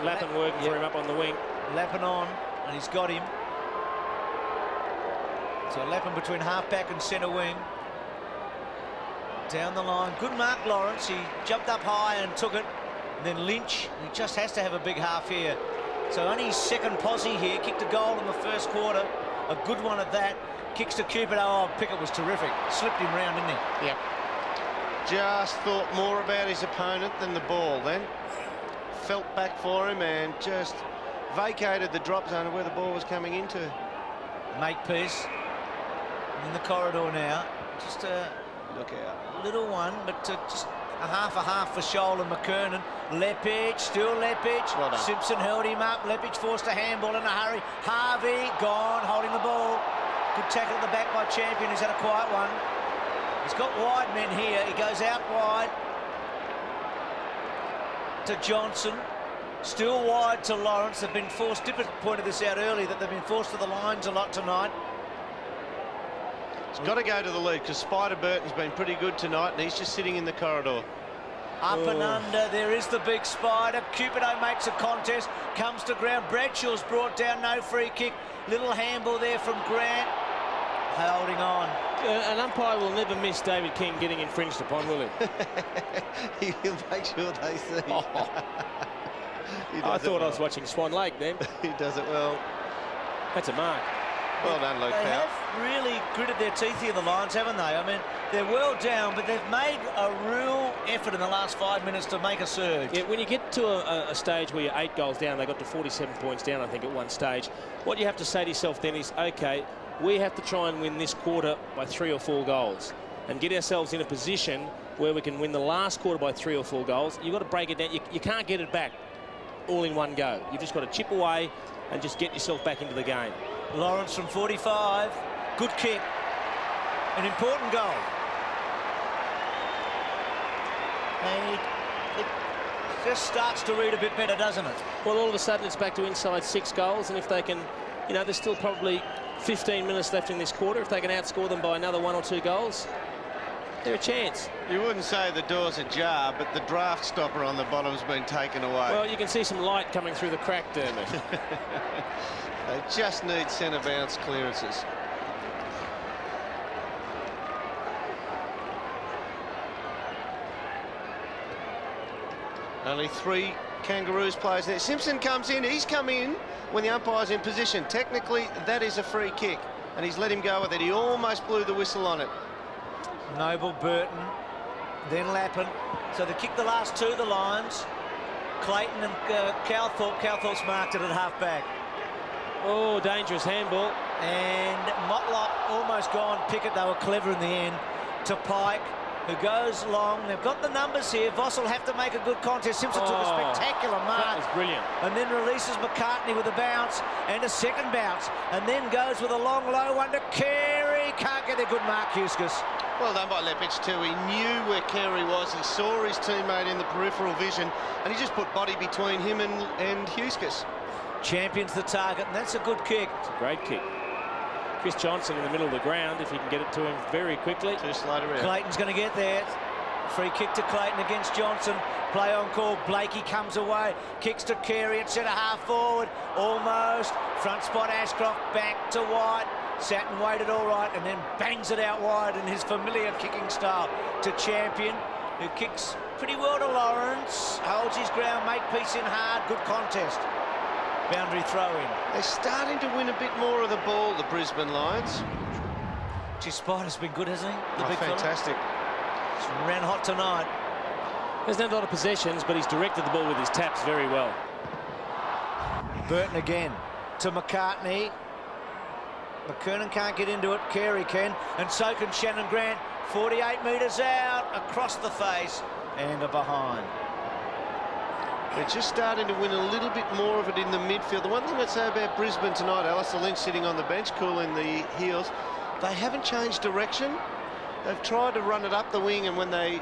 Speaker 2: Lappin working for him up on the wing.
Speaker 1: Lappin on, and he's got him. So Lappin between half-back and centre wing. Down the line. Good mark, Lawrence. He jumped up high and took it. And then Lynch. He just has to have a big half here. So only his second posse here. Kicked a goal in the first quarter. A good one at that. Kicks to Cupid. Oh, Pickett was terrific. Slipped him round, didn't he?
Speaker 3: Yep. Just thought more about his opponent than the ball then. Felt back for him and just vacated the drop zone of where the ball was coming into.
Speaker 1: Makepeace in the corridor now. Just a
Speaker 3: look out.
Speaker 1: Little one, but just a half for Scholl and McKernan. Leppich, still Leppich.
Speaker 3: Well done.
Speaker 1: Simpson held him up. Leppich forced a handball in a hurry. Harvey gone, holding the ball. Good tackle at the back by Champion. He's had a quiet one. He's got wide men here. He goes out wide to Johnson. Still wide to Lawrence. They've been forced. Dipper pointed this out earlier, that they've been forced to the lines a lot tonight.
Speaker 3: He's got to go to the lead because Spider Burton's been pretty good tonight and he's just sitting in the corridor.
Speaker 1: Up and under. There is the big Spider. Cupido makes a contest. Comes to ground. Bradshaw's brought down. No free kick. Little handball there from Grant. holding on.
Speaker 2: An umpire will never miss David King getting infringed upon, will he?
Speaker 3: He'll make sure they see.
Speaker 2: Oh. I thought I was watching Swan Lake then.
Speaker 3: He does it well.
Speaker 2: That's a mark.
Speaker 3: Well done, Luke.
Speaker 1: They
Speaker 3: Powell.
Speaker 1: have really gritted their teeth here, the Lions, haven't they? I mean, they're well down, but they've made a real effort in the last 5 minutes to make a surge.
Speaker 2: Yeah, when you get to a stage where you're 8 goals down, they got to 47 points down, I think, at one stage. What you have to say to yourself then is, OK, we have to try and win this quarter by 3 or 4 goals and get ourselves in a position where we can win the last quarter by 3 or 4 goals. You've got to break it down. You can't get it back all in one go. You've just got to chip away and just get yourself back into the game.
Speaker 1: Lawrence from 45. Good kick. An important goal. And it just starts to read a bit better, doesn't it?
Speaker 2: Well, all of a sudden it's back to inside 6 goals, and if they can, you know, there's still probably 15 minutes left in this quarter. If they can outscore them by another 1 or 2 goals, they're a chance.
Speaker 3: You wouldn't say the door's ajar, but the draft stopper on the bottom's been taken away.
Speaker 2: Well, you can see some light coming through the crack, Dermot.
Speaker 3: They just need centre bounce clearances. Only 3 Kangaroos players there. Simpson comes in. He's come in when the umpire's in position. Technically, that is a free kick, and he's let him go with it. He almost blew the whistle on it.
Speaker 1: Noble, Burton, then Lappin. So they kicked the last 2, the Lions. Clayton and Calthorpe. Calthorpe's marked it at half-back.
Speaker 2: Oh, dangerous handball.
Speaker 1: And Motlop almost gone. Pickett, they were clever in the end. To Pike, who goes long. They've got the numbers here. Voss will have to make a good contest. Simpson took a spectacular mark.
Speaker 2: That was brilliant.
Speaker 1: And then releases McCartney with a bounce and a second bounce. And then goes with a long, low one to Carey. Can't get a good mark, Huskis.
Speaker 3: Well done by Lepic too. He knew where Carey was. He saw his teammate in the peripheral vision, and he just put body between him and Huskis.
Speaker 1: Champions the target, and that's a good kick.
Speaker 2: It's a great kick. Chris Johnson in the middle of the ground, if he can get it to him very quickly.
Speaker 3: Too slow to react.
Speaker 1: Clayton's going to get there. Free kick to Clayton against Johnson. Play on call. Blakey comes away. Kicks to Carey at centre half forward. Almost. Front spot Ashcroft. Back to White. Sat and waited all right, and then bangs it out wide in his familiar kicking style to Champion, who kicks pretty well to Lawrence. Holds his ground. Makepeace in hard. Good contest. Boundary throw in.
Speaker 3: They're starting to win a bit more of the ball, the Brisbane Lions.
Speaker 1: Gee, Spider's been good, hasn't he? The big
Speaker 3: fantastic.
Speaker 1: fella. He's ran hot tonight.
Speaker 2: Hasn't had a lot of possessions, but he's directed the ball with his taps very well.
Speaker 1: Burton again to McCartney. McKernan can't get into it. Carey can. And so can Shannon Grant. 48 metres out, across the face, and a behind.
Speaker 3: They're just starting to win a little bit more of it in the midfield. The one thing I'd say about Brisbane tonight, Alistair Lynch sitting on the bench, cooling the heels, they haven't changed direction. They've tried to run it up the wing, and when they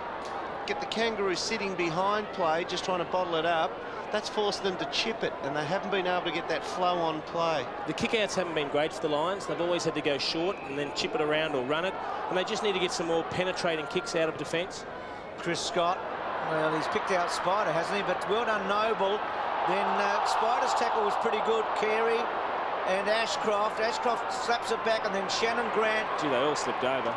Speaker 3: get the Kangaroos sitting behind play, just trying to bottle it up, that's forced them to chip it, and they haven't been able to get that flow on play.
Speaker 2: The kick-outs haven't been great for the Lions. They've always had to go short and then chip it around or run it, and they just need to get some more penetrating kicks out of defence.
Speaker 1: Chris Scott, well, he's picked out Spider, hasn't he? But well done, Noble. Then Spider's tackle was pretty good. Carey and Ashcroft. Ashcroft slaps it back, and then Shannon Grant.
Speaker 2: Gee, they all slipped over.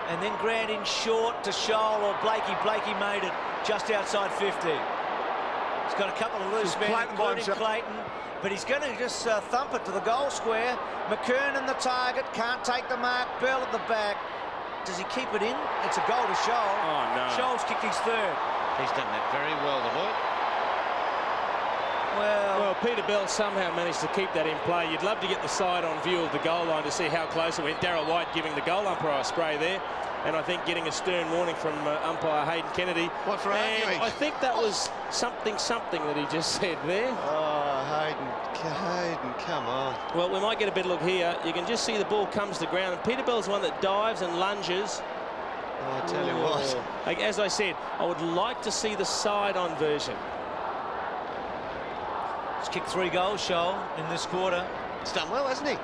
Speaker 1: And then Grant in short to Scholl or Blakey. Blakey made it just outside 50. He's got a couple of loose men, including Clayton, but he's going to just thump it to the goal square. McKernan the target, can't take the mark. Bell at the back. Does he keep it in? It's a goal to Scholl.
Speaker 2: Oh, no.
Speaker 1: Scholl's kicked his third.
Speaker 3: He's done that very well, the boy.
Speaker 2: Well, Peter Bell somehow managed to keep that in play. You'd love to get the side-on view of the goal line to see how close it went. Darryl White giving the goal umpire a spray there, and I think getting a stern warning from umpire Hayden Kennedy.
Speaker 3: What for arguing?
Speaker 2: I think that was something that he just said there.
Speaker 3: Oh, Hayden, come on.
Speaker 2: Well, we might get a better look here. You can just see the ball comes to ground, and Peter Bell's one that dives and lunges.
Speaker 3: Oh, I tell you what.
Speaker 2: Like, as I said, I would like to see the side-on version.
Speaker 1: He's kicked 3 goals, Scholl, in this quarter.
Speaker 3: He's done well, hasn't he?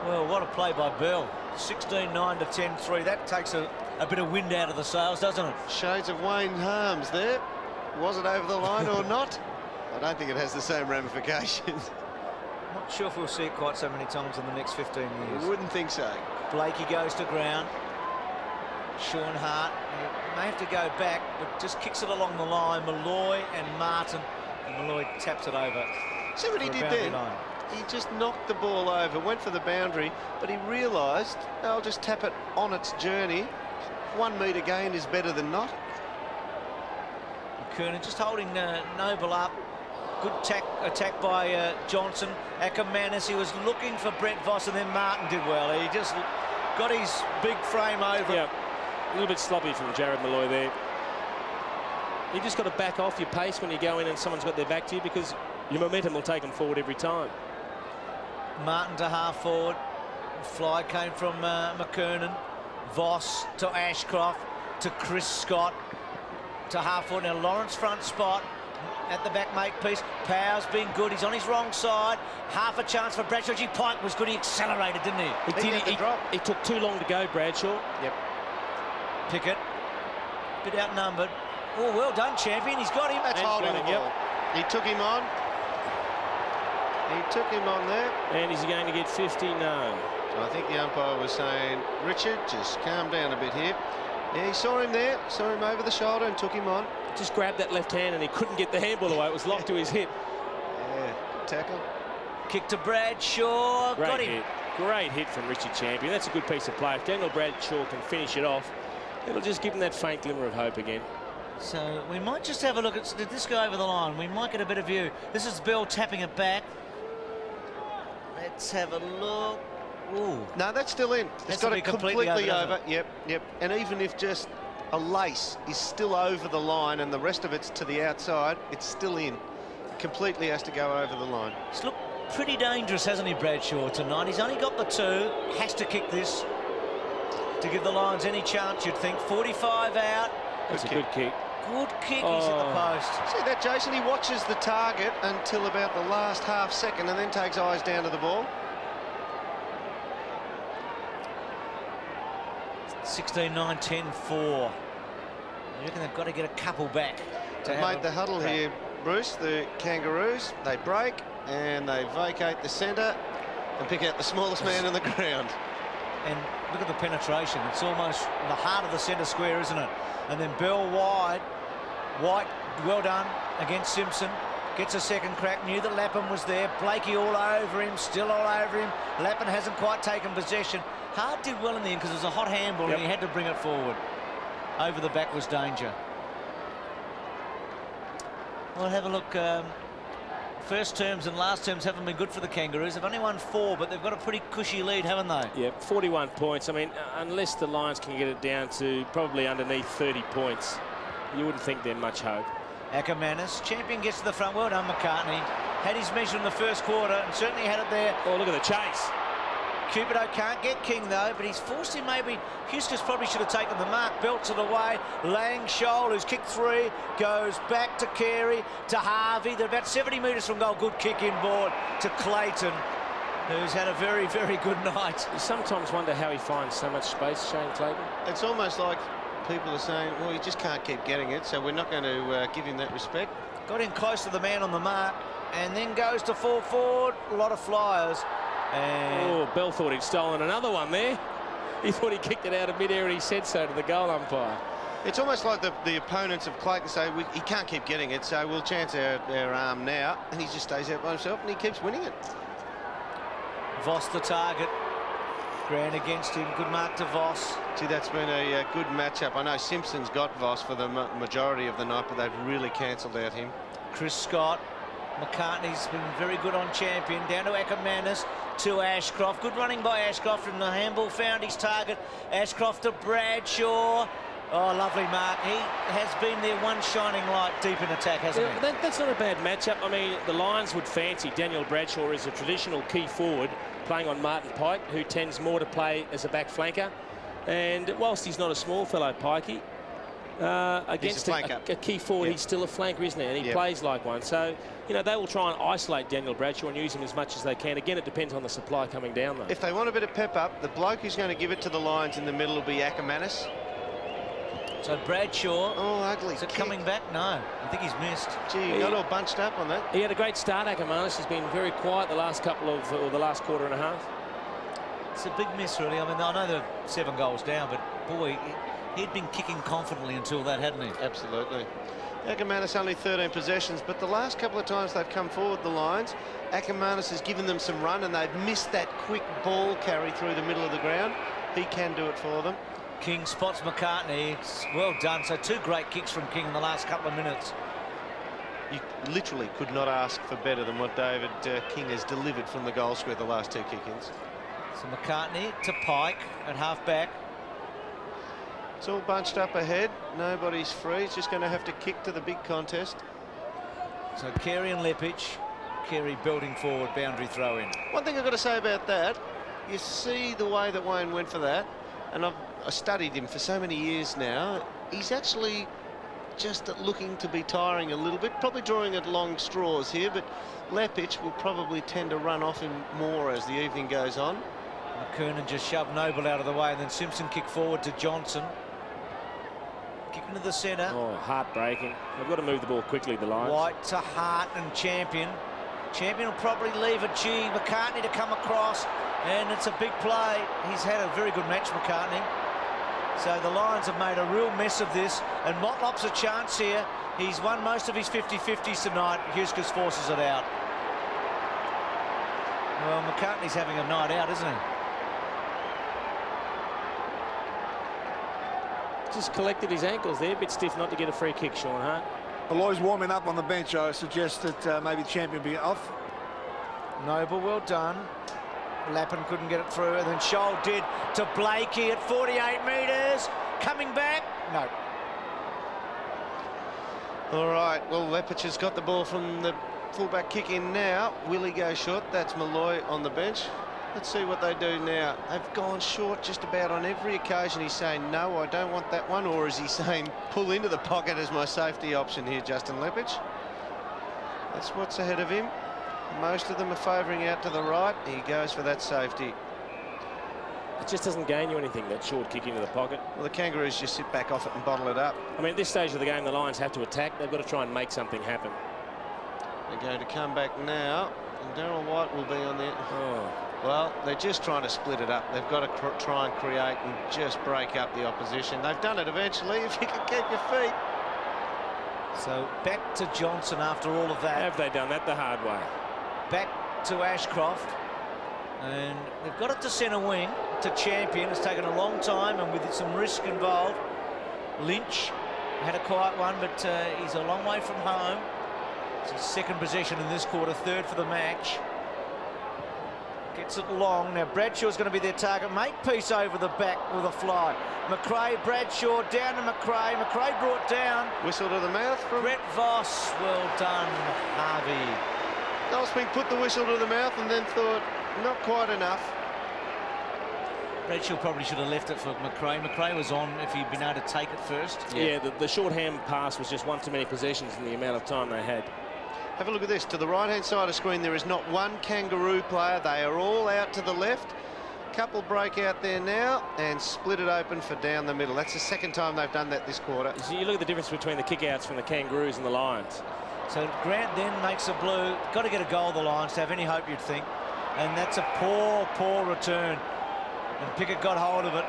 Speaker 1: Well, what a play by Bell. 16-9 to 10-3. That takes a bit of wind out of the sails, doesn't it?
Speaker 3: Shades of Wayne Harms there. Was it over the line or not? I don't think it has the same ramifications.
Speaker 1: Not sure if we'll see it quite so many times in the next 15 years.
Speaker 3: Wouldn't think so.
Speaker 1: Blakey goes to ground. Sean Hart may have to go back, but just kicks it along the line. Malloy and Martin. And Malloy taps it over.
Speaker 3: See what he did then? He just knocked the ball over, went for the boundary, but he realised, I'll just tap it on its journey. 1 metre gain is better than not.
Speaker 1: Kernan just holding Noble up. Good attack by Johnson. Ackermanis, he was looking for Brett Voss, and then Martin did well. He just got his big frame over.
Speaker 2: Yeah, a little bit sloppy from Jared Malloy there. You just got to back off your pace when you go in and someone's got their back to you, because your momentum will take them forward every time.
Speaker 1: Martin to half forward. Fly came from McKernan. Voss to Ashcroft to Chris Scott to half forward. Now Lawrence front spot at the back makepiece. Powers been good. He's on his wrong side. Half a chance for Bradshaw. Gee, Pike was good. He accelerated, didn't he?
Speaker 2: He took too long to go, Bradshaw.
Speaker 3: Yep.
Speaker 1: Pickett, bit outnumbered. Oh, well done, champion. He's got him.
Speaker 3: That's holding the ball. He took him on. He took him on there.
Speaker 2: And is he going to get 50? No.
Speaker 3: So I think the umpire was saying, Richard, just calm down a bit here. Yeah, he saw him there, saw him over the shoulder and took him on.
Speaker 2: Just grabbed that left hand and he couldn't get the handball away. It was locked to his hip.
Speaker 3: Yeah, good tackle.
Speaker 1: Kick to Bradshaw. Got him.
Speaker 2: Hit. Great hit from Richard Champion. That's a good piece of play. If Daniel Bradshaw can finish it off, it'll just give him that faint glimmer of hope again.
Speaker 1: So we might just have a look at, did this go over the line? We might get a better view. This is Bell tapping it back. Let's have a look. Ooh.
Speaker 3: No, that's still in. It's got it completely over.
Speaker 1: It?
Speaker 3: Yep. And even if just a lace is still over the line and the rest of it's to the outside, it's still in. Completely has to go over the line.
Speaker 1: It's looked pretty dangerous, hasn't he, Bradshaw, tonight? He's only got the 2. Has to kick this to give the Lions any chance, you'd think. 45 out.
Speaker 2: That's a good kick.
Speaker 1: Good kick. He's at the post.
Speaker 3: See that, Jason? He watches the target until about the last half second and then takes eyes down to the ball.
Speaker 1: 16, 9, 10, 4. I reckon they've got to get a couple back.
Speaker 3: They've made the huddle here, Bruce. The Kangaroos, they break and they vacate the centre and pick out the smallest man in the ground.
Speaker 1: And look at the penetration. It's almost in the heart of the centre square, isn't it? And then Bell wide. White, well done against Simpson. Gets a second crack. Knew that Lapham was there. Blakey all over him, still all over him. Lapham hasn't quite taken possession. Hart did well in the end because it was a hot handball and he had to bring it forward. Over the back was danger. We'll have a look. First terms and last terms haven't been good for the Kangaroos. They've only won 4, but they've got a pretty cushy lead, haven't they?
Speaker 2: Yeah, 41 points. I mean, unless the Lions can get it down to probably underneath 30 points, you wouldn't think they're much hope.
Speaker 1: Ackermanis, champion gets to the front. Well done, McCartney. Had his measure in the first quarter and certainly had it there.
Speaker 2: Oh, look at the chase.
Speaker 1: Cupido can't get King, though, but he's forced him maybe. Huskus probably should have taken the mark. Belts it away. Lang Scholl, who's kicked 3, goes back to Carey, to Harvey. They're about 70 metres from goal. Good kick inboard to Clayton, who's had a very, very good night.
Speaker 2: You sometimes wonder how he finds so much space, Shane Clayton.
Speaker 3: It's almost like people are saying, well, he just can't keep getting it, so we're not going to give him that respect.
Speaker 1: Got in close to the man on the mark, and then goes to full forward. A lot of flyers. And
Speaker 2: oh, Bell thought he'd stolen another one there. He thought he kicked it out of mid-air and he said so to the goal umpire.
Speaker 3: It's almost like the opponents of Clayton say, he can't keep getting it, so we'll chance our arm now. And he just stays out by himself and he keeps winning it.
Speaker 1: Voss the target. Grant against him. Good mark to Voss.
Speaker 3: See, that's been a good matchup. I know Simpson's got Voss for the majority of the night, but they've really cancelled out him.
Speaker 1: Chris Scott. McCartney's been very good on champion. Down to Ackermanis, to Ashcroft. Good running by Ashcroft, and the handball found his target. Ashcroft to Bradshaw. Oh, lovely mark. He has been their one shining light deep in attack, hasn't he?
Speaker 2: That's not a bad matchup. I mean, the Lions would fancy Daniel Bradshaw as a traditional key forward, playing on Martin Pike, who tends more to play as a back flanker. And whilst he's not a small fellow, Pikey, against a key forward, he's still a flanker, isn't he? And he plays like one. So, you know, they will try and isolate Daniel Bradshaw and use him as much as they can. Again, it depends on the supply coming down, though.
Speaker 3: If they want a bit of pep up, the bloke who's going to give it to the Lions in the middle will be Ackermanis.
Speaker 1: So Bradshaw.
Speaker 3: Oh, ugly.
Speaker 1: Is it
Speaker 3: kick.
Speaker 1: coming back? No. I think he's missed.
Speaker 3: Gee, he got all bunched up on that.
Speaker 2: He had a great start, Ackermanis. He's been very quiet the last couple of, or the last quarter and a half.
Speaker 1: It's a big miss, really. I mean, I know they're 7 goals down, but boy, he'd been kicking confidently until that, hadn't he?
Speaker 3: Absolutely. Ackermanis only 13 possessions, but the last couple of times they've come forward the lines, Ackermanis has given them some run, and they've missed that quick ball carry through the middle of the ground. He can do it for them.
Speaker 1: King spots McCartney. It's well done. So 2 great kicks from King in the last couple of minutes.
Speaker 3: You literally could not ask for better than what David King has delivered from the goal square the last 2 kick-ins.
Speaker 1: So McCartney to Pike at half-back.
Speaker 3: It's all bunched up ahead. Nobody's free. It's just going to have to kick to the big contest.
Speaker 1: So Carey and Lepich. Carey building forward, boundary throw in.
Speaker 3: One thing I've got to say about that, you see the way that Wayne went for that, and I studied him for so many years now. He's actually just looking to be tiring a little bit, probably drawing at long straws here, but Lepich will probably tend to run off him more as the evening goes on.
Speaker 1: McKernan just shoved Noble out of the way, and then Simpson kicked forward to Johnson. Kick into the centre.
Speaker 2: Oh, heartbreaking. They've got to move the ball quickly, the Lions.
Speaker 1: White to Hart and Champion. Champion will probably leave it. G. McCartney to come across, and it's a big play. He's had a very good match, McCartney. So the Lions have made a real mess of this, and Motlop's a chance here. He's won most of his 50-50s tonight. Huskers forces it out. Well, McCartney's having a night out, isn't he?
Speaker 2: Just collected his ankles there. A bit stiff not to get a free kick, Sean Hart.
Speaker 4: Aloy's warming up on the bench. I suggest that maybe Champion be off.
Speaker 1: Noble, well done. Lappin couldn't get it through, and then Scholl did to Blakey at 48 metres. Coming back. No.
Speaker 3: All right, well, Lepich has got the ball from the fullback kick in now. Will he go short? That's Malloy on the bench. Let's see what they do now. They've gone short just about on every occasion. He's saying, no, I don't want that one. Or is he saying, pull into the pocket as my safety option here, Justin Lepich? That's what's ahead of him. Most of them are favouring out to the right. He goes for that safety.
Speaker 2: It just doesn't gain you anything, that short kick into the pocket.
Speaker 3: Well, the Kangaroos just sit back off it and bottle it up.
Speaker 2: I mean, at this stage of the game, the Lions have to attack. They've got to try and make something happen.
Speaker 3: They're going to come back now, and Darryl White will be on there.
Speaker 2: Oh.
Speaker 3: Well, they're just trying to split it up. They've got to try and create and just break up the opposition. They've done it eventually, if you can keep your feet.
Speaker 1: So back to Johnson after all of that.
Speaker 2: Have they done that the hard way?
Speaker 1: Back to Ashcroft. And they've got it to centre wing, to Champion. It's taken a long time and with some risk involved. Lynch had a quiet one, but he's a long way from home. It's his 2nd possession in this quarter, 3rd for the match. Gets it long. Now Bradshaw's going to be their target. Makepeace over the back with a fly. McRae, Bradshaw down to McRae. McRae brought down.
Speaker 3: Whistle to the mouth from
Speaker 1: Brett Voss. Well done, Harvey.
Speaker 3: Golsping put the whistle to the mouth and then thought, not quite enough.
Speaker 1: Bradshaw probably should have left it for McRae. McRae was on if he'd been able to take it first.
Speaker 2: Yeah, the short hand pass was just one too many possessions in the amount of time they had.
Speaker 3: Have a look at this. To the right-hand side of screen, there is not one Kangaroo player. They are all out to the left. Couple break out there now and split it open for down the middle. That's the 2nd time they've done that this quarter.
Speaker 2: So you look at the difference between the kick-outs from the Kangaroos and the Lions.
Speaker 1: So Grant then makes a blue. Got to get a goal, the Lions, to have any hope, you'd think. And that's a poor return. And Pickett got hold of it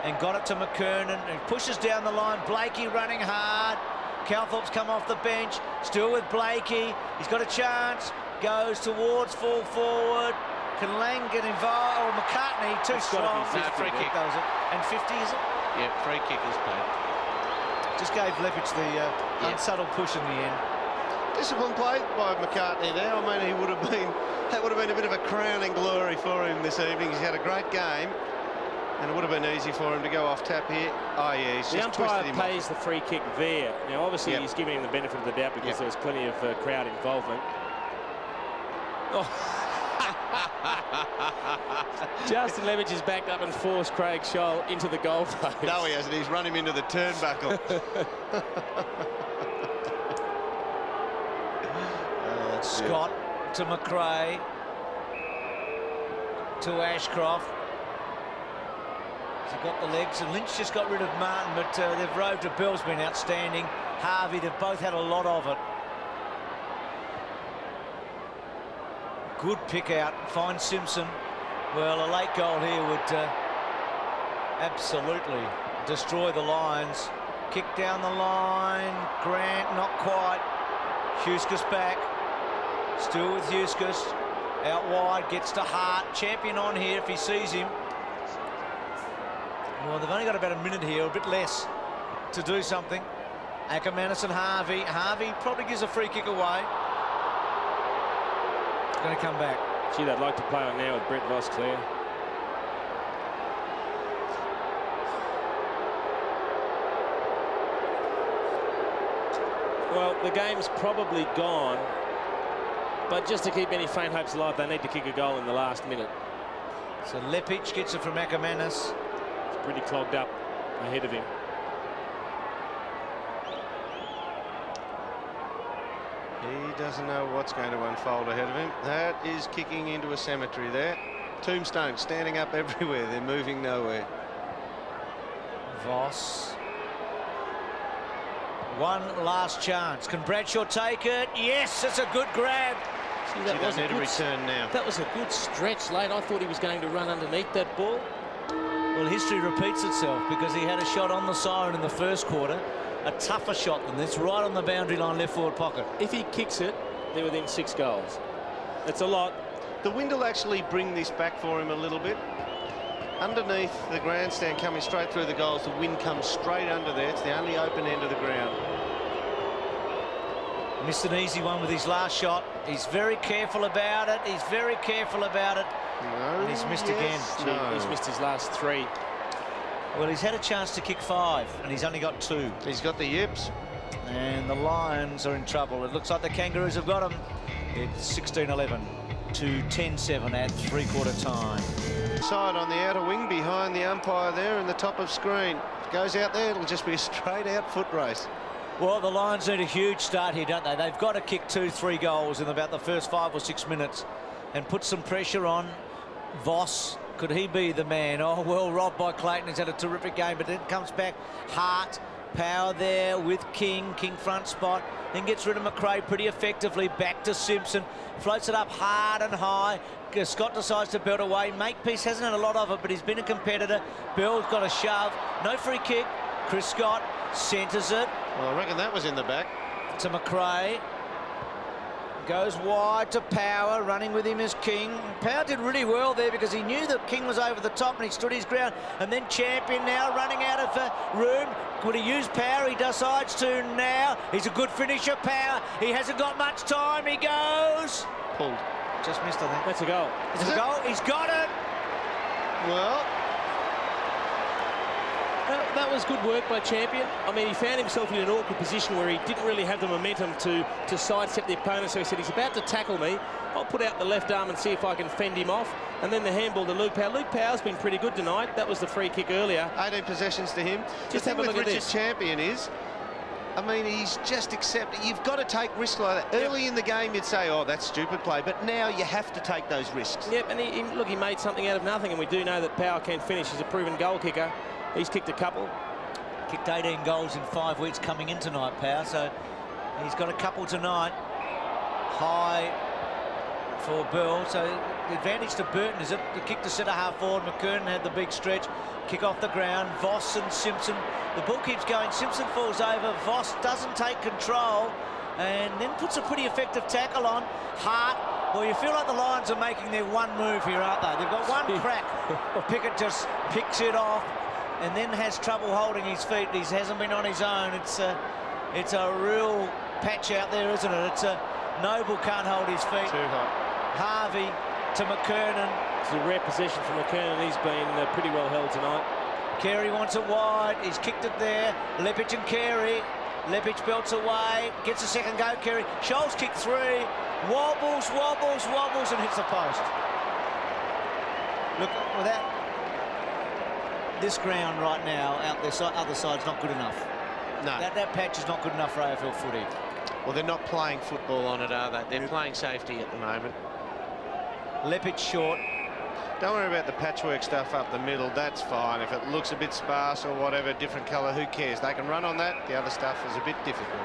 Speaker 1: and got it to McKernan. He pushes down the line. Blakey running hard. Calthorpe's come off the bench. Still with Blakey. He's got a chance. Goes towards full forward. Can Lang get involved? Oh, McCartney, too strong.
Speaker 3: Free kick.
Speaker 1: That was it. And 50, is it?
Speaker 3: Yeah, free kick is paid.
Speaker 1: Just gave Lepich the unsubtle push in the end.
Speaker 3: Discipline play by McCartney there. I mean, that would have been a bit of a crowning glory for him this evening. He's had a great game, and it would have been easy for him to go off tap here. Oh, yeah, he's
Speaker 2: the
Speaker 3: just twisted
Speaker 2: umpire
Speaker 3: him
Speaker 2: pays
Speaker 3: off.
Speaker 2: the free kick there. Now, obviously, he's giving him the benefit of the doubt because there was plenty of crowd involvement. Oh. Justin Lepich is backed up and forced Craig Scholl into the goal post.
Speaker 3: No, he hasn't. He's run him into the turnbuckle.
Speaker 1: Scott to McRae to Ashcroft. He's got the legs, and Lynch just got rid of Martin, but they've roved to Bell's been outstanding. Harvey, they've both had a lot of it. Good pick out, finds Simpson. Well, a late goal here would absolutely destroy the Lions. Kick down the line, Grant, not quite. Huskis back, still with Huskis. Out wide, gets to Hart. Champion on here if he sees him. Well, they've only got about a minute here, a bit less, to do something. Ackermanis and Harvey. Harvey probably gives a free kick away. Going to come back.
Speaker 2: Gee, they'd like to play on now with Brett Voss, Claire. Well, the game's probably gone, but just to keep any faint hopes alive, they need to kick a goal in the last minute.
Speaker 1: So Lepic gets it from Ackermanis.
Speaker 2: It's pretty clogged up ahead of him.
Speaker 3: He doesn't know what's going to unfold ahead of him. That is kicking into a cemetery there. Tombstones standing up everywhere. They're moving nowhere.
Speaker 1: Voss. One last chance. Can Bradshaw take it? Yes, it's a good grab.
Speaker 2: See, that was a good
Speaker 3: return now.
Speaker 2: That was a good stretch late. I thought he was going to run underneath that ball.
Speaker 1: Well, history repeats itself because he had a shot on the siren in the first quarter. A tougher shot than this, right on the boundary line, left forward pocket.
Speaker 2: If he kicks it, they're within 6 goals. It's a lot.
Speaker 3: The wind will actually bring this back for him a little bit. Underneath the grandstand, coming straight through the goals, the wind comes straight under there. It's the only open end of the ground.
Speaker 1: Missed an easy one with his last shot. He's very careful about it. He's very careful about it.
Speaker 3: No,
Speaker 1: And he's missed
Speaker 3: yes,
Speaker 1: again.
Speaker 3: no.
Speaker 2: He's missed his last 3.
Speaker 1: Well, he's had a chance to kick 5, and he's only got 2.
Speaker 3: He's got the yips.
Speaker 1: And the Lions are in trouble. It looks like the Kangaroos have got him. It's 16-11 to 10-7 at three-quarter time.
Speaker 3: Side on the outer wing behind the umpire there in the top of screen. If it goes out there, it'll just be a straight-out foot race.
Speaker 1: Well, the Lions need a huge start here, don't they? They've got to kick 2-3 goals in about the first 5 or 6 minutes and put some pressure on Voss. Could he be the man? Oh, well, robbed by Clayton. He's had a terrific game, but then comes back. Hart, power there with King. King front spot. Then gets rid of McRae pretty effectively. Back to Simpson. Floats it up hard and high. Scott decides to belt away. Makepeace hasn't had a lot of it, but he's been a competitor. Bell's got a shove. No free kick. Chris Scott centres it.
Speaker 3: Well, I reckon that was in the back.
Speaker 1: To McRae. Goes wide to Power, running with him is King. Power did really well there because he knew that King was over the top and he stood his ground. And then Champion now running out of room. Could he use Power? He decides to now. He's a good finisher, Power. He hasn't got much time. He goes.
Speaker 3: Pulled.
Speaker 1: Just missed, I think.
Speaker 2: That's a goal.
Speaker 1: Is it a goal? He's got it.
Speaker 3: Well,
Speaker 2: That was good work by Champion. I mean, he found himself in an awkward position where he didn't really have the momentum to sidestep the opponent, so he said, he's about to tackle me. I'll put out the left arm and see if I can fend him off. And then the handball to Luke Power. Luke Power's been pretty good tonight. That was the free kick earlier.
Speaker 3: 18 possessions to him.
Speaker 2: Just
Speaker 3: the
Speaker 2: have
Speaker 3: thing
Speaker 2: a
Speaker 3: with
Speaker 2: look at
Speaker 3: Richard
Speaker 2: this.
Speaker 3: Champion is, I mean, he's just accepted. You've got to take risks like that. Early in the game, you'd say, oh, that's stupid play. But now you have to take those risks.
Speaker 2: Yep, and he made something out of nothing, and we do know that Power can finish. He's a proven goal kicker. He's kicked a couple.
Speaker 1: Kicked 18 goals in 5 weeks coming in tonight, Power. So he's got a couple tonight. High for Bell. So the advantage to Burton is it. The kick to centre half forward. McKernan had the big stretch. Kick off the ground. Voss and Simpson. The ball keeps going. Simpson falls over. Voss doesn't take control and then puts a pretty effective tackle on. Hart. Well, you feel like the Lions are making their one move here, aren't they? They've got one crack. Pickett just picks it off and then has trouble holding his feet. He hasn't been on his own. It's a real patch out there, isn't it? It's a Noble can't hold his feet.
Speaker 3: Too hot.
Speaker 1: Harvey to McKernan.
Speaker 2: It's a rare possession from McKernan. He's been pretty well held tonight.
Speaker 1: Carey wants it wide. He's kicked it there. Lepic and Carey. Lepic belts away. Gets a second go. Carey. Scholes kick 3. Wobbles, wobbles, wobbles, and hits the post. Look, without this ground right now, out this other side's not good enough.
Speaker 3: No.
Speaker 1: That patch is not good enough for AFL footy.
Speaker 3: Well, they're not playing football on it, are they? They're playing safety at the moment.
Speaker 1: Lepic short.
Speaker 3: Don't worry about the patchwork stuff up the middle. That's fine. If it looks a bit sparse or whatever, different colour, who cares? They can run on that. The other stuff is a bit difficult.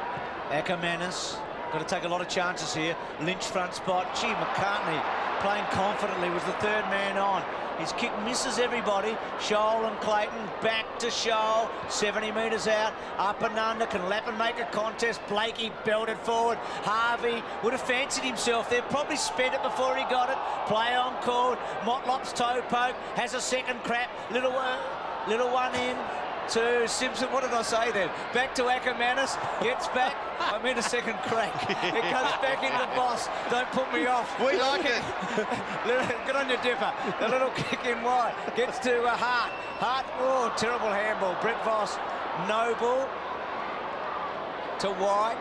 Speaker 1: Ackermanis got to take a lot of chances here. Lynch front spot. Gee, McCartney playing confidently, was the third man on. His kick misses everybody. Scholl and Clayton back to Scholl. 70 metres out. Up and under. Can Lappin make a contest? Blakey belted forward. Harvey would have fancied himself there. Probably spent it before he got it. Play on called. Motlop's toe poke. Has a second crap. Little one in to Simpson. What did I say then? Back to Ackermanis. Gets back. I meant a second crack. It comes back into Boss. Don't put me off.
Speaker 3: We like it.
Speaker 1: Good on your dipper. A little kick in wide. Gets to Hart. Hart. Oh, terrible handball. Brett Voss. Noble to White.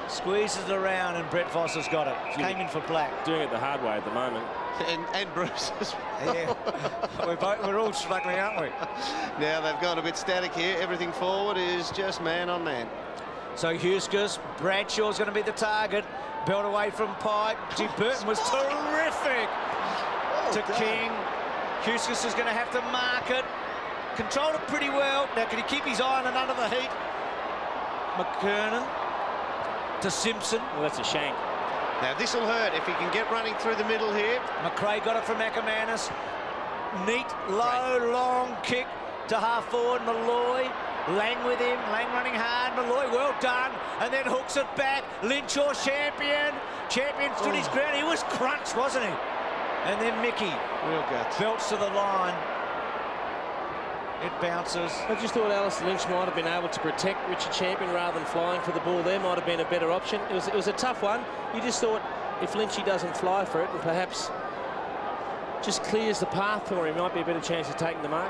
Speaker 1: Squeezes it around and Brett Voss has got it. Came in for Black.
Speaker 2: Doing it the hard way at the moment.
Speaker 3: And Bruce as well.
Speaker 1: Yeah. We're all struggling, aren't we?
Speaker 3: Now they've gone a bit static here. Everything forward is just man on man.
Speaker 1: So Huskers, Bradshaw's going to be the target. Belt away from Pike. Gee, Burton was terrific to King. Huskers is going to have to mark it. Controlled it pretty well. Now, can he keep his eye on it under the heat? McKernan to Simpson.
Speaker 2: Well, that's a shank.
Speaker 3: Now this will hurt if he can get running through the middle here.
Speaker 1: McRae got it from Ackermanis. Neat, low, long kick to half forward. Malloy. Lang with him. Lang running hard. Malloy, well done. And then hooks it back. Lynch or Champion. Champion stood his ground. He was crunched, wasn't he? And then Mickey.
Speaker 3: Real guts.
Speaker 1: Belts to the line. It bounces.
Speaker 2: I just thought Alistair Lynch might have been able to protect Richard Champion rather than flying for the ball there. Might have been a better option. It was a tough one. You just thought if Lynchy doesn't fly for it and perhaps just clears the path for him, might be a better chance of taking the mark.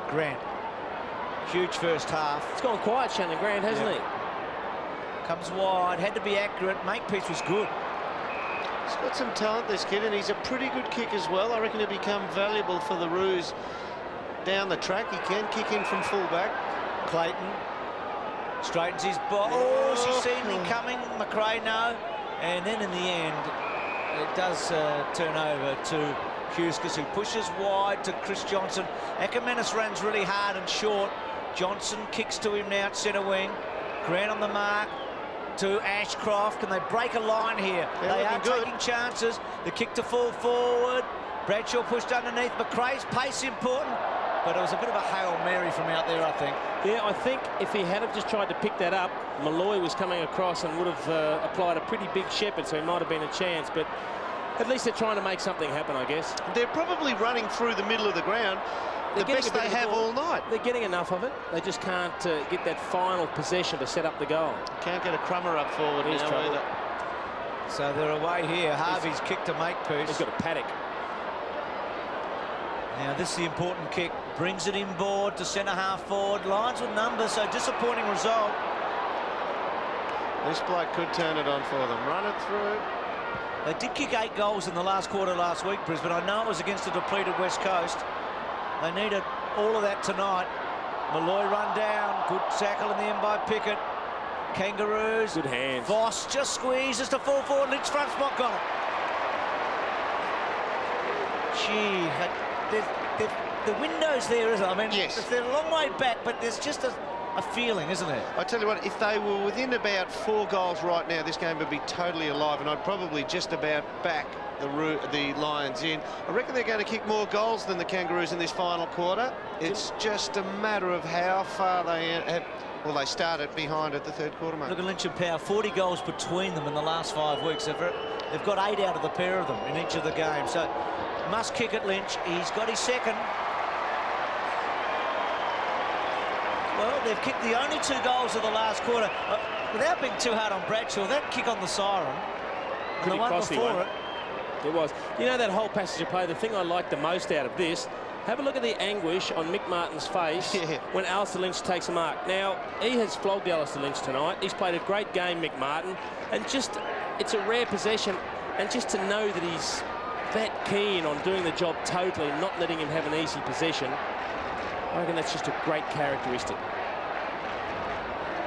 Speaker 1: Grant. Huge first half.
Speaker 2: It's gone quiet, Shannon Grant, hasn't he?
Speaker 1: Comes wide. Had to be accurate. Makepeace was good.
Speaker 3: He's got some talent, this kid, and he's a pretty good kick as well. I reckon he'll become valuable for the Roos down the track. He can kick in from full-back.
Speaker 1: Clayton straightens his ball. Oh, she's seen me coming. McRae, no. And then in the end, it does turn over to Huskers, who pushes wide to Chris Johnson. Ackermanis runs really hard and short. Johnson kicks to him now at centre wing. Grant on the mark to Ashcroft. Can they break a line here? They are taking chances. The kick to fall forward. Bradshaw pushed underneath. McRae's pace important, but it was a bit of a Hail Mary from out there, I think.
Speaker 2: Yeah, I think if he had have just tried to pick that up, Malloy was coming across and would have applied a pretty big shepherd, so it might have been a chance, but at least they're trying to make something happen, I guess.
Speaker 3: They're probably running through the middle of the ground. The best they have all night.
Speaker 2: They're getting enough of it. They just can't get that final possession to set up the goal.
Speaker 3: Can't get a crummer up forward now either.
Speaker 1: So they're away here. Harvey's kick to Makepeace.
Speaker 2: He's got a paddock.
Speaker 1: Now this is the important kick. Brings it inboard to centre half forward. Lines with numbers, so disappointing result.
Speaker 3: This bloke could turn it on for them. Run it through.
Speaker 1: They did kick 8 goals in the last quarter last week, Brisbane. I know it was against a depleted West Coast. They needed all of that tonight. Malloy run down. Good tackle in the end by Pickett. Kangaroos.
Speaker 2: Good hands.
Speaker 1: Voss just squeezes to fall forward. Lynch front spot, got it. Gee, the window's there, isn't it? I mean,
Speaker 3: yes.
Speaker 1: They're a long way back, but there's just a feeling, isn't there?
Speaker 3: I tell you what, if they were within about 4 goals right now, this game would be totally alive, and I'd probably just about back the Lions in. I reckon they're going to kick more goals than the Kangaroos in this final quarter. It's just a matter of how far they have. Well, they started behind at the third quarter mark.
Speaker 1: Look at Lynch and Power, 40 goals between them in the last 5 weeks. They've got 8 out of the pair of them in each of the games. So must kick at Lynch. He's got his second. Well, they've kicked the only 2 goals of the last quarter. Without being too hard on Bradshaw, that kick on the siren, and the one before it.
Speaker 2: It was. You know, that whole passage of play, the thing I like the most out of this, have a look at the anguish on Mick Martin's face when Alistair Lynch takes a mark. Now, he has flogged Alistair Lynch tonight. He's played a great game, Mick Martin, and just, it's a rare possession, and just to know that he's that keen on doing the job totally, not letting him have an easy possession, I reckon that's just a great characteristic.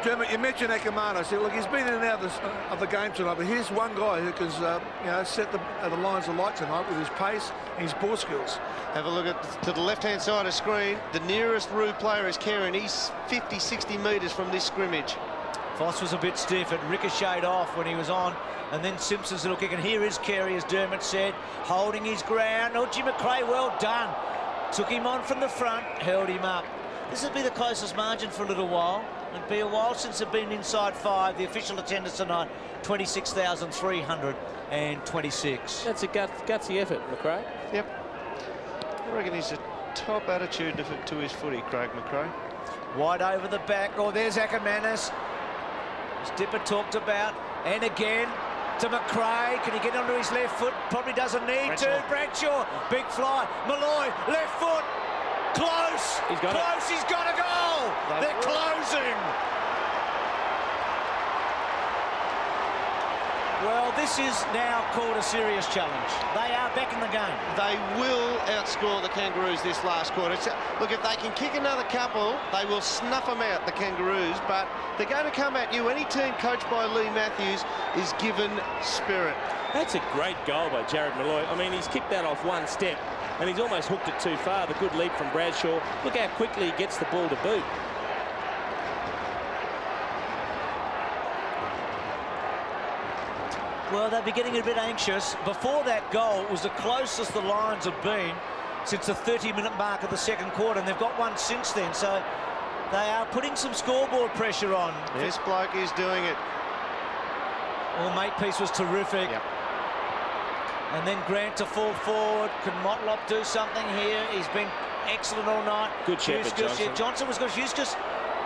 Speaker 4: Dermot, you mentioned Akamano. So, look, he's been in and out of the game tonight, but here's one guy who can, set the lines of light tonight with his pace and his ball skills.
Speaker 3: Have a look to the left-hand side of the screen. The nearest Roo player is Kerry. He's 50, 60 metres from this scrimmage.
Speaker 1: Foss was a bit stiff. It ricocheted off when he was on. And then Simpson's little kick. And here is Carey, as Dermot said, holding his ground. Oh, Jim McRae, well done. Took him on from the front, held him up. This will be the closest margin for a little while. It'll be a while since they've been inside 5. The official attendance tonight, 26,326.
Speaker 2: That's a gutsy effort, McRae.
Speaker 3: Yep. I reckon he's a top attitude to his footy, Craig McRae.
Speaker 1: Wide over the back. Oh, there's Ackermanis. As Dipper talked about. And again to McRae. Can he get onto his left foot? Probably doesn't need to. Bradshaw, big fly. Malloy, left foot. Close.
Speaker 2: He's got
Speaker 1: Close. He's got a goal. They're closing. Well, this is now called a serious challenge. They are back in the game.
Speaker 3: They will outscore the Kangaroos this last quarter. Look, if they can kick another couple, they will snuff them out, the Kangaroos, but they're going to come at you. Any team coached by Lee Matthews is given spirit.
Speaker 2: That's a great goal by Jared Malloy. I mean, he's kicked that off one step, and he's almost hooked it too far. The good leap from Bradshaw. Look how quickly he gets the ball to boot.
Speaker 1: Well, they'll be getting a bit anxious. Before that goal, it was the closest the Lions have been since the 30-minute mark of the second quarter, and they've got one since then. So they are putting some scoreboard pressure on.
Speaker 3: This bloke is doing it.
Speaker 1: Well, Makepeace was terrific.
Speaker 3: Yep.
Speaker 1: And then Grant to fall forward. Can Motlop do something here? He's been excellent all night.
Speaker 2: Good shepherd, Johnson.
Speaker 1: Yeah, Johnson was good. Eustace,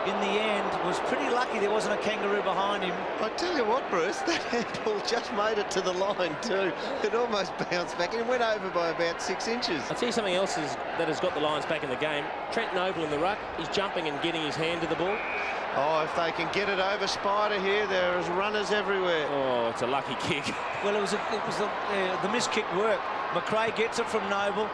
Speaker 1: in the end, was pretty lucky there wasn't a kangaroo behind him.
Speaker 3: I tell you what, Bruce, that handball just made it to the line too. It almost bounced back and it went over by about 6 inches.
Speaker 2: I'll tell you something else that has got the Lions back in the game. Trent Noble in the ruck. He's jumping and getting his hand to the ball.
Speaker 3: Oh, if they can get it over Spider here, there's runners everywhere.
Speaker 2: Oh, it's a lucky kick.
Speaker 1: Well, it was the missed kick work. McRae gets it from Noble.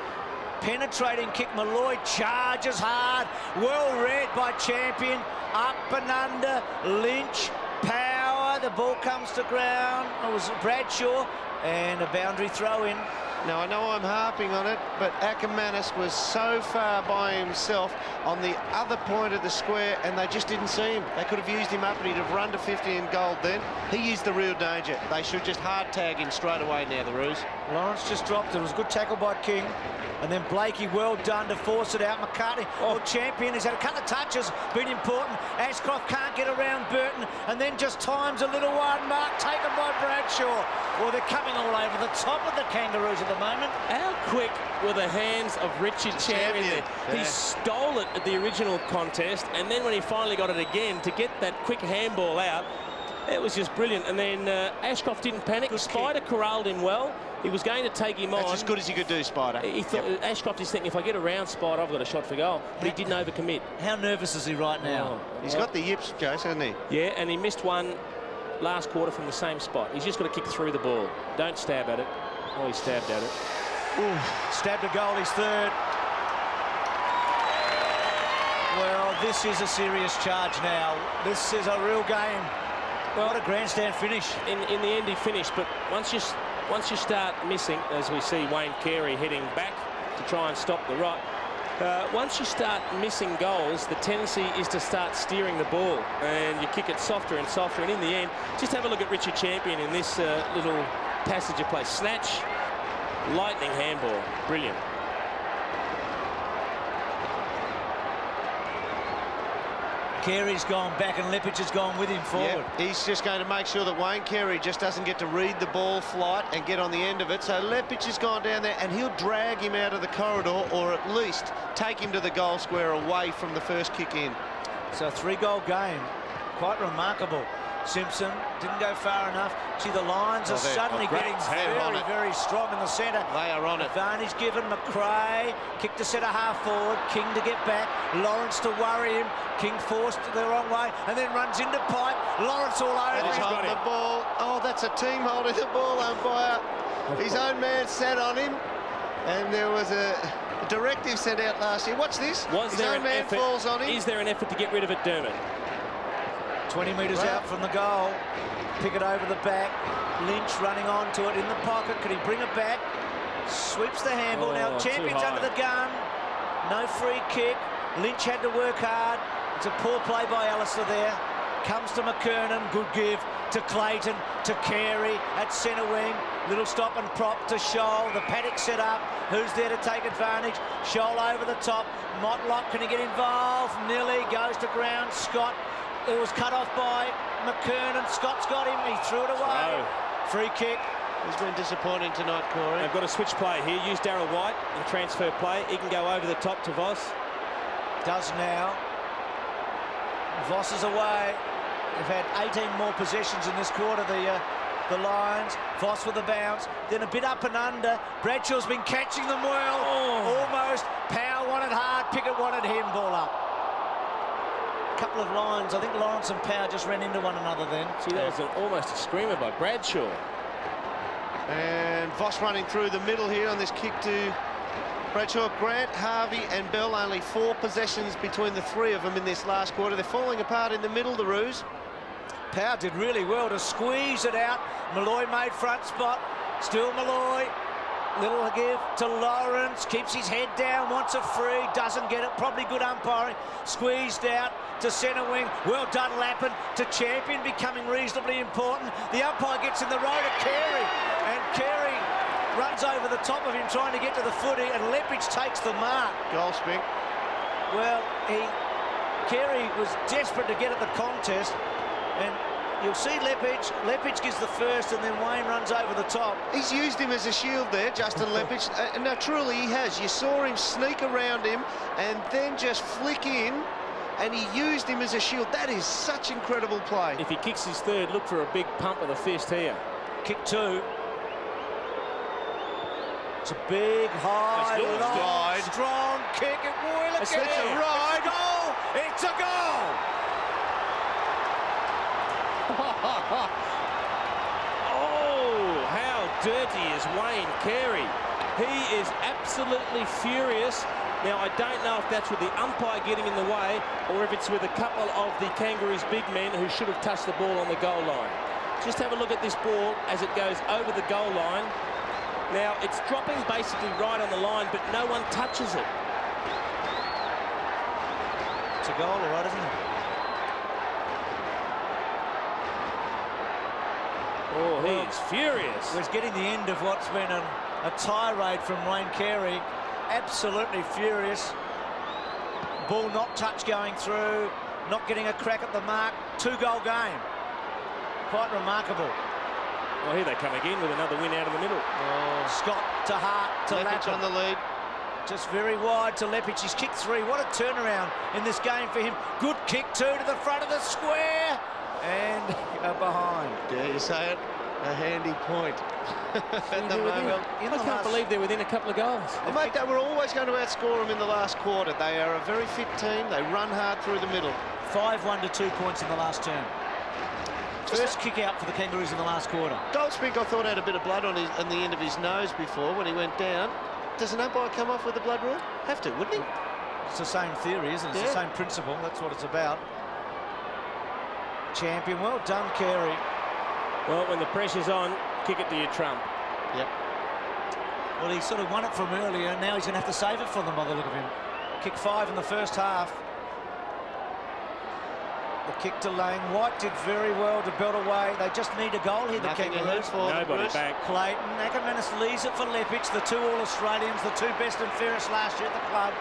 Speaker 1: Penetrating kick. Malloy charges hard. Well read by Champion. Up and under. Lynch. Power. The ball comes to ground. It was Bradshaw. And a boundary throw in.
Speaker 3: Now, I know I'm harping on it, but Ackermanis was so far by himself on the other point of the square, and they just didn't see him. They could have used him up, and he'd have run to 50 in gold then. He is the real danger. They should just hard tag him straight away now, the Roos.
Speaker 1: Lawrence just dropped it. It was a good tackle by King. And then Blakey, well done to force it out. McCartney, Champion, he's had a couple of touches, been important. Ashcroft can't get around Burton, and then just times a little one mark taken by Bradshaw. Well, they're coming all over the top of the Kangaroos at the moment.
Speaker 2: How quick were the hands of Richard Champion there?
Speaker 3: Yeah.
Speaker 2: He stole it at the original contest, and then when he finally got it again, to get that quick handball out, it was just brilliant. And then Ashcroft didn't panic. Spider corralled him well. He was going to take him on.
Speaker 3: That's as good as he could do, Spider.
Speaker 2: He thought, Ashcroft is thinking, if I get around Spider, I've got a shot for goal. But he didn't overcommit.
Speaker 1: How nervous is he right now?
Speaker 3: He's got the yips, Jace, hasn't he?
Speaker 2: Yeah, and he missed one last quarter from the same spot. He's just got to kick through the ball. Don't stab at it. Oh, he stabbed at it.
Speaker 1: Ooh, stabbed a goal, his third. Well, this is a serious charge now. This is a real game. Well, what a grandstand finish.
Speaker 2: In the end, he finished, but once you start missing, as we see Wayne Carey heading back to try and stop the right, once you start missing goals, the tendency is to start steering the ball, and you kick it softer and softer, and in the end, just have a look at Richard Champion in this little passage of play. Snatch, lightning handball, brilliant.
Speaker 1: Carey's gone back and Lepage has gone with him forward.
Speaker 3: Yeah, he's just going to make sure that Wayne Carey just doesn't get to read the ball flight and get on the end of it. So Lepage has gone down there and he'll drag him out of the corridor, or at least take him to the goal square away from the first kick in.
Speaker 1: It's a 3-goal game. Quite remarkable. Simpson didn't go far enough. See, the Lions are suddenly getting very, very strong in the centre.
Speaker 3: They are on it.
Speaker 1: Advantage given. McRae kicked to centre half forward. King to get back. Lawrence to worry him. King forced the wrong way and then runs into Pipe. Lawrence all over.
Speaker 3: He's holding the ball. Oh, that's a team holding the ball, umpire. His own man sat on him, and there was a directive sent out last year. Watch this.
Speaker 2: Was
Speaker 3: His
Speaker 2: there
Speaker 3: own
Speaker 2: an
Speaker 3: man
Speaker 2: effort?
Speaker 3: falls on him.
Speaker 2: Is there an effort to get rid of it, Dermot?
Speaker 1: 20 metres out from the goal. Pick it over the back. Lynch running onto it in the pocket. Could he bring it back? Sweeps the handball. Now Champion's under the gun. No free kick. Lynch had to work hard. It's a poor play by Alistair there. Comes to McKernan. Good give to Clayton, to Carey at centre wing. Little stop and prop to Scholl. The paddock set up. Who's there to take advantage? Scholl over the top. Motlop, can he get involved? Nilly goes to ground. Scott, it was cut off by McKernan. Scott's got him. He threw it away. Free kick.
Speaker 3: He's been disappointing tonight, Corey.
Speaker 2: They've got a switch play here. Use Darryl White in transfer play. He can go over the top to Voss.
Speaker 1: Does now. Voss is away. They've had 18 more possessions in this quarter, the Lions. Voss with the bounce, then a bit up and under. Bradshaw's been catching them well. Almost. Power wanted hard, Pickett wanted him. Ball up. Couple of lines. I think Lawrence and Power just ran into one another then.
Speaker 2: See, that was almost a screamer by Bradshaw.
Speaker 3: And Voss running through the middle here on this kick to Bradshaw. Grant, Harvey and Bell, only 4 possessions between the 3 of them in this last quarter. They're falling apart in the middle, the Roos.
Speaker 1: Power did really well to squeeze it out. Malloy made front spot. Still Malloy. Little give to Lawrence. Keeps his head down. Wants a free. Doesn't get it. Probably good umpiring. Squeezed out to centre wing. Well done, Lappin. To Champion, becoming reasonably important. The umpire gets in the road of Carey. And Carey runs over the top of him trying to get to the footy. And Lepage takes the mark.
Speaker 3: Goal spink.
Speaker 1: Well, Carey was desperate to get at the contest. And you'll see Lepage gives the first, and then Wayne runs over the top.
Speaker 3: He's used him as a shield there, Justin Lepage. No, truly he has. You saw him sneak around him and then just flick in, and he used him as a shield. That is such incredible play.
Speaker 2: If he kicks his third, look for a big pump of the fist here.
Speaker 1: Kick 2. It's a big, high, long, strong kick. It's a ride. Goal! It's a goal!
Speaker 2: Oh, how dirty is Wayne Carey. He is absolutely furious. Now, I don't know if that's with the umpire getting in the way or if it's with a couple of the Kangaroos' big men who should have touched the ball on the goal line. Just have a look at this ball as it goes over the goal line. Now, it's dropping basically right on the line, but no one touches it.
Speaker 1: It's a goal, all right, isn't it?
Speaker 2: Oh, he's furious.
Speaker 1: We're getting the end of what's been a tirade from Wayne Carey. Absolutely furious. Ball not touched going through, not getting a crack at the mark. 2-goal game. Quite remarkable.
Speaker 2: Well, here they come again with another win out of the middle.
Speaker 1: Scott to Hart to
Speaker 3: Lepage on the lead.
Speaker 1: Just very wide to Lepage. He's kicked 3. What a turnaround in this game for him. Good kick 2 to the front of the square. And behind.
Speaker 3: Dare you say it? A handy point at the moment.
Speaker 2: I can't believe they're within a couple of goals.
Speaker 3: Oh, mate, they were always going to outscore them in the last quarter. They are a very fit team. They run hard through the middle.
Speaker 1: 5-1 to 2 points in the last term. First kick out for the Kangaroos in the last quarter.
Speaker 3: Goldspink, I thought, had a bit of blood on the end of his nose before when he went down. Does an umpire come off with the blood rule? Have to, wouldn't he?
Speaker 1: It's the same theory, isn't it? It's the same principle. That's what it's about. Champion. Well done, Carey.
Speaker 2: Well, when the pressure's on, kick it to your trump.
Speaker 3: Yep.
Speaker 1: Well, he sort of won it from earlier, and now he's going to have to save it for them by the look of him. Kick 5 in the first half. The kick to Lang. White did very well to belt away. They just need a goal here, the Kangaroos.
Speaker 2: Nobody back.
Speaker 1: Clayton. Ackermanis leaves it for Lepage. The 2 All-Australians, the 2 best and fairest last year at the club.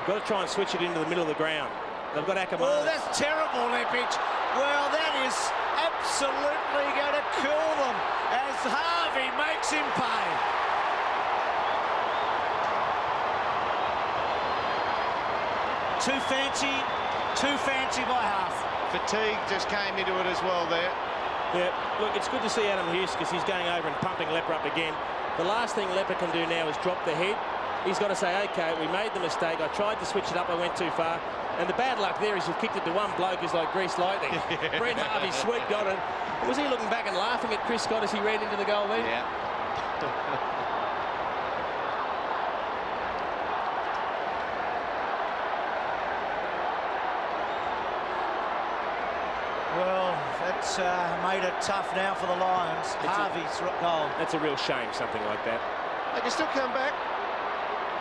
Speaker 2: Got to try and switch it into the middle of the ground. They've got Ackermanis.
Speaker 1: Oh, that's terrible, Lepage. Well, that is absolutely going to kill them as Harvey makes him pay. Too fancy by half.
Speaker 3: Fatigue just came into it as well there.
Speaker 2: Yeah, look, it's good to see Adam Hughes because he's going over and pumping Lepper up again. The last thing Lepper can do now is drop the head. He's got to say, OK, we made the mistake. I tried to switch it up. I went too far. And the bad luck there is you've kicked it to one bloke who's like greased lightning. Brett Harvey, sweet, got it. Was he looking back and laughing at Chris Scott as he ran into the goal there?
Speaker 3: Yeah.
Speaker 1: Well, It's made it tough now for the Lions. Harvey's goal.
Speaker 2: That's a real shame, something like that.
Speaker 3: They can still come back.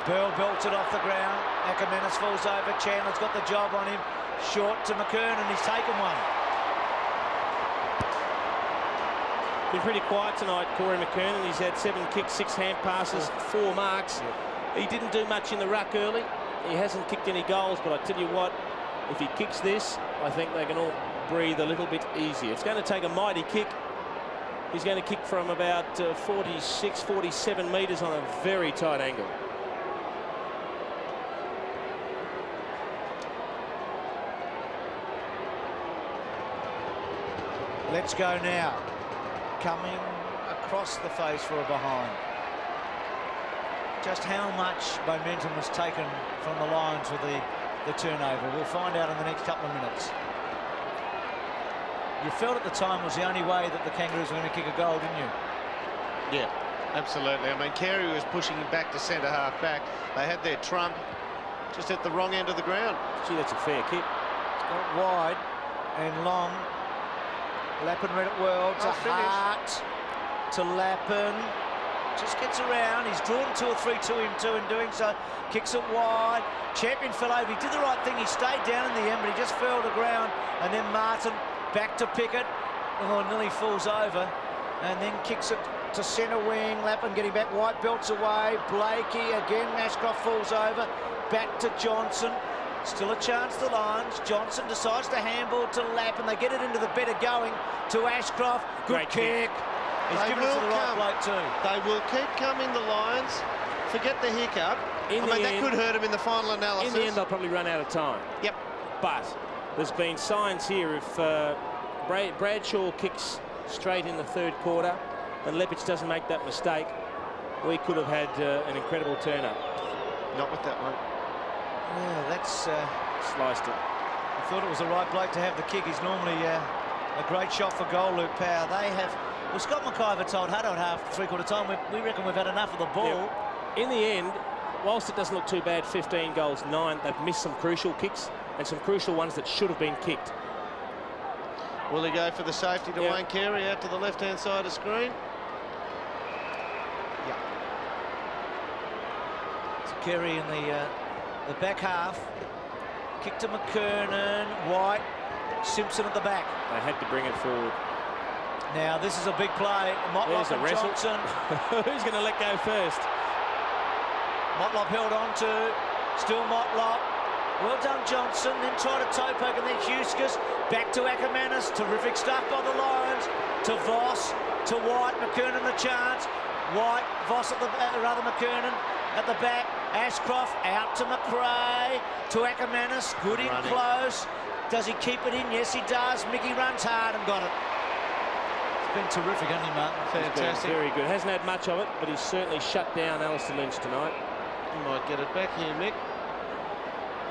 Speaker 1: Bell belts it off the ground. Ackermanis falls over. Chandler's got the job on him. Short to McKernan. He's taken one.
Speaker 2: Been pretty quiet tonight, Corey McKernan. He's had 7 kicks, 6 hand passes, 4 marks. He didn't do much in the ruck early. He hasn't kicked any goals, but I tell you what, if he kicks this, I think they can all breathe a little bit easier. It's going to take a mighty kick. He's going to kick from about 46, 47 metres on a very tight angle.
Speaker 1: Let's go now. Coming across the face for a behind. Just how much momentum was taken from the Lions with the turnover, we'll find out in the next couple of minutes. You felt at the time was the only way that the Kangaroos were going to kick a goal, didn't you?
Speaker 3: Yeah, absolutely. I mean, Carey was pushing him back to centre half back. They had their trump just at the wrong end of the ground.
Speaker 2: Gee, that's a fair kick.
Speaker 1: It's got wide and long. Lappin read it well to Hart, to Lappin. Just gets around. He's drawn 2 or 3 to him too in doing so. Kicks it wide. Champion fell over. He did the right thing. He stayed down in the end, but he just fell to ground. And then Martin back to Pickett. Oh, nearly falls over. And then kicks it to centre wing. Lappin getting back. White belts away. Blakey again. Ashcroft falls over. Back to Johnson. Still a chance to the Lions. Johnson decides to handball to Lappin. They get it into the better going to Ashcroft. Good kick. He's given it to the right bloke too.
Speaker 3: They will keep coming, the Lions. Forget the hiccup. That could hurt him in the final analysis.
Speaker 2: In the end, they'll probably run out of time.
Speaker 3: Yep.
Speaker 2: But there's been signs here. If Bradshaw kicks straight in the 3rd quarter and Lepich doesn't make that mistake, we could have had an incredible turn-up.
Speaker 3: Not with that one.
Speaker 1: Yeah, that's...
Speaker 2: Sliced it.
Speaker 1: I thought it was the right bloke to have the kick. He's normally a great shot for goal, Luke Power. They have... Well, Scott McIver told Hutto at half, 3/4 time, we reckon we've had enough of the ball.
Speaker 2: Yep. In the end, whilst it doesn't look too bad, 15 goals, 9, they've missed some crucial kicks and some crucial ones that should have been kicked.
Speaker 3: Will he go for the safety to Wayne Carey out to the left-hand side of the screen?
Speaker 1: Yeah. So Carey in the back half. Kick to McKernan, White, Simpson at the back.
Speaker 2: They had to bring it forward.
Speaker 1: Now, this is a big play. Motlop and Johnson.
Speaker 2: Who's going to let go first?
Speaker 1: Motlop held on to. Still Motlop. Well done, Johnson. Then try to toe poke, and then Huskis. Back to Ackermanis. Terrific stuff by the Lions. To Voss. To White. McKernan the chance. White. Voss at the McKernan at the back. Ashcroft out to McRae. To Ackermanis. Good in close. Does he keep it in? Yes, he does. Mickey runs hard and got it. Been terrific, hasn't he, Martin?
Speaker 3: Fantastic.
Speaker 2: Very good. Hasn't had much of it, but he's certainly shut down Alistair Lynch tonight.
Speaker 3: He might get it back here, Mick.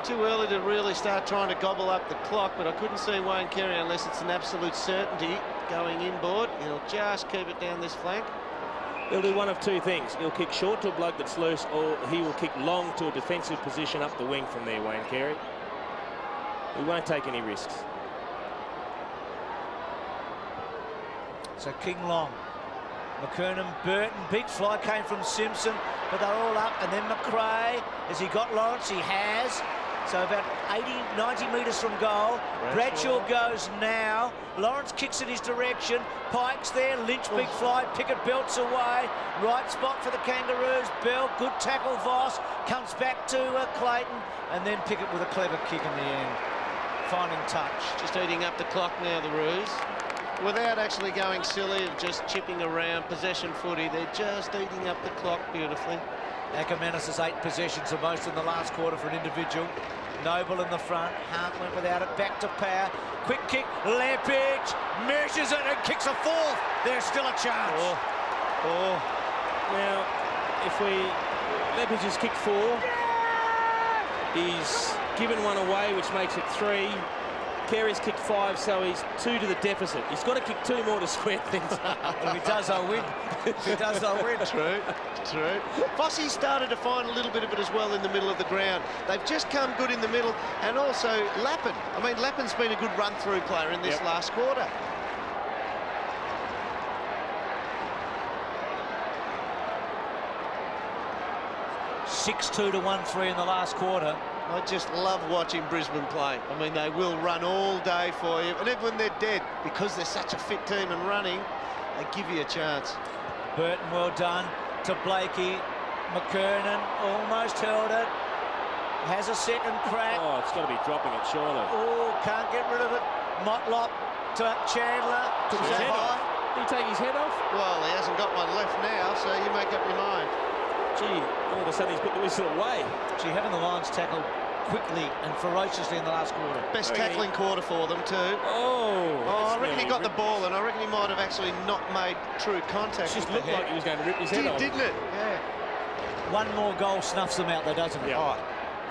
Speaker 3: Too early to really start trying to gobble up the clock, but I couldn't see Wayne Carey unless it's an absolute certainty going inboard. He'll just keep it down this flank.
Speaker 2: He'll do one of 2 things. He'll kick short to a bloke that's loose, or he will kick long to a defensive position up the wing from there, Wayne Carey. He won't take any risks.
Speaker 1: So King long, McKernan, Burton, big fly came from Simpson, but they're all up. And then McRae, has he got Lawrence? He has. So about 80, 90 metres from goal. Bradshaw goes now. Lawrence kicks in his direction. Pike's there. Lynch, big fly. Pickett belts away. Right spot for the Kangaroos. Bell, good tackle. Voss comes back to Clayton. And then Pickett with a clever kick in the end. Finding touch.
Speaker 3: Just eating up the clock now, the Roos. Without actually going silly of just chipping around possession footy, they're just eating up the clock beautifully.
Speaker 1: Ackermanis has 8 possessions, the most in the last quarter for an individual. Noble in the front. Hart went without it. Back to Power. Quick kick. Lepich measures it and kicks a 4th. There's still a chance.
Speaker 2: Now, if Lepich has kicked 4, he's given one away, which makes it 3. Carey's kicked 5, so he's 2 to the deficit. He's got to kick 2 more to square things up.
Speaker 1: If he does, they'll win. If he does, they'll win.
Speaker 3: True. Fossey started to find a little bit of it as well in the middle of the ground. They've just come good in the middle, and also Lappin. I mean, Lappin's been a good run-through player in this last quarter.
Speaker 1: 6-2 to 1-3 in the last quarter.
Speaker 3: I just love watching Brisbane play. I mean, they will run all day for you, and even when they're dead, because they're such a fit team and running, they give you a chance.
Speaker 1: Burton, well done to Blakey. McKernan almost held it. Has a second crack.
Speaker 2: Oh, it's got to be dropping it, surely.
Speaker 1: Oh, can't get rid of it. Motlop to Chandler.
Speaker 2: Took his head off. Did he take his head off?
Speaker 3: Well, he hasn't got one left now, so you make up your mind.
Speaker 2: Gee, all of a sudden he's put the whistle away.
Speaker 1: Gee, having the Lions tackle quickly and ferociously in the last quarter.
Speaker 3: Best tackling quarter for them, too.
Speaker 2: Oh,
Speaker 3: I reckon he got the ball, and I reckon he might have actually not made true contact.
Speaker 2: It just looked like he was going to rip his head off.
Speaker 3: Didn't it? Yeah.
Speaker 1: One more goal snuffs them out, though, doesn't it?
Speaker 2: Yeah.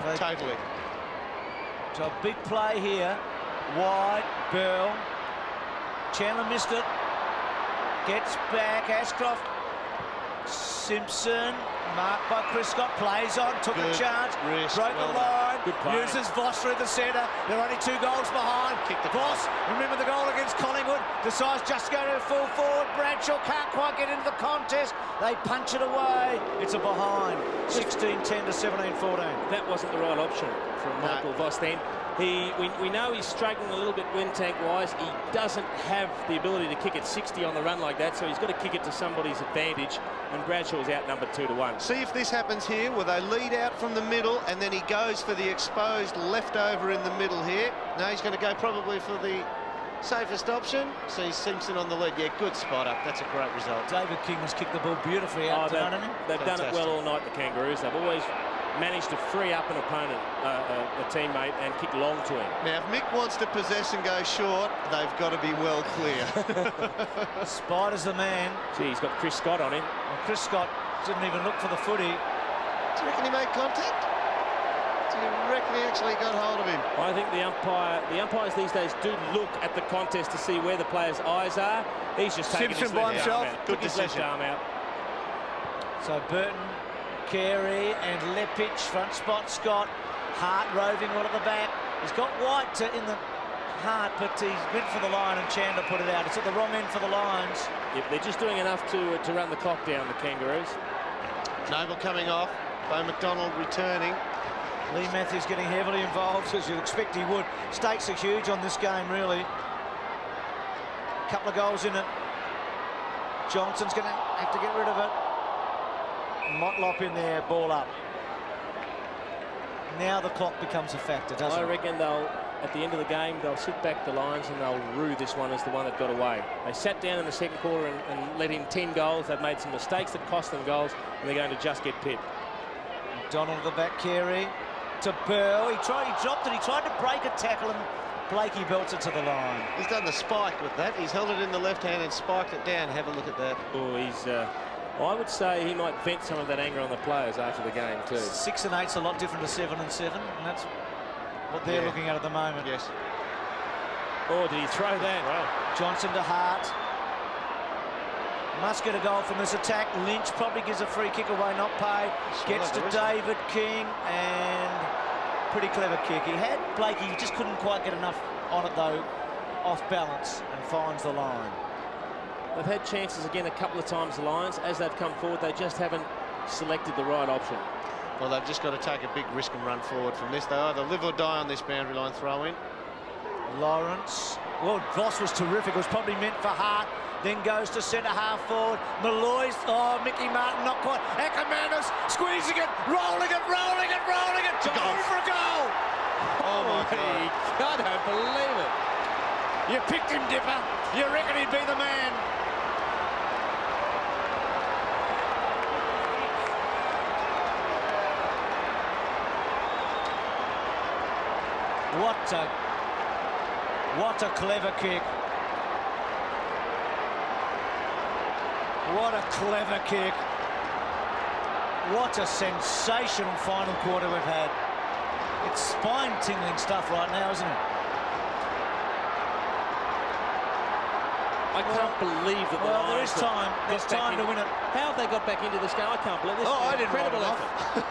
Speaker 3: Oh, totally.
Speaker 1: So a big play here. Wide, Burl. Chandler missed it. Gets back, Ashcroft. Simpson, marked by Chris Scott, plays on, took a chance, broke the line, uses Voss through the centre. They're only 2 goals behind. Voss, remember the goal against Collingwood, decides just to go to full forward. Bradshaw can't quite get into the contest. They punch it away. It's a behind. 16-10 to 17-14.
Speaker 2: That wasn't the right option from Michael Voss then. We know he's struggling a little bit wind tank wise. He doesn't have the ability to kick it 60 on the run like that, so he's got to kick it to somebody's advantage, and Bradshaw is outnumbered 2-1.
Speaker 3: See if this happens here, where they lead out from the middle and then he goes for the exposed leftover in the middle here. Now he's going to go probably for the safest option. Sees Simpson on the lead. Yeah, good spot up. That's a great result.
Speaker 1: David King has kicked the ball beautifully out to him.
Speaker 2: They've done it well all night, the Kangaroos. They've always managed to free up an opponent, a teammate, and kick long to him.
Speaker 3: Now, if Mick wants to possess and go short, they've got to be well clear.
Speaker 1: Spider's the man.
Speaker 2: Gee, he's got Chris Scott on him.
Speaker 1: Well, Chris Scott didn't even look for the footy.
Speaker 3: Do you reckon he made contact? Do you reckon he actually got hold of him?
Speaker 2: I think the umpires these days do look at the contest to see where the player's eyes are. He's just taking
Speaker 1: Simpson
Speaker 2: his
Speaker 1: by
Speaker 2: left
Speaker 1: himself.
Speaker 2: arm out.
Speaker 3: Good
Speaker 2: Took his left
Speaker 3: decision.
Speaker 2: arm out.
Speaker 1: So Burton, Carey and Lepich, front spot Scott. Hart roving one at the back. He's got White in the heart, but he went for the line and Chandler put it out. It's at the wrong end for the Lions.
Speaker 2: Yep, they're just doing enough to run the clock down, the Kangaroos.
Speaker 3: Noble coming off. Bo McDonald returning.
Speaker 1: Lee Matthews getting heavily involved, as you'd expect he would. Stakes are huge on this game, really. A couple of goals in it. Johnson's going to have to get rid of it. Motlop in there, ball up. Now the clock becomes a factor, doesn't it?
Speaker 2: I reckon they'll, at the end of the game, they'll sit back the Lions and they'll rue this one as the one that got away. They sat down in the second quarter and let in 10 goals. They've made some mistakes that cost them goals, and they're going to just get pipped.
Speaker 1: McDonald at the back, Carey to Burl. He dropped it. He tried to break a tackle, and Blakey belts it to the line.
Speaker 3: He's done the spike with that. He's held it in the left hand and spiked it down. Have a look at that.
Speaker 2: Oh, he's... I would say he might vent some of that anger on the players after the game too.
Speaker 1: 6 and 8's a lot different to 7 and 7, and that's what they're looking at the moment.
Speaker 3: Yes.
Speaker 2: Oh, did he throw that?
Speaker 3: Wow.
Speaker 1: Johnson to Hart. Must get a goal from this attack. Lynch probably gives a free kick away, not paid. Gets to David King, and pretty clever kick. He had Blakey, he just couldn't quite get enough on it though, off balance, and finds the line.
Speaker 2: They've had chances again a couple of times, the Lions. As they've come forward, they just haven't selected the right option.
Speaker 3: Well, they've just got to take a big risk and run forward from this. They either live or die on this boundary line throw in.
Speaker 1: Lawrence. Well, Voss was terrific. It was probably meant for Hart. Then goes to centre half forward. Malloy's, Mickey Martin, not quite. Ackermanis squeezing it, rolling it, rolling it, rolling it. Going for a goal.
Speaker 3: Oh, my God.
Speaker 2: I don't believe it.
Speaker 1: You picked him, Dipper. You reckon he'd be the man. What a clever kick. What a clever kick. What a sensational final quarter we've had. It's spine-tingling stuff right now, isn't it?
Speaker 2: I can't believe that the
Speaker 1: Well, there
Speaker 2: Lions
Speaker 1: is time. There's time to win it.
Speaker 2: How have they got back into this game? I can't believe this.
Speaker 1: I didn't write
Speaker 2: Incredible
Speaker 1: it off.
Speaker 2: effort.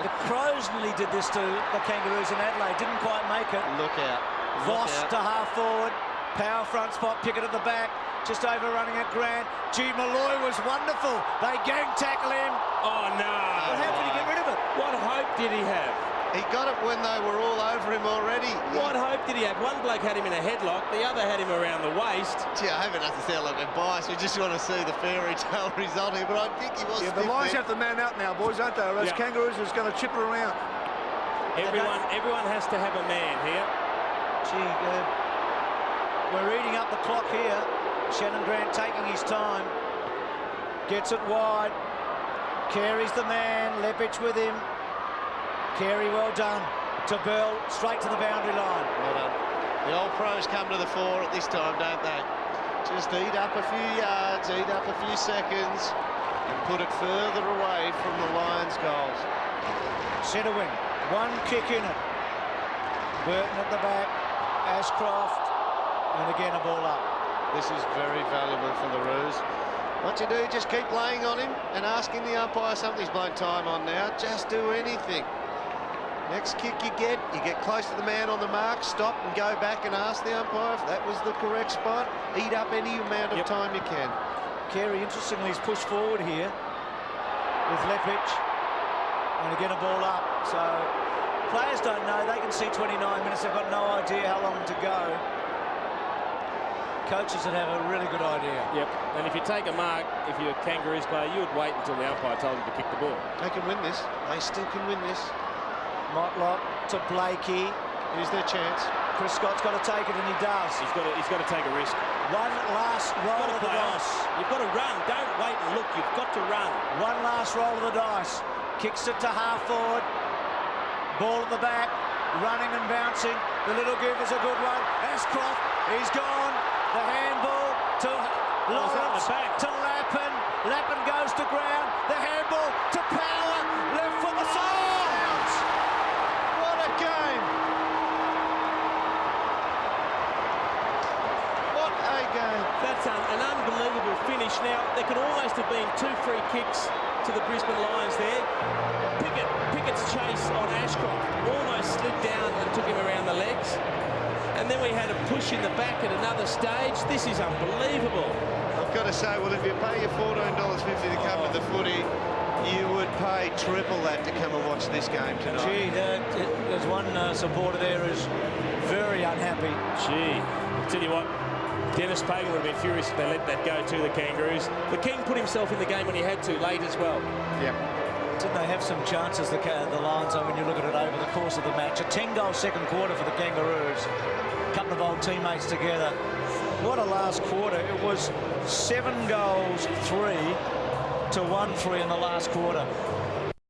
Speaker 1: The Crows nearly did this to the Kangaroos in Adelaide. Didn't quite make it.
Speaker 3: Look out.
Speaker 1: Voss to half forward. Power front spot. Pickett at the back. just overrunning at Grant. Gee, Malloy was wonderful. They gang tackle him.
Speaker 2: Oh, no.
Speaker 1: Well, how could he get rid of it?
Speaker 2: What hope did he have?
Speaker 3: He got it when they were all over him already.
Speaker 2: What hope did he have? One bloke had him in a headlock, the other had him around the waist.
Speaker 3: Gee, I hope it doesn't sound like a bias. We just want to see the fairy tale result here, but I think he was.
Speaker 4: Yeah, the Lions have to man out now, boys, aren't they? Or else Kangaroos is going to chip it around.
Speaker 2: Everyone has to have a man here.
Speaker 1: Gee, we're eating up the clock here. Shannon Grant taking his time. Gets it wide. Carey's the man. Leppich with him. Carey, well done. To Bell, straight to the boundary line.
Speaker 3: Well done. The old pros come to the fore at this time, don't they? Just eat up a few yards, eat up a few seconds, and put it further away from the Lions' goals.
Speaker 1: Centre wing. One kick in it. Burton at the back. Ashcroft. And again a ball up.
Speaker 3: This is very valuable for the Roos. What you do, just keep laying on him and asking the umpire, something's blown time on now, just do anything. Next kick you get close to the man on the mark, stop and go back and ask the umpire if that was the correct spot. Eat up any amount of time you can.
Speaker 1: Carey, interestingly, is pushed forward here with Leppich. And again a ball up. So players don't know, they can see 29 minutes, they've got no idea how long to go. Coaches would have a really good idea.
Speaker 2: Yep, and if you take a mark, if you're a Kangaroos player, you would wait until the umpire told you to kick the ball.
Speaker 3: They can win this. They still can win this.
Speaker 1: Motlop to Blakey.
Speaker 3: Here's their chance.
Speaker 1: Chris Scott's got to take it, and he does.
Speaker 2: He's got to take a risk.
Speaker 1: One last roll of the dice.
Speaker 2: You've got to run. Don't wait and look. You've got to run.
Speaker 1: One last roll of the dice. Kicks it to half forward. Ball at the back. Running and bouncing. The little give is a good one. Ashcroft, he's gone. The handball to Lawrence, to Lappin. Lappin goes to ground. The handball to Power. Left foot the sides.
Speaker 3: What a game. What a game.
Speaker 2: That's an unbelievable finish. Now, there could almost have been 2 free kicks to the Brisbane Lions there. Pickett's chase on Ashcroft almost slid down and took him around the legs. And then we had a push in the back at another stage. This is unbelievable.
Speaker 3: I've got to say, well, if you pay your $14.50 to come to the footy, you would pay triple that to come and watch this game tonight.
Speaker 1: Gee, there's one supporter there who's very unhappy.
Speaker 2: Gee, I'll tell you what, Dennis Pagan would have been furious if they let that go to the Kangaroos. The King put himself in the game when he had to, late as well.
Speaker 3: Yep.
Speaker 1: Didn't they have some chances, the Lions, when you look at it over the course of the match? A 10-goal second quarter for the Kangaroos. A couple of old teammates together. What a last quarter. It was 7 goals, 3 to 1-3 in the last quarter.